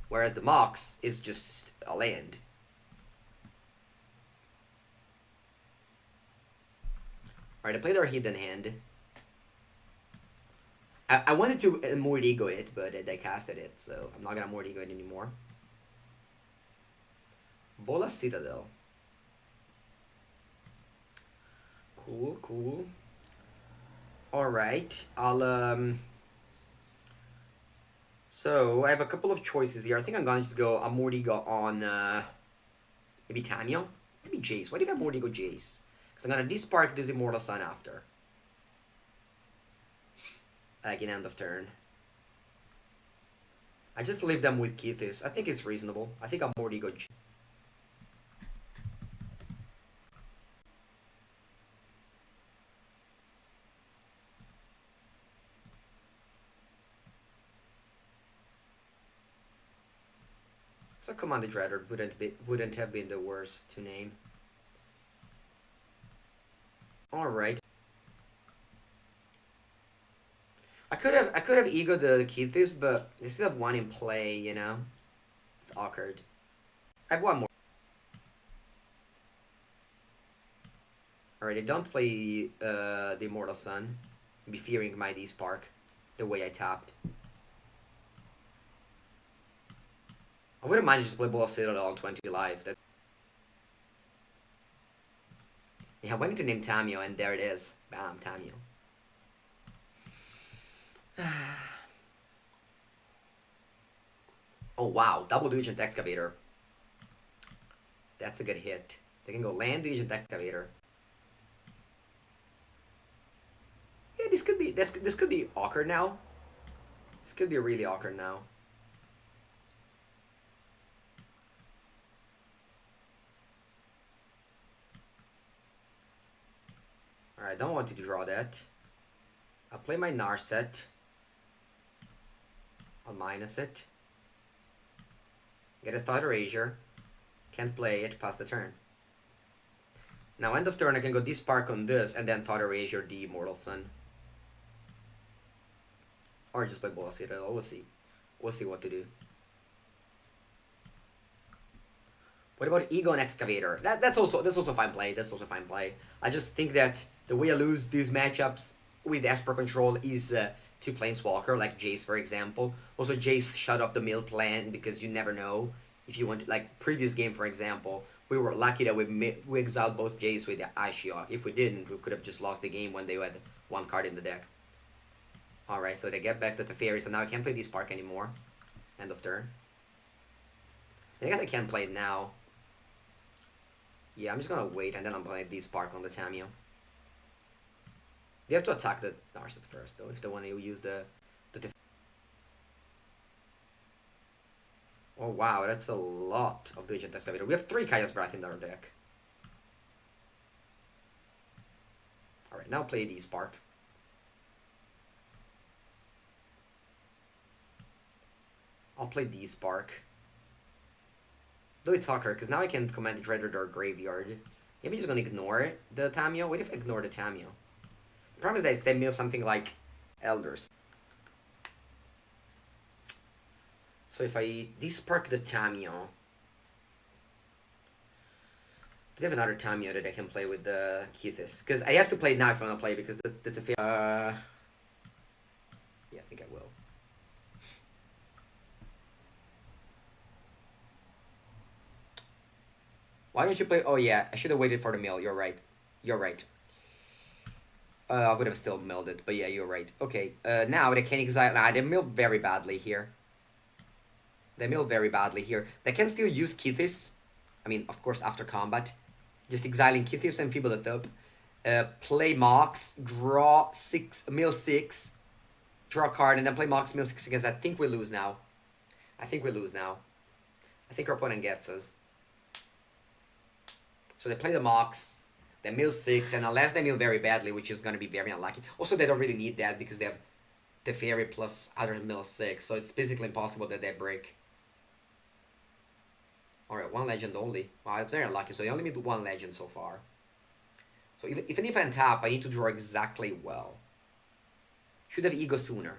Speaker 1: whereas the Mox is just a land. Alright, I played our Hidden Hand. I wanted to Mord Ego it, but they casted it, so I'm not gonna Mord Ego it anymore. Bola Citadel. Cool, cool. Alright, I'll, So, I have a couple of choices here. I think I'm gonna just go a Mord Ego on, maybe Tamio? Maybe Jace. What if I Mord Ego Jace? Because I'm gonna Despark this Immortal Sun after. Like in end of turn. I just leave them with Kithis. I think it's reasonable. I think I'm Mord Ego Jace. So Commander Dreader wouldn't have been the worst to name. Alright. I could have egoed the Kithis, but they still have one in play, you know? It's awkward. I have one more. Alright, I don't play the Immortal Sun. I'd be fearing my Despark the way I tapped. I wouldn't mind just play Bola Citadel on 20 life. Yeah, I wanted to name Tamio, and there it is. Bam, Tamio. Oh wow, double Diligent Excavator. That's a good hit. They can go land Diligent Excavator. Yeah, this could be awkward now. This could be really awkward now. Alright, I don't want to draw that. I'll play my Narset. I'll minus it. Get a Thought Erasure. Can't play it, pass the turn. Now end of turn I can go Despark on this and then Thought Erasure the Immortal Sun. Or just play Bola Citadel, we'll see. We'll see what to do. What about Ego and Excavator? That's also fine play. That's also fine play. I just think that the way I lose these matchups with Esper control is to Planeswalker, like Jace for example. Also Jace shut off the mill plan because you never know if you want to, like previous game for example, we were lucky that we exiled both Jace with the Ashiok. If we didn't, we could have just lost the game when they had one card in the deck. Alright, so they get back to Teferi, so now I can't play Despark anymore. End of turn. I guess I can't play it now. Yeah, I'm just gonna wait and then I'm playing Despark on the Tamio. They have to attack the Narset first though, if they want to use the Oh wow, that's a lot of Diligent Excavator. We have 3 Kaya's Wrath in our deck. Alright, now play Despark. I'll play Despark. Though it's awkward, because now I can command the Dreaded or Graveyard. Maybe I'm just gonna ignore the Tamio. What if I ignore the Tamio? The problem is that if they mill something like Elders. So if I Despark the Tamio... Do they have another Tamio that I can play with the Kithis? Because I have to play it now if I want to play, because that's a fair... Yeah, I think I will. Why don't you play... Oh yeah, I should have waited for the mill. You're right. You're right. I would have still milled it, but yeah, you're right. Okay, now they can exile... Nah, they milled very badly here. They milled very badly here. They can still use Kithis. I mean, of course, after combat. Just exiling Kithis and Fibbolethop. Play Mox. Draw 6... Mill 6. draw a card, and then play Mox Mill 6 because I think we lose now. I think our opponent gets us. So they play the Mox, they mill 6, and unless they mill very badly, which is going to be very unlucky. Also, they don't really need that because they have Teferi plus other mill 6, so it's basically impossible that they break. Alright, 1 legend only. Wow, it's very unlucky, so they only need 1 legend so far. So even if I untap, I need to draw exactly well. Should have Ego sooner.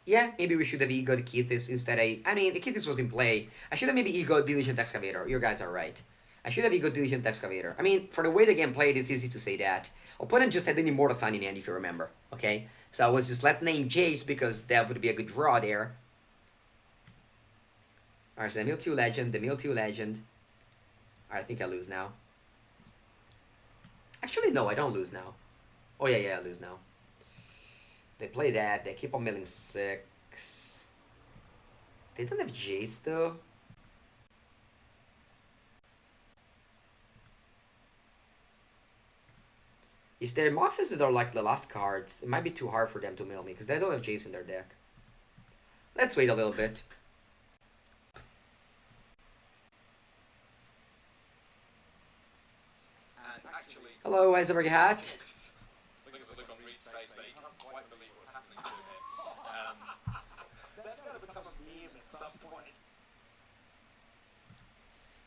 Speaker 1: Yeah, maybe we should have Ego'd Kithis instead. I mean, Kithis was in play. I should have maybe Ego'd Diligent Excavator. You guys are right. I should have Ego'd Diligent Excavator. I mean, for the way the game played, it's easy to say that. Opponent just had an Immortal Sun in hand, if you remember. Okay? So I was just, let's name Jace because that would be a good draw there. Alright, so the mill 2 legend, the mill 2 legend. Alright, I think I lose now. Actually, no, I don't lose now. Oh, yeah, I lose now. They play that, they keep on milling 6. They don't have Jace, though. If their Moxes are like the last cards, it might be too hard for them to mill me, because they don't have Jace in their deck. Let's wait a little bit. Hello, Eisenberg Hat.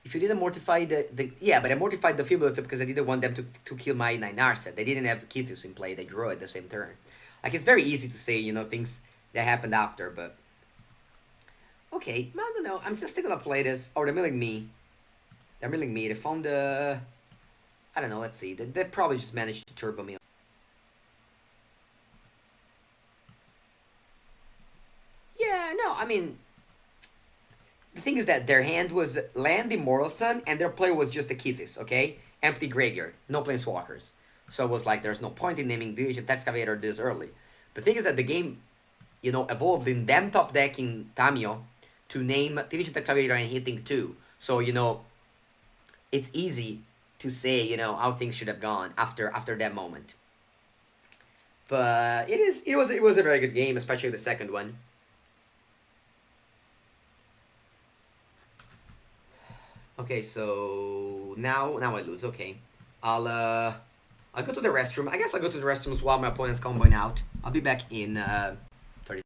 Speaker 1: If you didn't mortify yeah, but I mortified the Fibulat because I didn't want them to kill my 9 Narset. They didn't have Kithus in play, they drew at the same turn. Like, it's very easy to say, you know, things that happened after, but... Okay, I don't know, I'm just still gonna play this. Oh, they're milling me. They're milling me, they found the... I don't know, let's see. They probably just managed to turbo me. Yeah, no, I mean... The thing is that their hand was land Immortal Sun, and their play was just a Kithis, okay? Empty graveyard, no planeswalkers. So it was like, there's no point in naming Diligent Excavator this early. The thing is that the game, you know, evolved in them top decking Tamio to name Diligent Excavator and hitting 2. So, you know, it's easy to say, you know, how things should have gone after that moment. But it was a very good game, especially the second one. Okay, so now I lose. Okay, I'll go to the restroom. I guess I'll go to the restrooms while my opponent's comboing out. I'll be back in 30.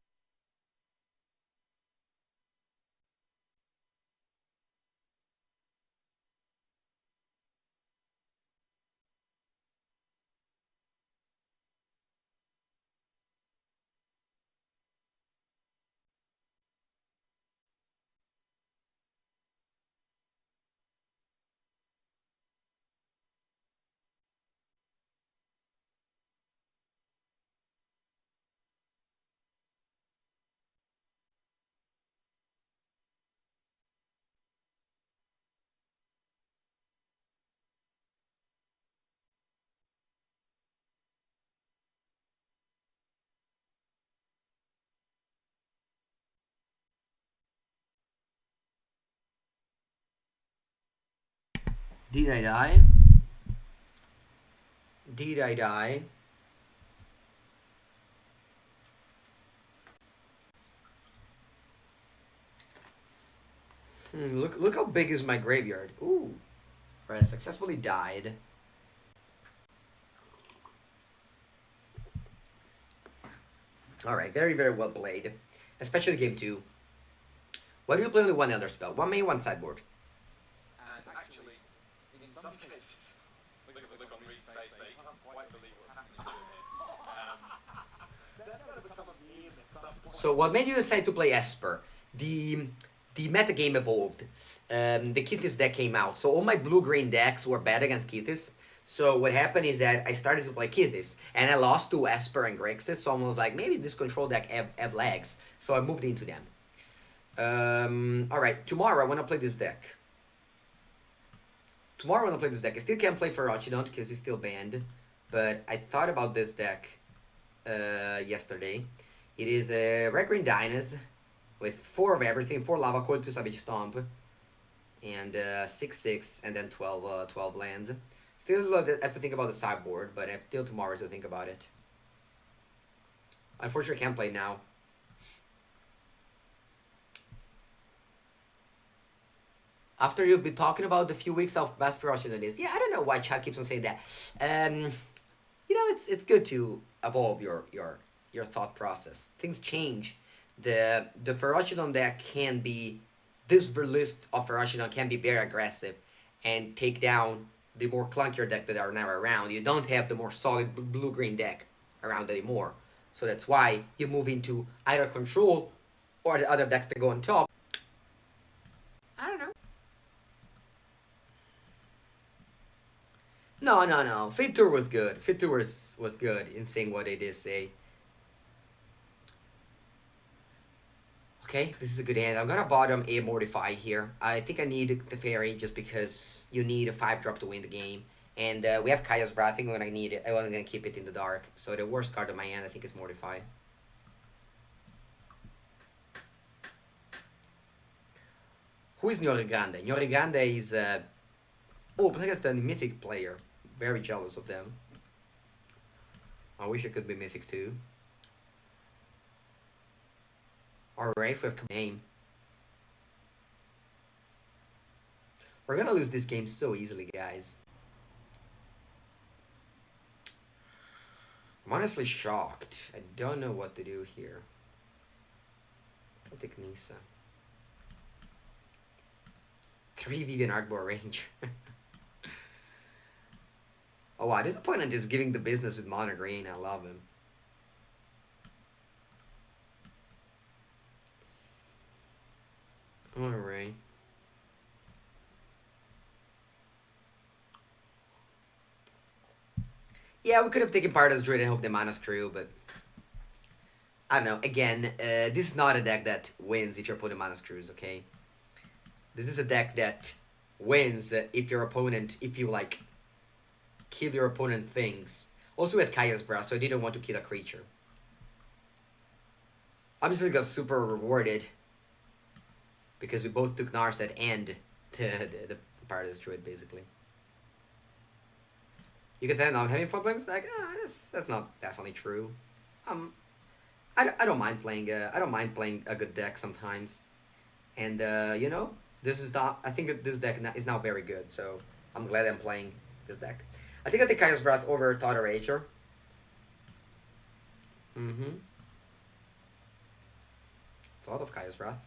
Speaker 1: Did I die? Did I die? Look how big is my graveyard. Ooh. Alright, I successfully died. Alright, very, very well played. Especially game 2. Why do you play only one Elder Spell? One main, one sideboard.
Speaker 2: And actually, in some cases, look on Reed's face there, you can't quite believe what's happening to him. That's going to become a meme at some point.
Speaker 1: So what made you decide to play Esper? The metagame evolved. The Kithis deck came out. So all my blue-green decks were bad against Kithis. So what happened is that I started to play Kithis. And I lost to Esper and Grixis. So I was like, maybe this control deck have legs. So I moved into them. Alright, tomorrow I want to play this deck. I still can't play for Archidont because he's still banned. But I thought about this deck yesterday. It is a Red Green Dynas with 4 of everything, 4 Lava Coil, 2 Savage Stomp, and 6/6, and then 12 lands. Still have to think about the sideboard, but I have till tomorrow to think about it. Unfortunately, I can't play now. After you've been talking about the few weeks of best ferocious it is. Yeah, I don't know why chat keeps on saying that. Um, it's good to evolve your thought process. Things change. The Ferociodon deck can be this list of Ferociodon can be very aggressive and take down the more clunkier deck that are now around. You don't have the more solid blue green deck around anymore. So that's why you move into either control or the other decks that go on top. I don't know. No, no, no. Fate Tour was good. Fate Tour was good in saying what it is say. Okay, this is a good hand. I'm gonna bottom a Mortify here. I think I need the Fairy just because you need a 5-drop to win the game. And we have Kaya's Wrath. I think I'm gonna need it. I'm gonna keep it in the dark. So the worst card of my hand, I think, is Mortify. Who is Nyorigande? Nyorigande is... Oh, but I guess the Mythic player. Very jealous of them. I wish I could be Mythic too. Alright, we have name. We're gonna lose this game so easily, guys. I'm honestly shocked. I don't know what to do here. I'll take Nisa. 3 Vivian Arbor Ranger. Oh wow, this opponent is giving the business with Mono Green. I love him. Alright. Yeah, we could have taken part as Druid and hope the mana screw, but I don't know. Again, this is not a deck that wins if you're putting mana screws, okay? This is a deck that wins if your opponent, if you like, kill your opponent things. Also, we had Kaya's Breath, so I didn't want to kill a creature. Obviously, got super rewarded because we both took Narset and the Paradise Druid, basically. You could then I'm having fun playing this deck. That's not definitely true. I don't mind playing. I don't mind playing a good deck sometimes, and you know, this is not. I think that this deck is now very good. So I'm glad I'm playing this deck. I think I take Kaya's Wrath over Thought Rager. Mm-hmm. It's a lot of Kaya's Wrath.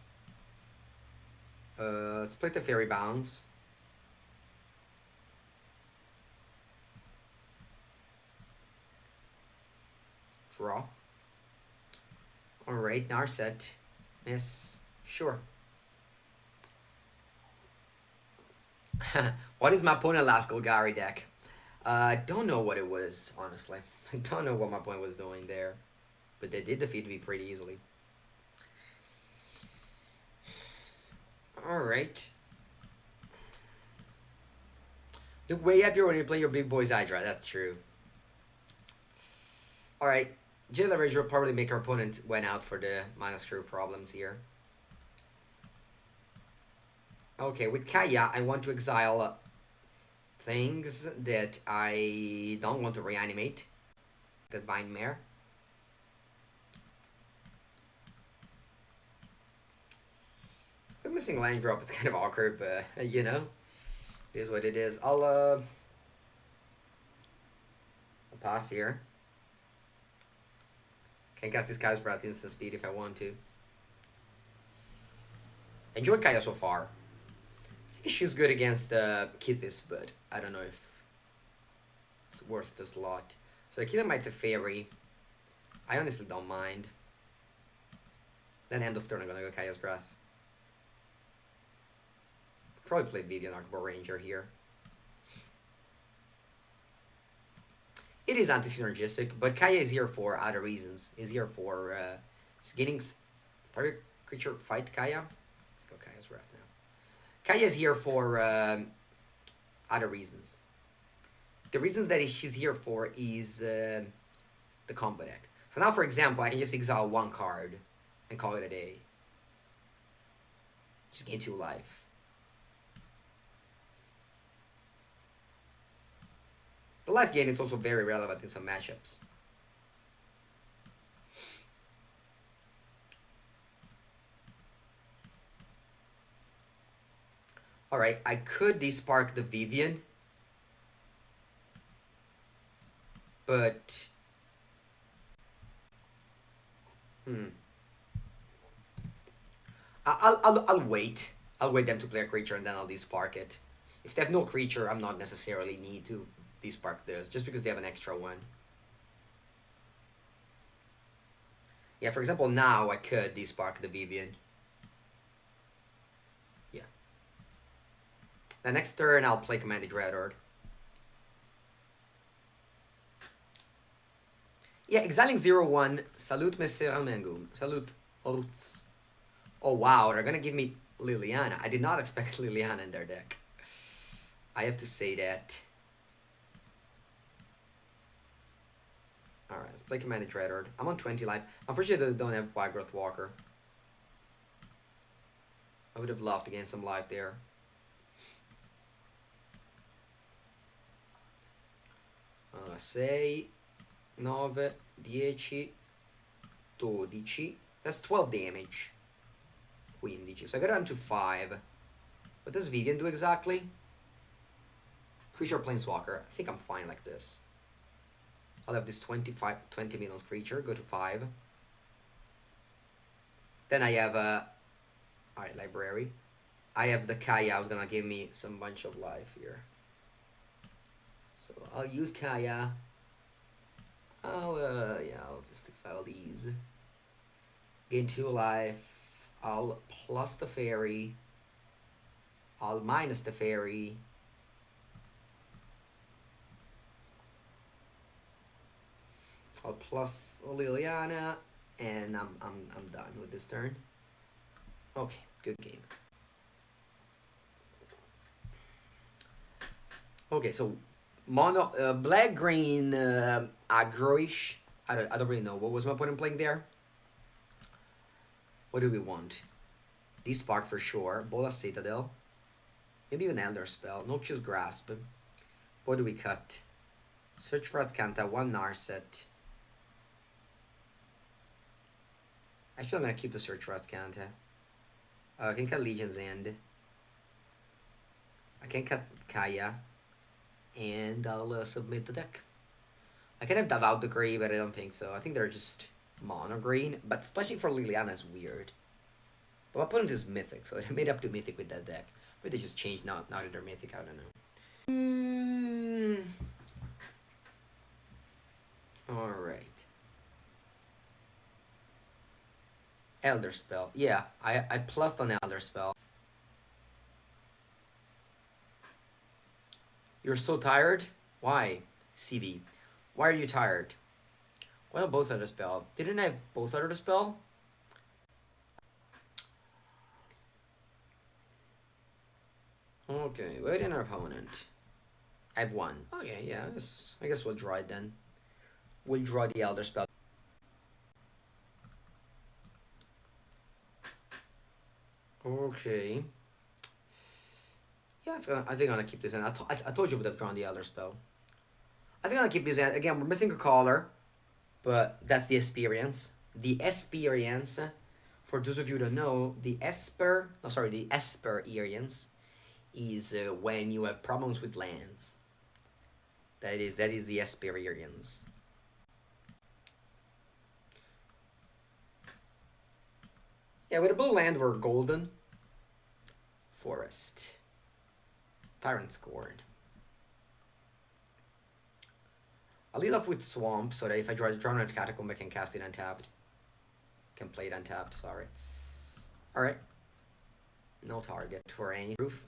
Speaker 1: Let's play the Fairy Bounce. Draw. Alright, Narset. Yes, sure. What is my opponent last Golgari deck? I don't know what it was, honestly. I don't know what my opponent was doing there. But they did defeat me pretty easily. Alright. Look way happier when you play your big boys Hydra, that's true. Alright. Jailer Rage will probably make our opponent went out for the mana screw problems here. Okay, with Kaya, I want to exile things that I don't want to reanimate. That Vine Mare. Still missing land drop, it's kind of awkward, but you know, it is what it is. I'll pass here. Can cast this Kaya's Wrath instant speed if I want to. Enjoy Kaya so far. I think she's good against Kithis, but I don't know if it's worth the slot. So I kill him by the Fairy. I honestly don't mind. Then end of turn I'm gonna go Kaya's Wrath. Probably play Vivian Arbor Ranger here. It is anti-synergistic, but Kaya is here for other reasons. Is here for getting target creature fight Kaya. Let's go Kaya's Wrath now. Kaya is here for other reasons. The reasons that she's here for is the combo deck. So now, for example, I can just exile one card and call it a day. Just gain 2 life. The life gain is also very relevant in some matchups. Alright, I could despark the Vivian. But... I'll wait. I'll wait them to play a creature and then I'll despark it. If they have no creature, I'm not necessarily need to despark this, just because they have an extra one. Yeah, for example, now I could despark the Vivian. Yeah. The next turn, I'll play Commanded Dreadhorde. Yeah, exiling 0-1. Salute, Monsieur Mengu. Salute, Olutz. Oh, wow, they're gonna give me Liliana. I did not expect Liliana in their deck. I have to say that. Alright, let's play Commanded Dreadhorde. I'm on 20 life. Unfortunately, I don't have Wildgrowth Walker. I would have loved to gain some life there. Allora, 6, 9, 10, 12. That's 12 damage. 15. So I got down to 5. What does Vivian do exactly? Creature Planeswalker. I think I'm fine like this. I'll have this 20 million creature. Go to 5. Then I have a... Alright, library. I have the Kaya. Who's gonna give me some bunch of life here. So I'll use Kaya. I'll just exile these. Gain 2 life. I'll plus the fairy. I'll minus the fairy. I'll plus Liliana, and I'm done with this turn. Okay, good game. Okay, so mono black green aggroish. I don't really know what was my opponent playing there. What do we want? Despark for sure. Bola Citadel. Maybe an Elder Spell. Noxious Grasp. What do we cut? Search for Azcanta. 1 Narset. Actually, I'm gonna keep the Search for Azcanta. I can cut Legion's End. I can cut Kaya. And I'll submit the deck. I can have Devout Decree, but I don't think so. I think they're just mono green. But especially for Liliana is weird. But my opponent is Mythic, so they made up to Mythic with that deck. Maybe they just changed now that they're Mythic, I don't know. Alright. Elder Spell. Yeah, I plussed on Elder Spell. You're so tired? Why? CV. Why are you tired? Well, both Elder Spell. Didn't I have both Elder Spell? Okay, waiting our opponent. I have 1. Okay, yeah, I guess we'll draw it then. We'll draw the Elder Spell. Okay. Yeah, I think I'm gonna keep this in. I told you I would have drawn the Elder Spell. I think I'm gonna keep this in. Again, we're missing a color, but that's the experience. The experience, for those of you who don't know, the Esper experience is when you have problems with lands. That is the experience. Yeah, with a blue land, we're golden. Forest. Tyrant Scorn. I'll lead off with Swamp, so that if I draw a Catacomb, I can cast it untapped. Can play it untapped, sorry. Alright. No target for any proof.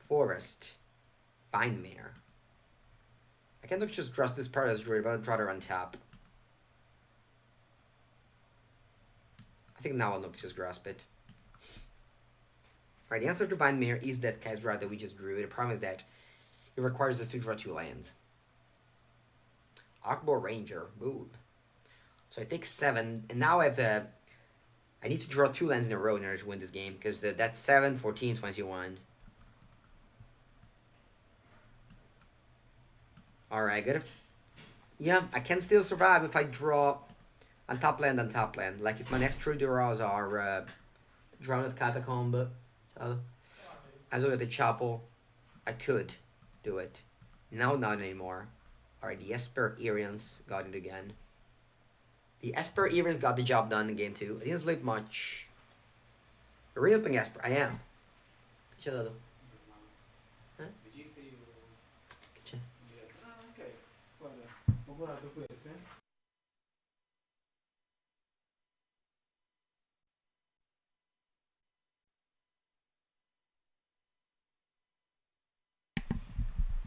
Speaker 1: Forest. Vine-Mare. I can just trust this part as Druid, but I'd rather untap. I think now I'll just grasp it. Alright, the answer to Vine-Mare is that Kazra that we just drew. The problem is that it requires us to draw 2 lands. Akbor Ranger. Boom. So I take 7, and now I have I need to draw 2 lands in a row in order to win this game, because that's 7, 14, 21. Alright, good. Yeah, I can still survive if I draw on top land. Like if my next 3 draws are Drowned Catacomb. As well as the Chapel. I could do it. Now not anymore. Alright, the Esper Arians got it again. The Esper Arians got the job done in game 2. I didn't sleep much. You're really playing Esper. I am. Che dato? Eh? Che c'è?
Speaker 3: Ah, ok. Guarda, ho guardato queste.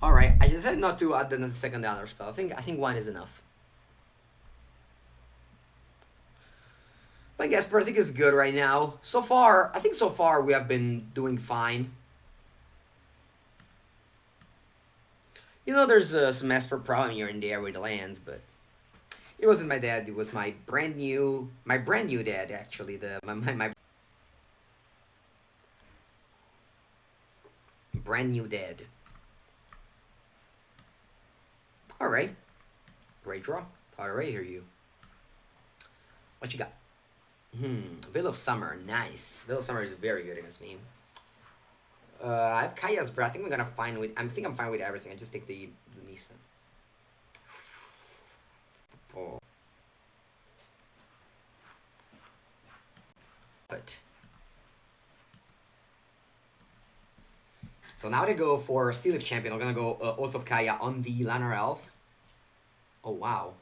Speaker 1: Alright, I decided not to add the second dollar spell. I think one is enough. But Esper I think is good right now. So far we have been doing fine. You know, there's some Esper problem here and there with the lands, but it wasn't my dad. It was my brand new dad actually. My brand new dad. All right, great draw. Alright, here you. What you got? Veil of Summer, nice. Veil of Summer is very good against me. I have Kaya's Breath. I think I'm fine with everything. I just take the Nissan. Oh. But so now to go for Steel Leaf Champion. I'm gonna go Oath of Kaya on the Lanner Elf. Oh wow.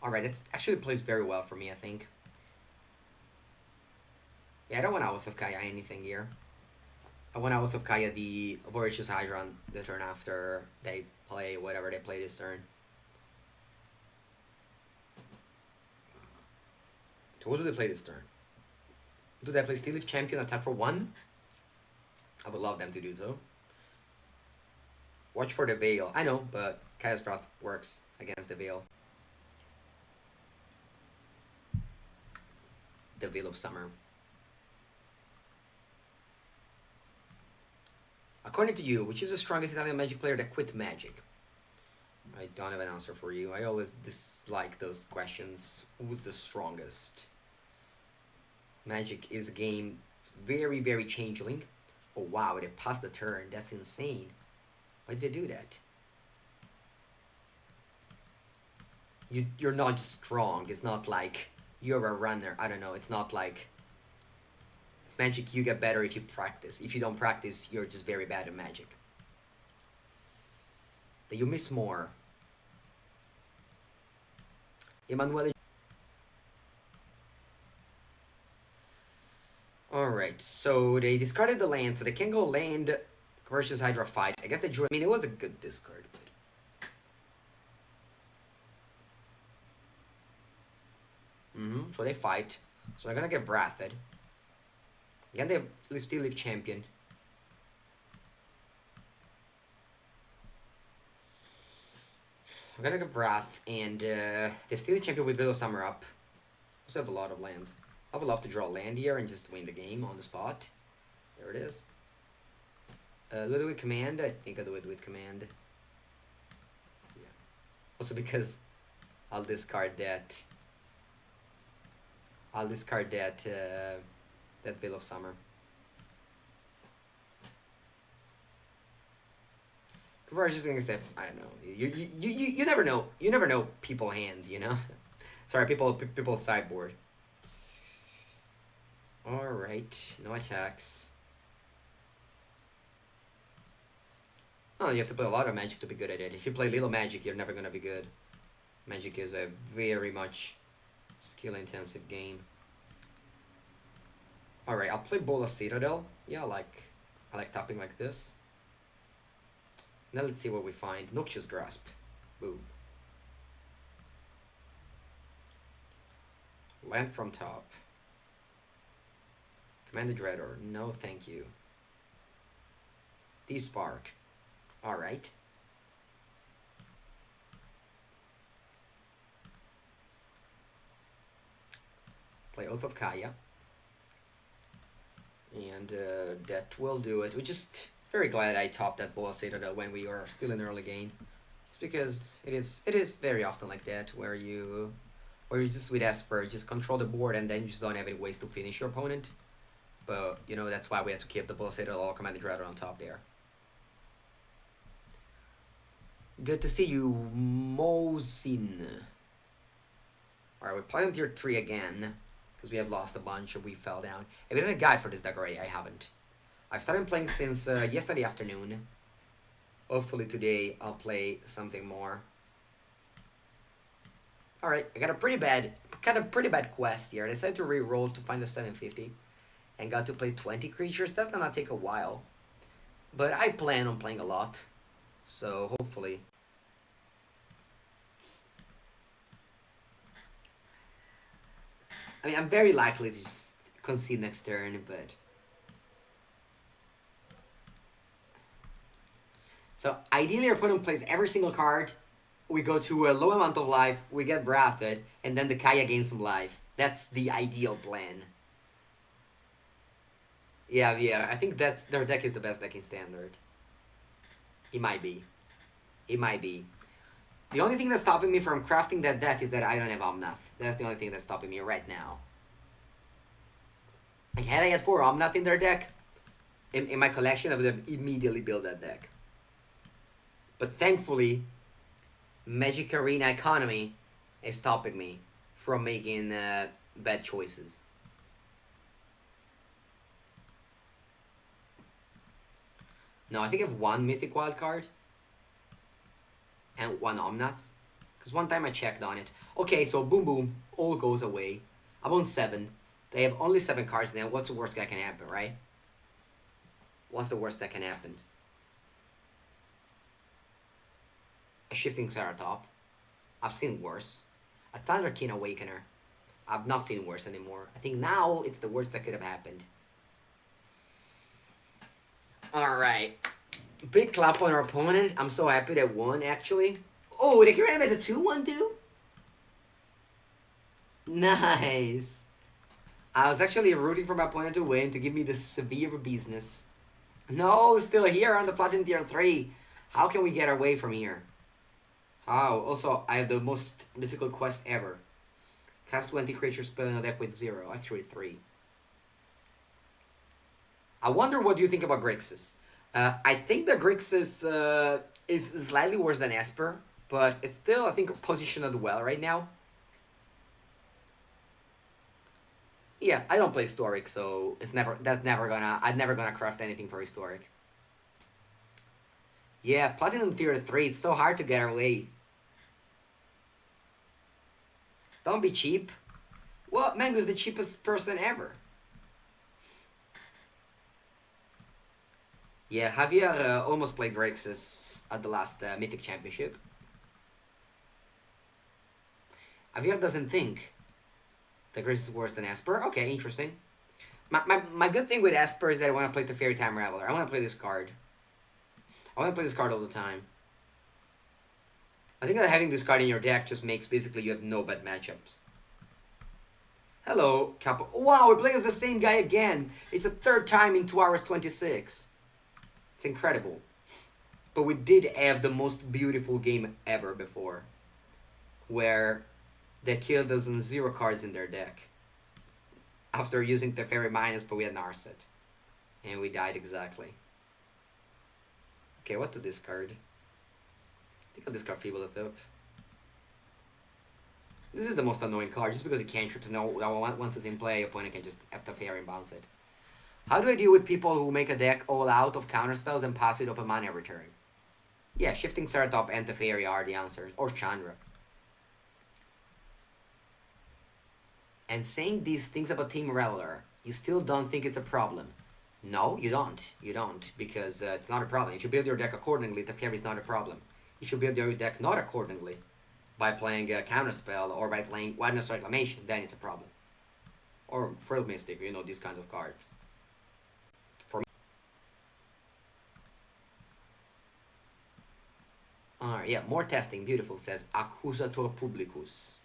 Speaker 1: Alright, it actually plays very well for me, I think. Yeah, I don't want Oath of Kaya anything here. I want Oath of Kaya the Voracious Hydra on the turn after they play whatever they play this turn. So what do they play this turn? Do they play Steel Leaf Champion attack for 1? I would love them to do so. Watch for the Veil. I know, but Kaya's Breath works against the Veil. The Veil of Summer. According to you, which is the strongest Italian Magic player that quit Magic? I don't have an answer for you. I always dislike those questions. Who's the strongest? Magic is a game. It's very, very changeling. Oh wow, they passed the turn. That's insane. Why did they do that? You're not strong. It's not like you're a runner. I don't know. It's not like Magic. You get better if you practice. If you don't practice, you're just very bad at Magic. You miss more. Emanuele. Alright, so they discarded the land, so they can go land versus Hydra fight. I guess they drew. I mean, it was a good discard, but. So they fight. So they're gonna get Wrathed. Again, they have Steel Leaf Champion. I'm gonna get Wrath, and they have Steel Leaf Champion with Veil of Summer up. Also have a lot of lands. I would love to draw land here and just win the game on the spot. There it is. Do I do it with Command? I think I'll do it with Command. Yeah. Also because I'll discard that. That Veil of Summer. Converge is gonna say, I don't know. You never know. You never know people's hands, you know? Sorry, people's sideboard. Alright, no attacks. Oh, you have to play a lot of Magic to be good at it. If you play little Magic, you're never gonna be good. Magic is a very much skill-intensive game. Alright, I'll play Bola Citadel. Yeah, I like tapping like this. Now let's see what we find. Noxious Grasp. Boom. Land from top. Command the Dreador. No, thank you. D-Spark. Alright. Play Oath of Kaya. And that will do it. We're just very glad I topped that Bola Citadel when we are still in early game. Just because it is very often like that, where you Or you just with Esper, just control the board and then you just don't have any ways to finish your opponent. But, you know, that's why we have to keep the Pulsator or Commanding Dreader on top there. Good to see you, Mosin. Alright, we're playing tier 3 again. Because we have lost a bunch and we fell down. Have you done a guide for this deck already? I haven't. I've started playing since yesterday afternoon. Hopefully today I'll play something more. Alright, I got a pretty bad quest here. I decided to re-roll to find the 750. And got to play 20 creatures. That's gonna take a while. But I plan on playing a lot. So hopefully. I mean, I'm very likely to just concede next turn, but... So ideally our opponent plays every single card. We go to a low amount of life, we get Wrathed, and then the Kaya gains some life. That's the ideal plan. Yeah, I think that's their deck is the best deck in Standard. It might be. It might be. The only thing that's stopping me from crafting that deck is that I don't have Omnath. That's the only thing that's stopping me right now. Had I had 4 Omnath in their deck, in my collection, I would have immediately built that deck. But thankfully, Magic Arena economy is stopping me from making bad choices. No, I think I have 1 Mythic Wildcard. And 1 Omnath. Because one time I checked on it. Okay, so boom boom. All goes away. I'm on 7. They have only 7 cards now. What's the worst that can happen, right? What's the worst that can happen? A Shifting Ceratop. I've seen worse. A Thunderkin Awakener. I've not seen worse anymore. I think now it's the worst that could have happened. Alright. Big clap on our opponent. I'm so happy they won, actually. Oh, they can made a 2-1 too? Nice. I was actually rooting for my opponent to win to give me this severe business. No, still here on the Platinum Tier 3. How can we get away from here? Oh, also, I have the most difficult quest ever. Cast 20 creature spell in a deck with 0. Actually, 3. I wonder what you think about Grixis. I think that Grixis is slightly worse than Esper, but it's still, I think, positioned well right now. Yeah, I don't play Historic, so it's I'd never gonna craft anything for Historic. Yeah, Platinum Tier 3, it's so hard to get away. Don't be cheap. What? Mango's the cheapest person ever. Yeah, Javier almost played Grixis at the last Mythic Championship. Javier doesn't think that Grixis is worse than Esper. Okay, interesting. My good thing with Esper is that I want to play the Fairy Time Raveler. I want to play this card. I want to play this card all the time. I think that having this card in your deck just makes basically you have no bad matchups. Hello, Capo. Wow, we're playing as the same guy again. It's the 3rd time in 2 hours 26. It's incredible. But we did have the most beautiful game ever before. Where they killed us on 0 cards in their deck. After using the Fairy Minus, but we had Narset. And we died exactly. Okay, what to discard? I think I'll discard Feeble Up. This is the most annoying card, just because it can't trip to know once it's in play, opponent can just have the Fairy and bounce it. How do I deal with people who make a deck all out of counterspells and pass with open mana every turn? Yeah, Shifting Ceratop and Teferi are the answers. Or Chandra. And saying these things about Team Reveler, you still don't think it's a problem. No, you don't. You don't, because it's not a problem. If you build your deck accordingly, Teferi is not a problem. If you build your deck not accordingly, by playing a counterspell or by playing Wilderness Reclamation, then it's a problem. Or Frill Mystic, you know, these kinds of cards. Alright, yeah, more testing. Beautiful, says Accusator Publicus.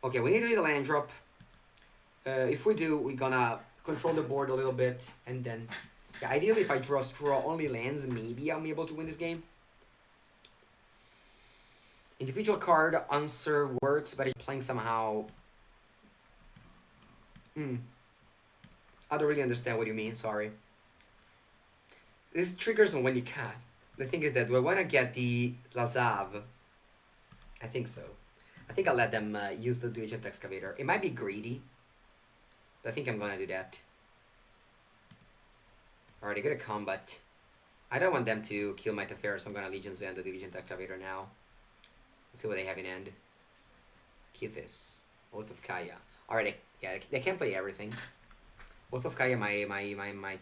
Speaker 1: Okay, we need to hit a land drop. If we do, we're gonna control the board a little bit, and then... Yeah, ideally, if I draw only lands, maybe I'll be able to win this game. Individual card answer works, but it's playing somehow. I don't really understand what you mean, sorry. This triggers on when you cast. The thing is that do I want to get the Lazav? I think so. I think I'll let them use the Diligent Excavator. It might be greedy, but I think I'm gonna do that. Alright, they go to combat. I don't want them to kill my Teferi, so I'm gonna Legion Zen the Diligent Excavator now. Let's see what they have in hand. Kithis. Oath of Kaya. Alright, yeah, they can't play everything. Oath of Kaya, my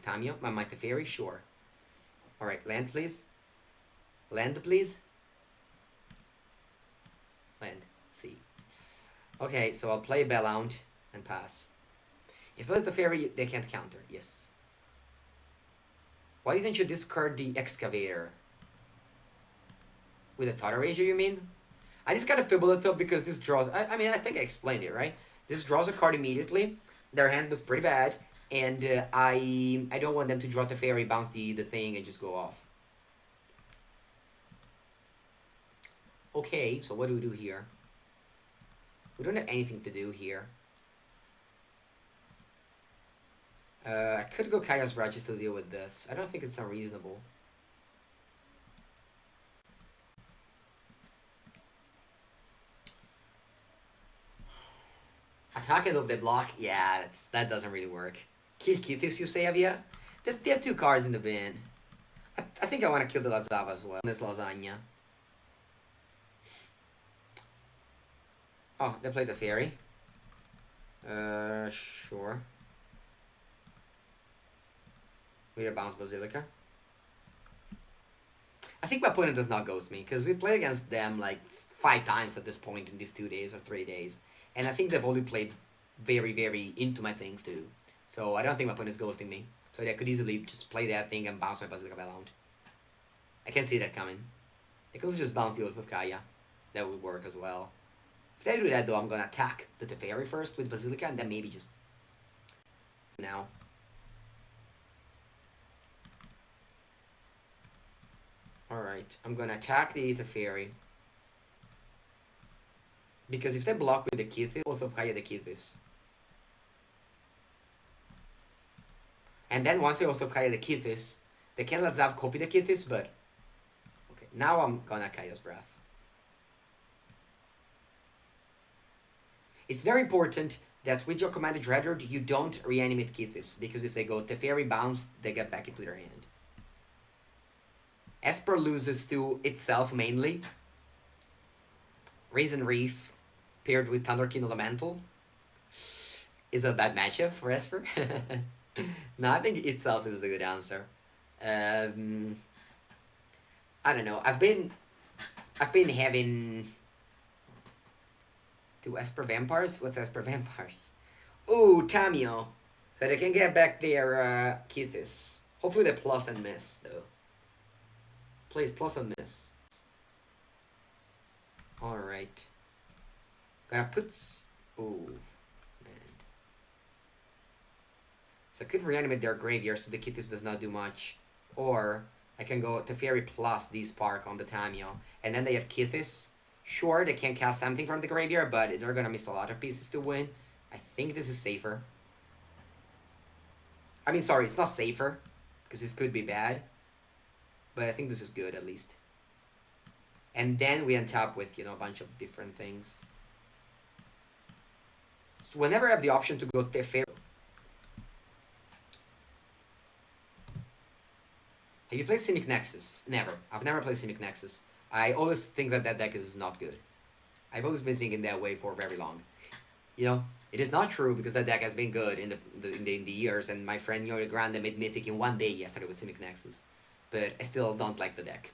Speaker 1: Tamio, my Teferi, sure. Alright, land please. Land please. Land. See. Okay, so I'll play Bellhound and pass. If I play Teferi, they can't counter. Yes. Why didn't you discard the Excavator? With a Thought Eraser, you mean? I just gotta fibble it though because this draws. I mean, I think I explained it, right? This draws a card immediately. Their hand was pretty bad. And I don't want them to draw Teferi, bounce the thing, and just go off. Okay, so what do we do here? We don't have anything to do here. I could go Kaya's Righteous to deal with this. I don't think it's unreasonable. Attack it up the block? Yeah, that doesn't really work. Kill Kithis, you say, Avia? They have two cards in the bin. I think I want to kill the Lazava as well. This lasagna. Oh, they played the Fairy. Sure. We have Bounce Basilica. I think my opponent does not ghost me, because we played against them like 5 times at this point in these 2 days or 3 days. And I think they've only played very, very into my things too. So I don't think my opponent's ghosting me. So they could easily just play that thing and bounce my Basilica Bellhound. I can't see that coming. They could just bounce the Oath of Kaya. That would work as well. If they do that though, I'm gonna attack the Teferi first with Basilica and then maybe just... now. Alright, I'm gonna attack the Teferi. Because if they block with the Kithis, Oath of Kaya the Kithis. And then once they Oath of Kaya the Kithis, they can let Zav copy the Kithis, but... okay, now I'm gonna Kaya's Wrath. It's very important that with your Commander Dreadnought, you don't reanimate Kithis, because if they go Teferi bounce, they get back into their hand. Esper loses to itself mainly. Raisin Reef paired with Thunderkin Elemental is a bad matchup for Esper. No, I think itself is the good answer. I don't know. I've been having 2 Esper Vampires. What's Esper Vampires? Oh, Tamio. So they can get back their Kithis. Hopefully they plus and miss though. Please plus and miss. Alright. Gonna put... ooh. Man. So I could reanimate their graveyard so the Kithis does not do much. Or I can go Teferi plus the Spark on the Tamio. And then they have Kithis. Sure, they can cast something from the graveyard, but they're gonna miss a lot of pieces to win. I think this is safer. I mean, sorry, it's not safer. Because this could be bad. But I think this is good, at least. And then we untap with, you know, a bunch of different things. So whenever I have the option to go Teferi... have you played Simic Nexus? Never. I've never played Simic Nexus. I always think that that deck is not good. I've always been thinking that way for very long. You know, it is not true because that deck has been good in the years, and my friend Yori Grande made Mythic in 1 day yesterday with Simic Nexus. But I still don't like the deck.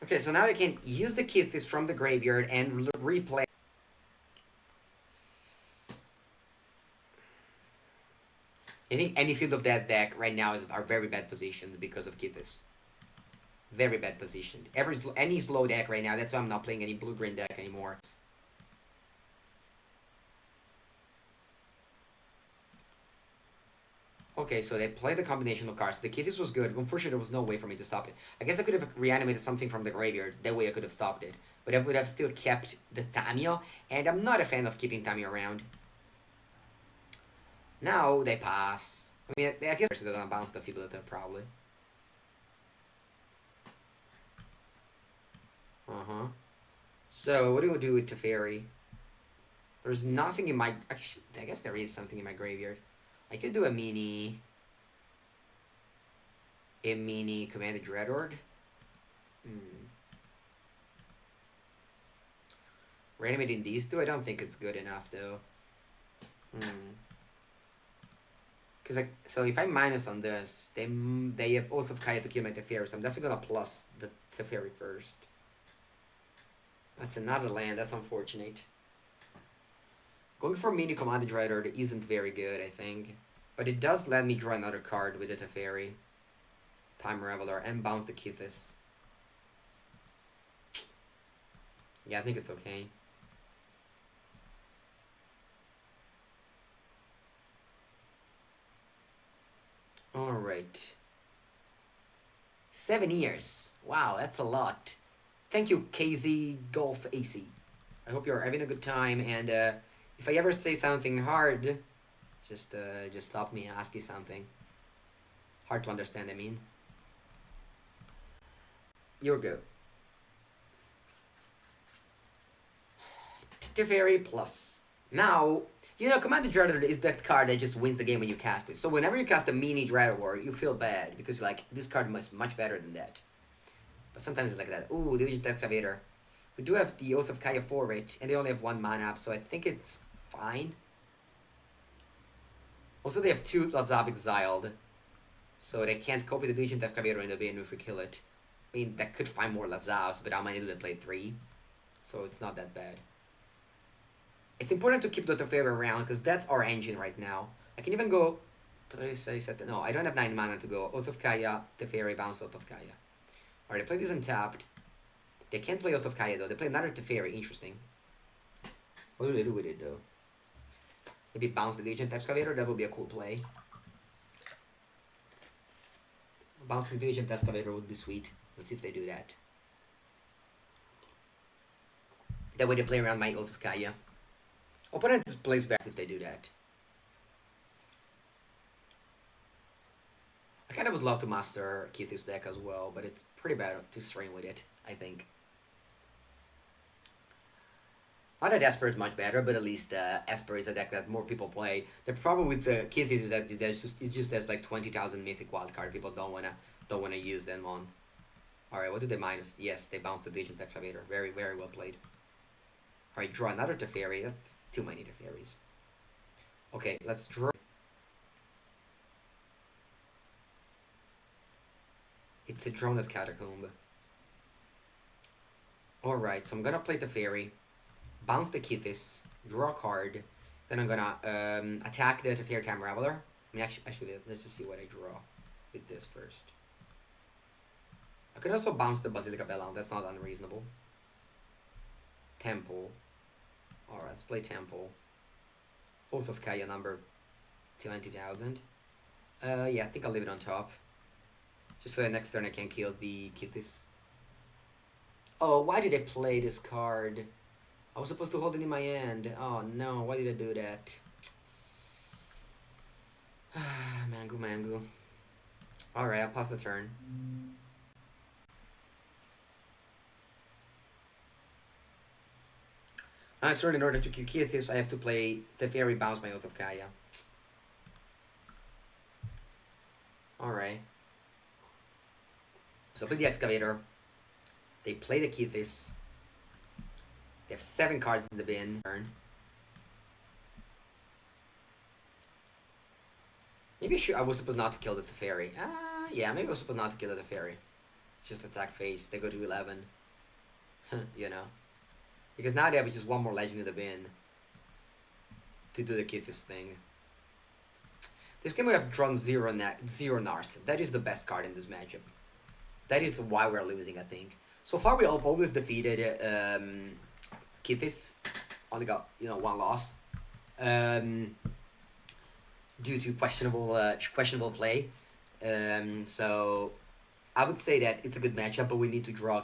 Speaker 1: Okay, so now I can use the Kithis from the graveyard and replay. I think any field of that deck right now are very bad positioned because of Kithis. Very bad positioned. Any slow deck right now, that's why I'm not playing any blue-green deck anymore. Okay, so they played the combination of cards. The Kithis was good. Unfortunately, there was no way for me to stop it. I guess I could have reanimated something from the graveyard. That way I could have stopped it. but I would have still kept the Tamio, and I'm not a fan of keeping Tamio around. Now they pass. I mean, I guess they're gonna bounce the Fibleta probably. Uh-huh. So, what do we do with Teferi? There's nothing in my... Actually, I guess there is something in my graveyard. I could do a mini... Commanded Dreadlord. Reanimating these two? I don't think it's good enough, though. Because so if I minus on this, they have Oath of Kaya to kill my Teferi, so I'm definitely gonna plus the Teferi first. That's another land, that's unfortunate. Going for mini Commanded Dreadlord isn't very good, I think. But it does let me draw another card with the Teferi. Time Reveler, and bounce the Kithis. Yeah, I think it's okay. Alright. 7 years. Wow, that's a lot. Thank you, KZ Golf AC. I hope you're having a good time, and if I ever say something hard, just stop me and ask you something. Hard to understand, I mean. You're good. Teferi plus. Now, you know, Commander Dreadlord is that card that just wins the game when you cast it. So whenever you cast a mini Dreadlord, you feel bad, because you're like, this card is much better than that. But sometimes it's like that. Ooh, the Legion Excavator. We do have the Oath of Kaya for it, and they only have 1 mana up, so I think it's fine. Also, they have 2 Lazab exiled, so they can't copy the Legion Excavator in the bin if we kill it. I mean, that could find more Lazabs, but how many do they play? 3? So it's not that bad. It's important to keep the Teferi around, because that's our engine right now. I can even go... No, I don't have 9 mana to go. Oath of Kaya, Teferi, bounce Oath of Kaya. Alright, they play this untapped. They can't play Oath of Kaya, though. They play another Teferi. Interesting. What do they do with it, though? Maybe bounce the Legion Excavator? That would be a cool play. Bouncing the Legion Excavator would be sweet. Let's see if they do that. That way they play around my Oath of Kaya. Opponent plays best if they do that. I kind of would love to master Kithis deck as well, but it's pretty bad to strain with it, I think. Not that Esper is much better, but at least Esper is a deck that more people play. The problem with the Kithis is that it just has like 20,000 mythic wildcard. People don't wanna use them on. Alright, what do they minus? Yes, they bounce the Legion Excavator. Very, very well played. Alright, draw another Teferi. That's too many Teferis. Okay, let's draw. It's a drone at Catacomb. Alright, so I'm gonna play Teferi. Bounce the Kithis. Draw a card. Then I'm gonna attack the Teferi Time Raveler. I mean, actually, let's just see what I draw with this first. I could also bounce the Basilica Bellhound. That's not unreasonable. Temple. Alright, let's play Temple. Oath of Kaya number 20,000. Yeah, I think I'll leave it on top. Just so that next turn I can kill the Kithis. Oh, why did I play this card? I was supposed to hold it in my hand. Oh no, why did I do that? Mangu. Alright, I'll pass the turn. Next turn, in order to kill Kithis, I have to play Teferi, bounce my Oath of Kaya. Alright. So play the Excavator. They play the Kithis. They have 7 cards in the bin. Turn. Maybe I was supposed not to kill the Teferi. Yeah, maybe I was supposed not to kill the Teferi. Just attack face. They go to 11. You know. Because now they have just 1 more legend in the bin to do the Kithis thing. This game we have drawn 0 Narset. That is the best card in this matchup. That is why we're losing, I think. So far we have always defeated Kithis. Only got, 1 loss. Due to questionable play. So I would say that it's a good matchup, but we need to draw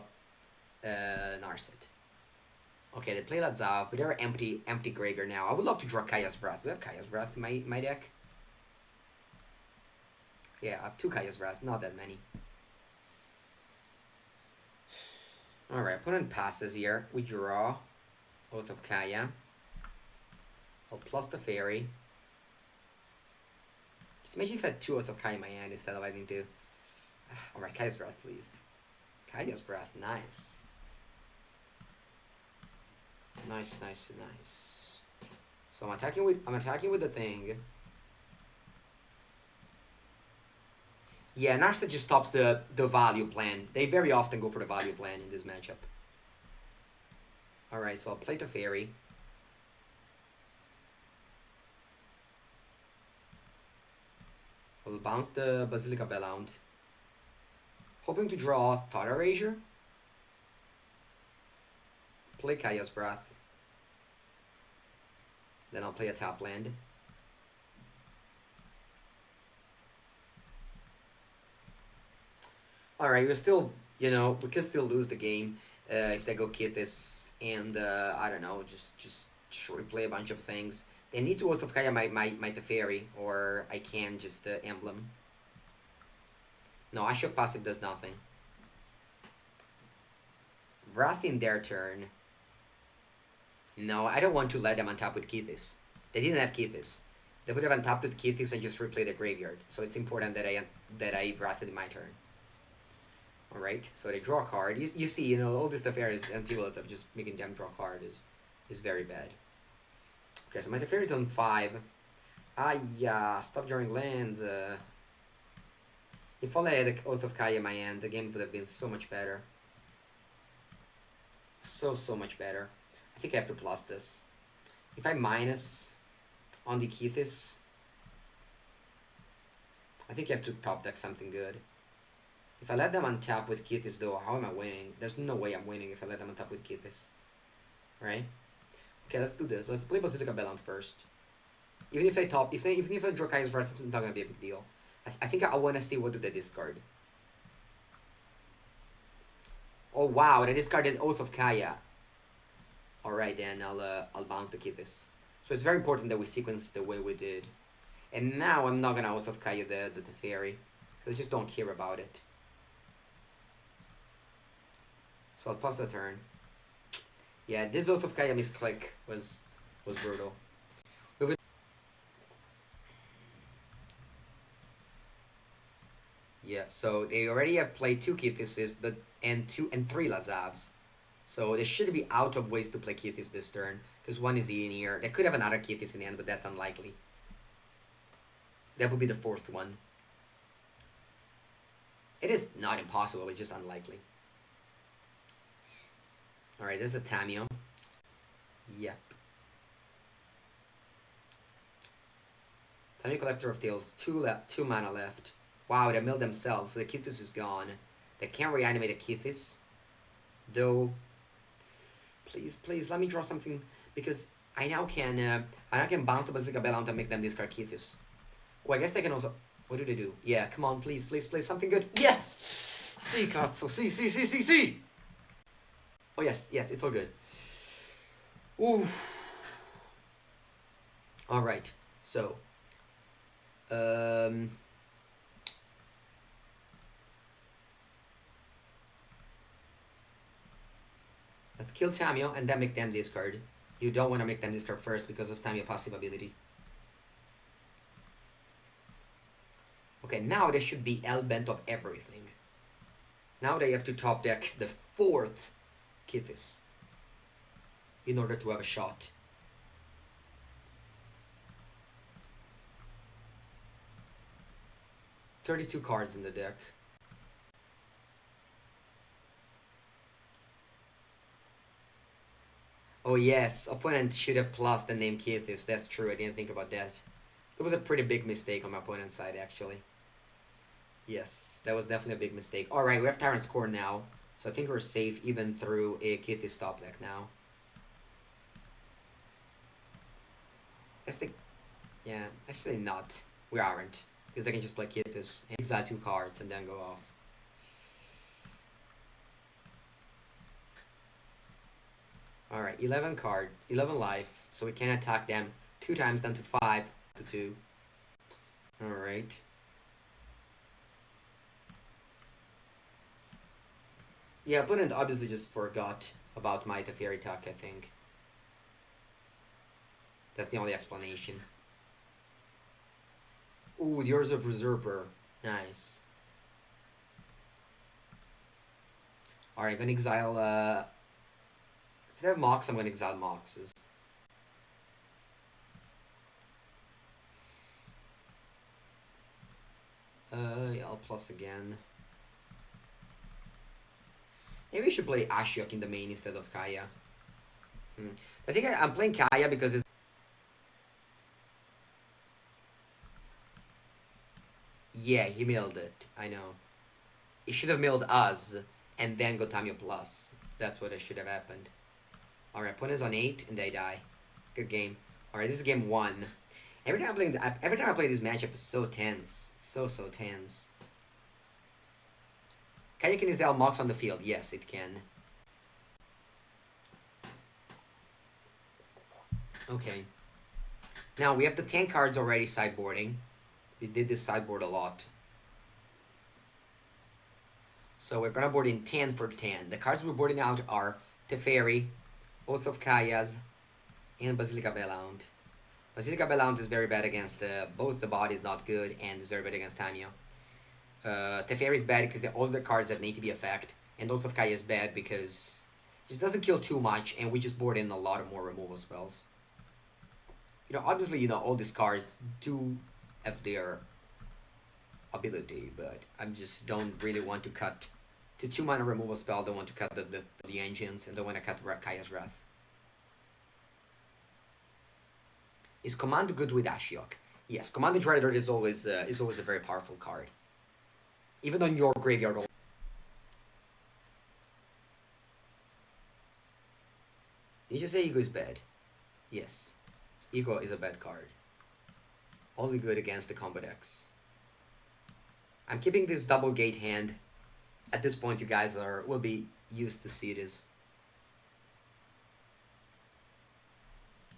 Speaker 1: Narset. Okay, they play Lazav with their empty graveyard now. I would love to draw Kaya's Wrath. We have Kaya's Wrath in my deck. Yeah, I have 2 Kaya's Wrath, not that many. Alright, opponent passes here. We draw Oath of Kaya. I'll plus the fairy. Just imagine if I had 2 Oath of Kaya in my hand instead of having to. Alright, Kaya's Wrath, please. Kaya's Wrath, nice. Nice. So I'm attacking with the thing. Yeah, Narset just stops the value plan. They very often go for the value plan in this matchup. Alright, so I'll play the fairy. I'll bounce the Basilica Bellhound. Hoping to draw Thought Erasure. Play Kaya's Wrath. Then I'll play a tap land. Alright, we're still, we can still lose the game if they go Kithis and, I don't know, just replay a bunch of things. They need to Oath of Kaya my Teferi, or I can just Emblem. No, Ashok passive does nothing. Wrath in their turn. No, I don't want to let them untap with Kithis. They didn't have Kithis. They would have untapped with Kithis and just replay the graveyard. So it's important that I Wrathed in my turn. Alright, so they draw a card. You see, all this Teferi is anti-Lilith of just making them draw a card is very bad. Okay, so my Teferi is on 5. Yeah, stop drawing lands. If only I had the Oath of Kaya in my hand, the game would have been so much better. So much better. I think I have to plus this. If I minus on the Kithis, I think you have to top deck something good. If I let them untap with Kithis though, how am I winning? There's no way I'm winning if I let them untap with Kithis. Right? Okay, let's do this. Let's play Basilica Bellhound first. Even if I top, even if I draw Kaya's Wrath, it's not gonna be a big deal. I think I want to see what do they discard. Oh wow, they discarded Oath of Kaya. Alright then, I'll bounce the Kithis. So it's very important that we sequence the way we did. And now I'm not gonna Oath of Kaya the Teferi, because I just don't care about it. So I'll pass the turn. Yeah, this Oath of Kaya misclick was brutal. Yeah, so they already have played 2 Kithises and 3 Lazavs. So they should be out of ways to play Kithis this turn, because 1 is in here. They could have another Kithis in the end, but that's unlikely. That would be the 4th one. It is not impossible, it's just unlikely. Alright, there's a Tamio. Yep. Tamio Collector of Tales, 2 mana left. Wow, they milled themselves, so the Kithis is gone. They can't reanimate a Kithis. Though, please, let me draw something, because I now can bounce the Basilica Bellhound and make them discard Kithis. Oh, I guess they can also... What do they do? Yeah, come on, please, something good. Yes! See, cazzo, see! Oh, yes, it's all good. Ooh. Alright, so... Let's kill Tamio and then make them discard. You don't want to make them discard first because of Tamio passive ability. Okay, now they should be hell-bent of everything. Now they have to top deck the 4th Kithis in order to have a shot. $32 cards in the deck. Oh yes, opponent should have plus the name Kithis. That's true, I didn't think about that. It was a pretty big mistake on my opponent's side, actually. Yes, that was definitely a big mistake. Alright, we have Tyrant's Core now. So I think we're safe even through a Kithis top deck now. I think... Yeah, actually not. We aren't. Because I can just play Kithis and exile 2 cards and then go off. Alright, 11 cards, 11 life, so we can attack them 2 times down to 5 to 2. Alright. Yeah, opponent obviously just forgot about my Teferi Tuck, I think. That's the only explanation. Ooh, the Yours of Usurper. Nice. Alright, I'm gonna exile, if they have Mox, I'm gonna exile Moxes. Yeah, I'll plus again. Maybe I should play Ashiok in the main instead of Kaya. I think I'm playing Kaya because it's... Yeah, he milled it. I know. He should have milled us and then go Tamio plus. That's what should have happened. Alright, opponent is on 8 and they die. Good game. Alright, this is game 1. Every time I play this matchup, it's so tense. So tense. Kaya can exile Mox on the field. Yes, it can. Okay. Now, we have the 10 cards already sideboarding. We did this sideboard a lot. So we're gonna board in 10 for 10. The cards we're boarding out are Teferi, Oath of Kayas, and Basilica Bellhound. Basilica Bellhound is very bad against both the body is not good and is very bad against Tamio. Teferi is bad because all the cards have an ATB effect, and Oath of Kaya is bad because it just doesn't kill too much, and we just board in a lot of more removal spells. You know, obviously, you know, all these cards do have their ability, but I just don't really want to cut to 2 mana removal spell. Don't want to cut the engines, and don't want to cut Kaya's Wrath. Is Command good with Ashiok? Yes, Command Dreader is always a very powerful card. Even on your graveyard. Did you say Ego is bad? Yes. Ego is a bad card. Only good against the combo decks. I'm keeping this double gate hand. At this point, you guys will be used to see this.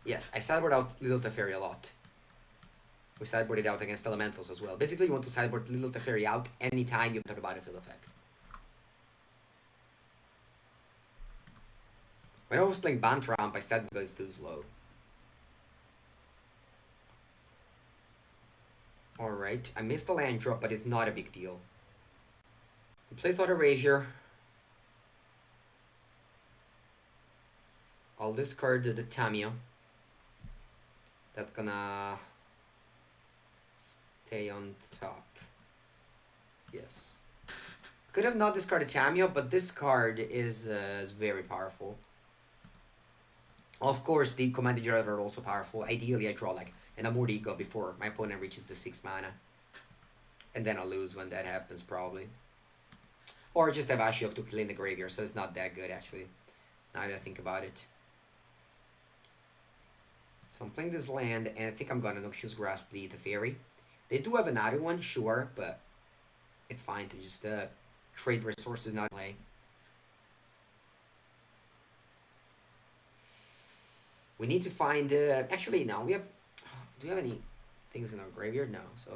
Speaker 1: Yes, I sideboard out Little Teferi a lot. We sideboarded out against elementals as well. Basically, you want to sideboard Little Teferi out anytime you have the battlefield effect. When I was playing Bantramp, I said because it's too slow. Alright, I missed the land drop, but it's not a big deal. We play Thought Erasure. I'll discard the Tamio. That's gonna stay on top. Yes. Could have not discarded Tamio, but this card is very powerful. Of course, the Command Generator are also powerful. Ideally, I draw like an Amort Ego before my opponent reaches the 6 mana. And then I'll lose when that happens, probably. Or just have Ashiok to clean the graveyard, so it's not that good, actually. Now that I think about it. So I'm playing this land, and I think I'm gonna Noxious Grasp the Teferi. They do have another one, sure, but it's fine to just trade resources, not play. We need to find... actually, no, we have... Do we have any things in our graveyard? No. So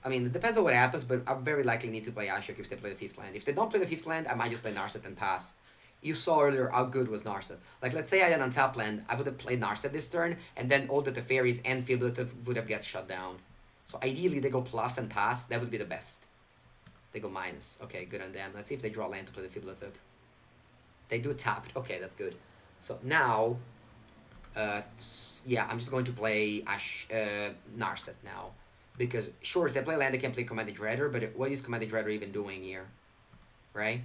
Speaker 1: I mean, it depends on what happens, but I very likely need to play Ashiok if they play the 5th land. If they don't play the 5th land, I might just play Narset and pass. You saw earlier how good was Narset. Like, let's say I had an untap land, I would have played Narset this turn, and then all the Teferis and Fibulative would have get shut down. So ideally, they go plus and pass. That would be the best. They go minus. Okay, good on them. Let's see if they draw land to play the Fibulative. They do tapped. Okay, that's good. So now... yeah, I'm just going to play Narset now. Because, sure, if they play land, they can play Commanded Dreader, but what is Commanded Dreader even doing here? Right?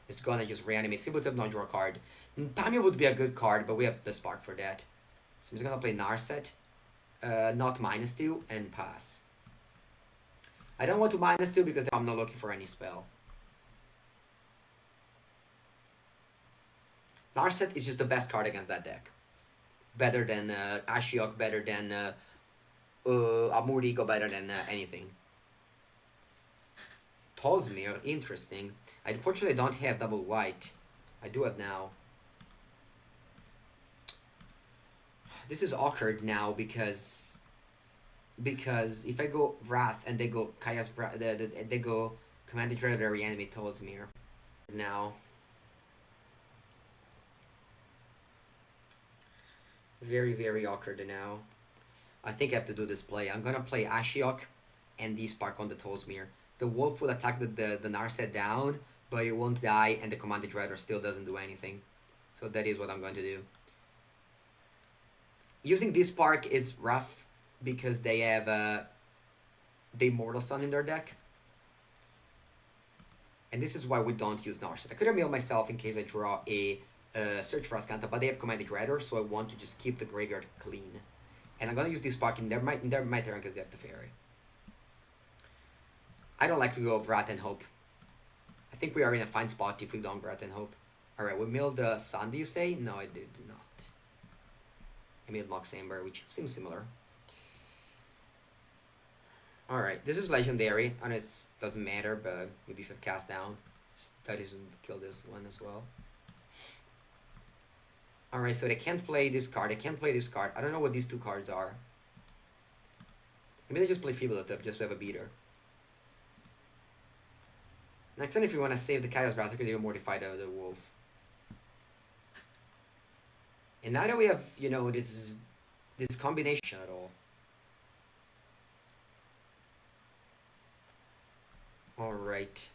Speaker 1: It's gonna just reanimate Fibulative, not draw a card. Tamio would be a good card, but we have the Spark for that. So I'm just gonna play Narset, not -2, and pass. I don't want to -2 because I'm not looking for any spell. Narset is just the best card against that deck. Better than Ashiok, better than Amort Ego, better than anything. Tosmir, interesting. I unfortunately don't have double white. I do have now. This is awkward now because if I go Wrath and they go Kaya's Wrath, they go Command the Dread or reanimate Tolsmir. Now, very awkward now. I think I have to do this play. I'm gonna play Ashiok and D-Spark on the Tolsmir. The Wolf will attack the Narset down, but it won't die, and the Commanded Dreader still doesn't do anything. So that is what I'm going to do. Using D-Spark is rough because they have the Immortal Sun in their deck. And this is why we don't use Narset. I could have milled myself in case I draw a Search for Ascanta, but they have Commanded Dreader, so I want to just keep the graveyard clean. And I'm gonna use this Spark in my turn because they have the Fairy. I don't like to go of Wrath and Hope. I think we are in a fine spot if we don't Wrath and Hope. Alright, we milled the Sun, do you say? No, I did not. I milled Mox Amber, which seems similar. Alright, this is legendary, and it doesn't matter, but maybe if I cast down, that doesn't kill this one as well. Alright, so they can't play this card, they can't play this card. I don't know what these two cards are. Maybe they just play Feeble Tip, just to have a beater. Next time, if you want to save the Kaya's Wrath, you could even mortify the Wolf. And now that we have, you know, this combination at all. Alright.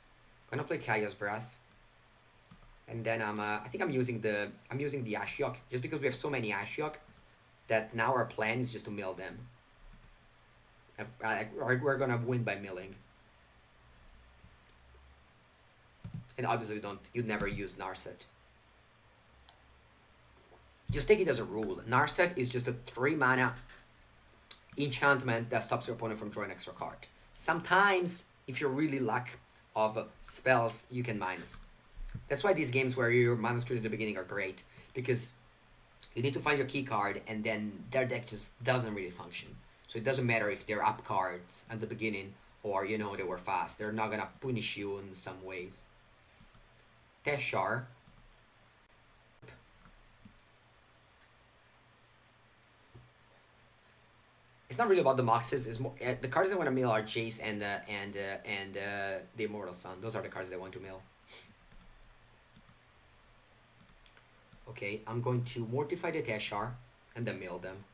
Speaker 1: Gonna play Kaya's Wrath. And then I think I'm using the Ashiok, just because we have so many Ashiok that now our plan is just to mill them. We're gonna win by milling. And obviously you'd never use Narset. Just take it as a rule. Narset is just a 3 mana enchantment that stops your opponent from drawing an extra card. Sometimes, if you're really lack of spells, you can minus. That's why these games where you're minus screwed at the beginning are great, because you need to find your key card and then their deck just doesn't really function. So it doesn't matter if they're up cards at the beginning or, you know, they were fast. They're not gonna punish you in some ways. Teshar. It's not really about the Moxes. It's more the cards I want to mill are Jace and the Immortal Sun. Those are the cards I want to mill. Okay, I'm going to mortify the Teshar and then mill them.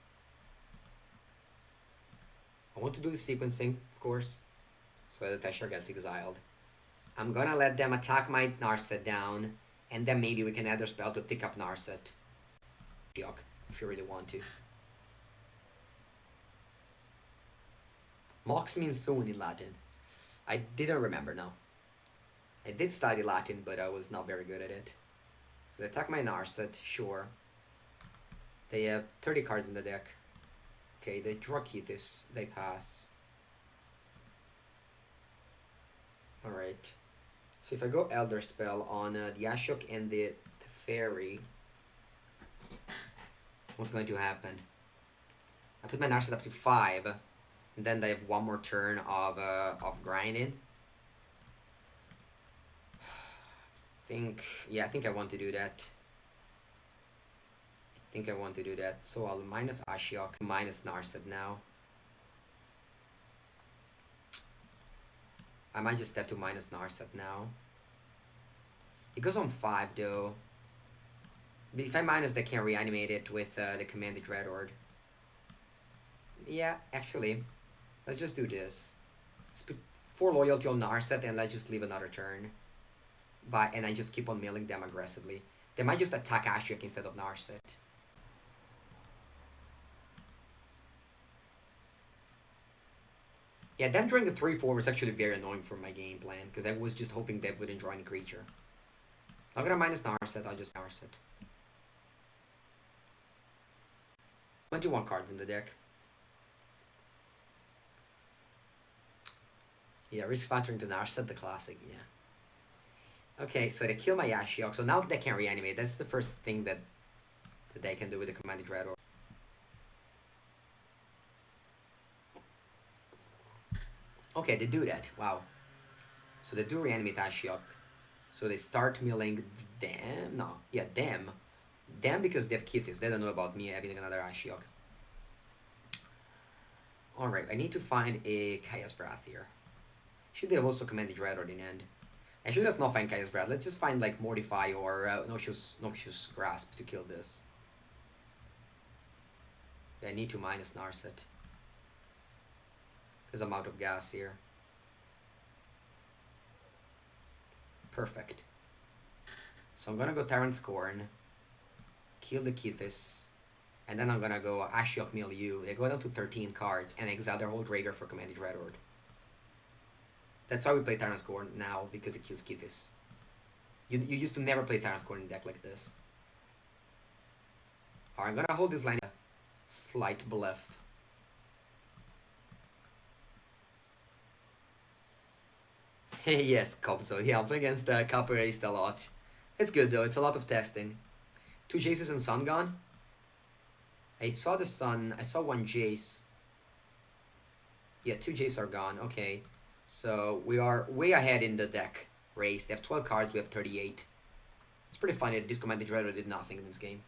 Speaker 1: I want to do the sequencing, of course, so the Teshar gets exiled. I'm gonna let them attack my Narset down, and then maybe we can add their spell to tick up Narset. Yuck, if you really want to. Mox means soon in Latin. I didn't remember now. I did study Latin, but I was not very good at it. So they attack my Narset, sure. They have 30 cards in the deck. Okay, they draw Kethis, they pass. Alright. So if I go Elder Spell on the Ashok and the Fairy, what's going to happen? I put my Narset up to 5, and then they have one more turn of grinding. I think I want to do that. So I'll minus Ashiok, minus Narset now. I might just have to minus Narset now. It goes on 5 though. But if I minus, they can reanimate it with the Commanded Dreadhorde. Yeah, actually, let's just do this. Let's put 4 loyalty on Narset and let's just leave another turn. And I just keep on milling them aggressively. They might just attack Ashiok instead of Narset. Yeah, them drawing the 3-4 was actually very annoying for my game plan, because I was just hoping they wouldn't draw any creature. I'm gonna minus Narset, I'll just Narset. 21 cards in the deck. Yeah, risk factoring to Narset, the classic, yeah. Okay, so they kill my Ashiok, so now they can reanimate. That's the first thing that they can do with the Commanded Dreadhorde. Okay, they do that. Wow. So they do reanimate Ashiok. So they start milling them. No, yeah, them. Them because they have Kithis. They don't know about me having another Ashiok. Alright, I need to find a Kaya's Wrath here. Should they have also commanded Dreadlord in end? Actually, let's not find Kaya's Wrath. Let's just find like Mortify or Noxious Grasp to kill this. Yeah, I need to minus Narset. Because I'm out of gas here. Perfect. So I'm gonna go Tyrant Scorn. Kill the Kithis. And then I'm gonna go Ashiok Milieu. They go down to 13 cards and exile their whole graveyard for Commanded Dreadlord. That's why we play Tyrant Scorn now, because it kills Kithis. You used to never play Tyrant Scorn in a deck like this. Alright, I'm gonna hold this line. Slight bluff. Yes, Cobzo. Yeah, I'm playing against Copper Ace a lot. It's good though, it's a lot of testing. 2 Jaces and Sun gone. I saw the Sun, I saw 1 Jace. Yeah, 2 Jace are gone, okay. So we are way ahead in the deck race. They have 12 cards, we have 38. It's pretty funny that this Commanded Dreadlord did nothing in this game.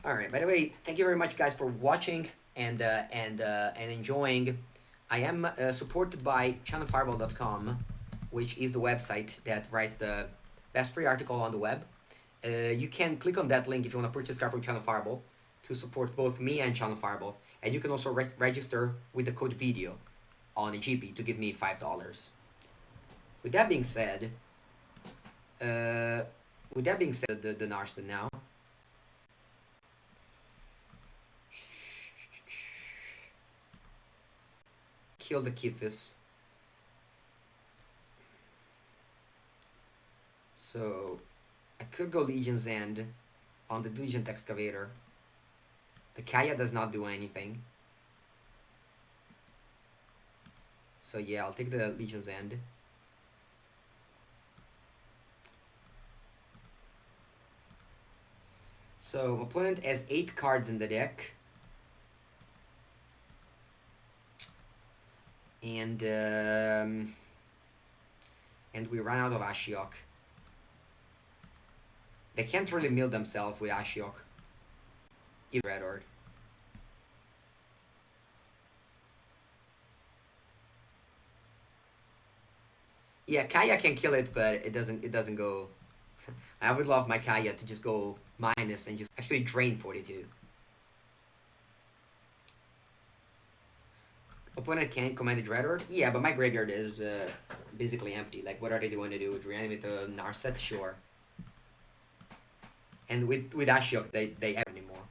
Speaker 1: Alright, by the way, thank you very much guys for watching and enjoying. I am supported by channelfireball.com, which is the website that writes the best free article on the web. You can click on that link if you want to purchase a card from Channel Fireball to support both me and Channel Fireball. And you can also register with the code VIDEO on the GP to give me $5. With that being said, the Narston now. Kill the Kithis. So I could go Legion's End on the Diligent Excavator. The Kaya does not do anything. So yeah, I'll take the Legion's End. So opponent has 8 cards in the deck. And we ran out of Ashiok. They can't really mill themselves with Ashiok. Either Dreadlord. Yeah, Kaya can kill it, but it doesn't go. I would love my Kaya to just go minus and just actually drain 42. Opponent can't command the Dreadlord? Yeah, but my graveyard is basically empty. Like, what are they going to do? Reanimate the Narset? Sure. And with Ashiok, they have anymore.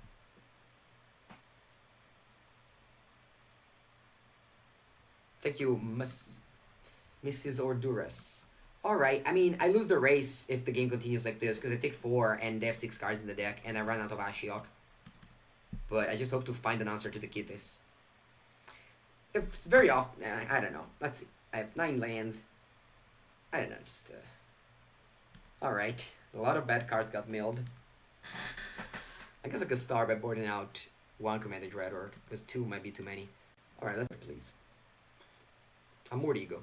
Speaker 1: Thank you, Mrs. Orduras. Alright, I mean, I lose the race if the game continues like this, because I take 4 and they have 6 cards in the deck, and I run out of Ashiok. But I just hope to find an answer to the Kithis. It's very often, I don't know. Let's see. I have 9 lands. I don't know, just, Alright. A lot of bad cards got milled. I guess I could start by boarding out 1 Commanded Dreadlord, because 2 might be too many. Alright, let's please. Amortigo.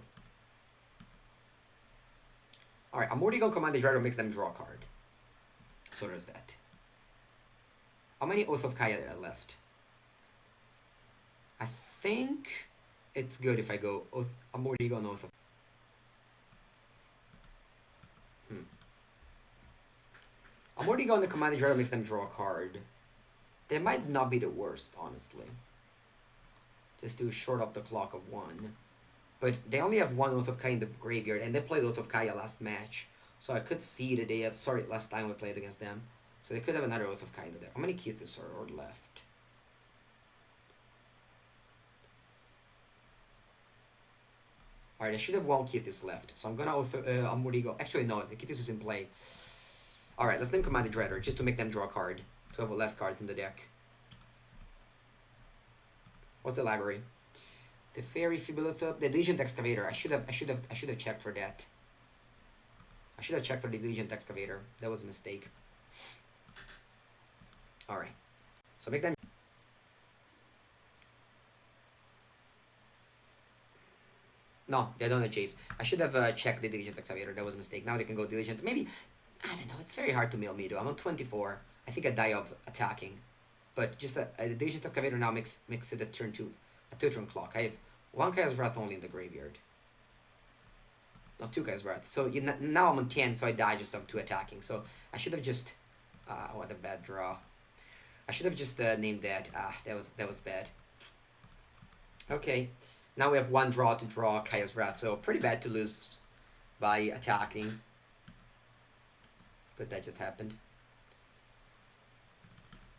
Speaker 1: Alright, Amortigo Commanded Dreadlord makes them draw a card. So there's that. How many Oath of Kaya are left? I think it's good if I go Amortigo and Oath of... Amortigo on the Commanded Dreadlord makes them draw a card. They might not be the worst, honestly. Just to short up the clock of 1. But they only have 1 Oath of Kaya in the graveyard, and they played Oath of Kaya last match. So I could see that they have... Sorry, last time we played against them. So they could have another Oath of Kaya in the deck. How many Kithis are left? Alright, I should have 1 Kithis left. So I'm gonna Amortigo. Actually, no, the Kithis is in play. Alright, let's name Commanded Dreadlord, just to make them draw a card. To have less cards in the deck. What's the library? The Fairy Fibrillotop, the Diligent Excavator. I should have checked for that. I should have checked for the Diligent Excavator. That was a mistake. Alright. So make them... No, they don't have chase. I should have checked the diligent excavator. That was a mistake. Now they can go diligent. Maybe, I don't know. It's very hard to mill me though. I'm on 24. I think I die of attacking. But just the diligent excavator now makes it a turn 2, a 2-turn clock. I have 1 Chaos Wrath only in the graveyard. Not 2 Chaos Wrath. So now I'm on 10, so I die just of 2 attacking. So I should have just... what a bad draw. I should have just named that. That was bad. Okay. Now we have 1 draw to draw Kaya's Wrath, so pretty bad to lose by attacking. But that just happened.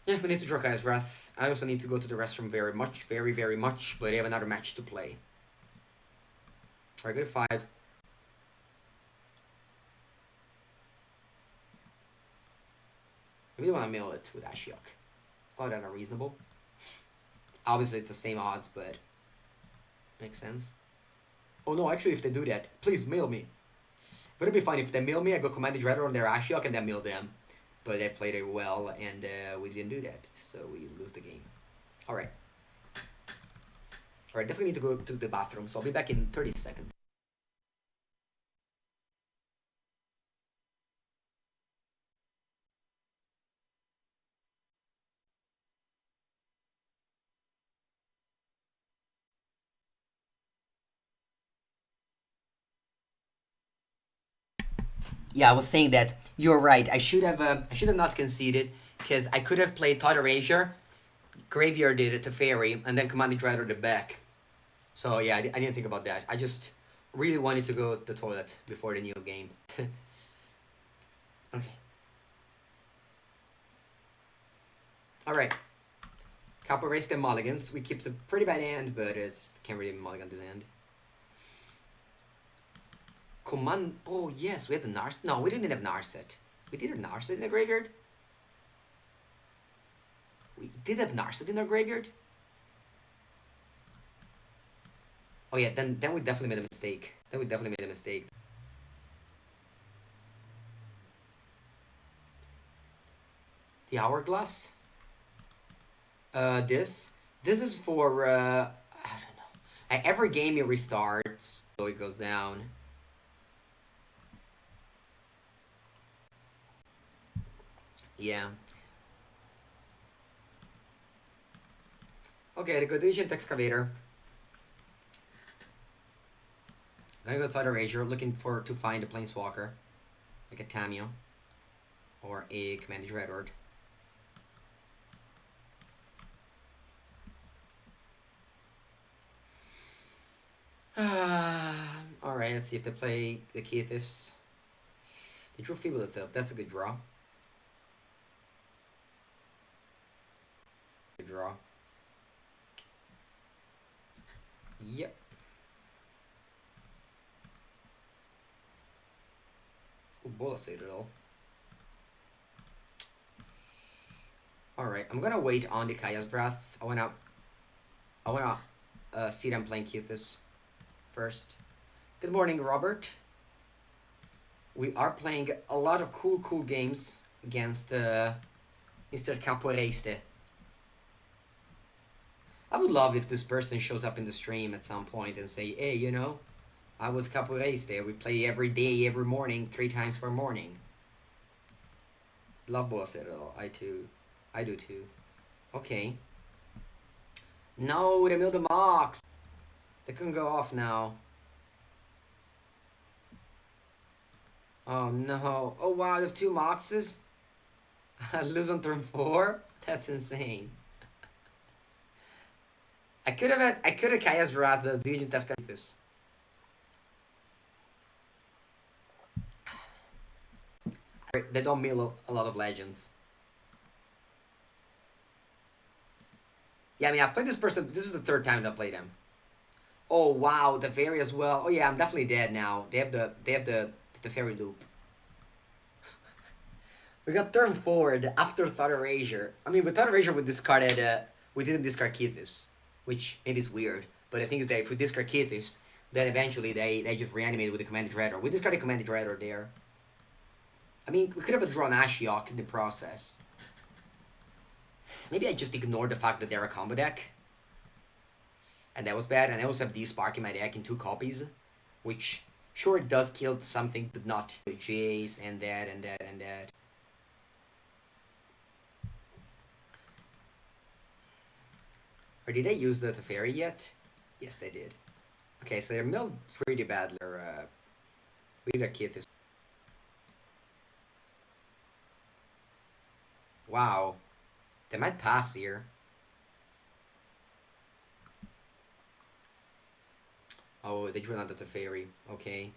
Speaker 1: Yeah, we need to draw Kaya's Wrath. I also need to go to the restroom very much, but I have another match to play. Alright, go to 5. Maybe I want to mill it with Ashiok. It's not that unreasonable. Obviously, it's the same odds, but makes sense. Oh no, actually, if they do that, please mill me. Would it be fine if they mill me? I go Command the Dreader on their Ashiok and then mill them. But they played it well, and we didn't do that, so we lose the game. Alright. Alright, definitely need to go to the bathroom, so I'll be back in 30 seconds. Yeah, I was saying that you're right. I should have not conceded because I could have played Thought Erasure, graveyarded it to Fairy, and then Command the Dreader the back. So yeah, I didn't think about that. I just really wanted to go to the toilet before the new game. Okay. Alright. Capo raised the mulligans. We keep the pretty bad hand, but it's can't really mulligan this hand. Command. Oh yes, we had the Narset. No, we didn't have Narset. We did have Narset in the graveyard. We did have Narset in our graveyard. Oh yeah, then we definitely made a mistake. The hourglass. This is for I don't know. Every game it restarts, so it goes down. Yeah. Okay, the good agent excavator. I'm gonna go Thought Erasure, looking to find a planeswalker. Like a Tamio. Or a Command Dreadlord. Alright, let's see if they play the Kethis. They drew Feeblethip. That's a good draw. Good draw. Yep. Ooh, Bola Citadel. Alright, I'm gonna wait on the Kaya's Breath. I wanna see them playing Kethis first. Good morning, Robert. We are playing a lot of cool games against Mr. Caporeiste. I would love if this person shows up in the stream at some point and say, hey, you know, I was Caporeiste. We play every day, every morning, 3 times per morning. Love Bola Citadel. I do too. Okay. No, they milled the Mox. They couldn't go off now. Oh no. Oh wow, they have 2 Moxes? I lose on turn 4? That's insane. I could have Kaya's Wrath, the Legion Tescathis. They don't mill a lot of legends. Yeah, I mean, I played this person. This is the 3rd time I played him. Oh wow, the fairy as well. Oh yeah, I'm definitely dead now. They have the fairy loop. We got turn forward after Thought Erasure. I mean, with Thought Erasure we discarded. We didn't discard Kethis, which maybe is weird. But the thing is that if we discard Kethis, then eventually they just reanimate with the Commanded Dreader. We discarded Commanded Dreader there. I mean, we could have drawn Ashiok in the process. Maybe I just ignored the fact that they're a combo deck. And that was bad. And I also have D-Spark in my deck in 2 copies. which sure it does kill something, but not the Jace and that and that and that. Or did they use the Teferi yet? Yes, they did. Okay, so they're milled pretty badly. We need a Kith is. Wow. They might pass here. Oh, they drew another Teferi. Okay.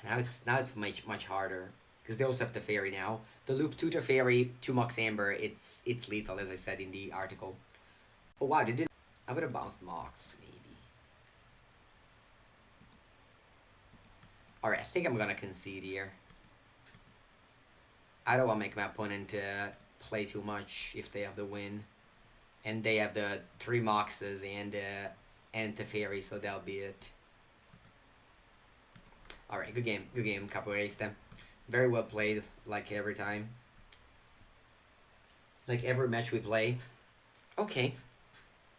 Speaker 1: Now it's much harder. Because they also have Teferi now. The loop 2 Teferi, 2 Mox Amber, it's lethal, as I said in the article. Oh wow, they didn't. I would have bounced Mox, maybe. Alright, I think I'm gonna concede here. I don't want to make my opponent play too much if they have the win. And they have the 3 Moxes and Teferi, so that'll be it. Alright, good game, Capoeirista. Very well played, like every time. Like every match we play. Okay,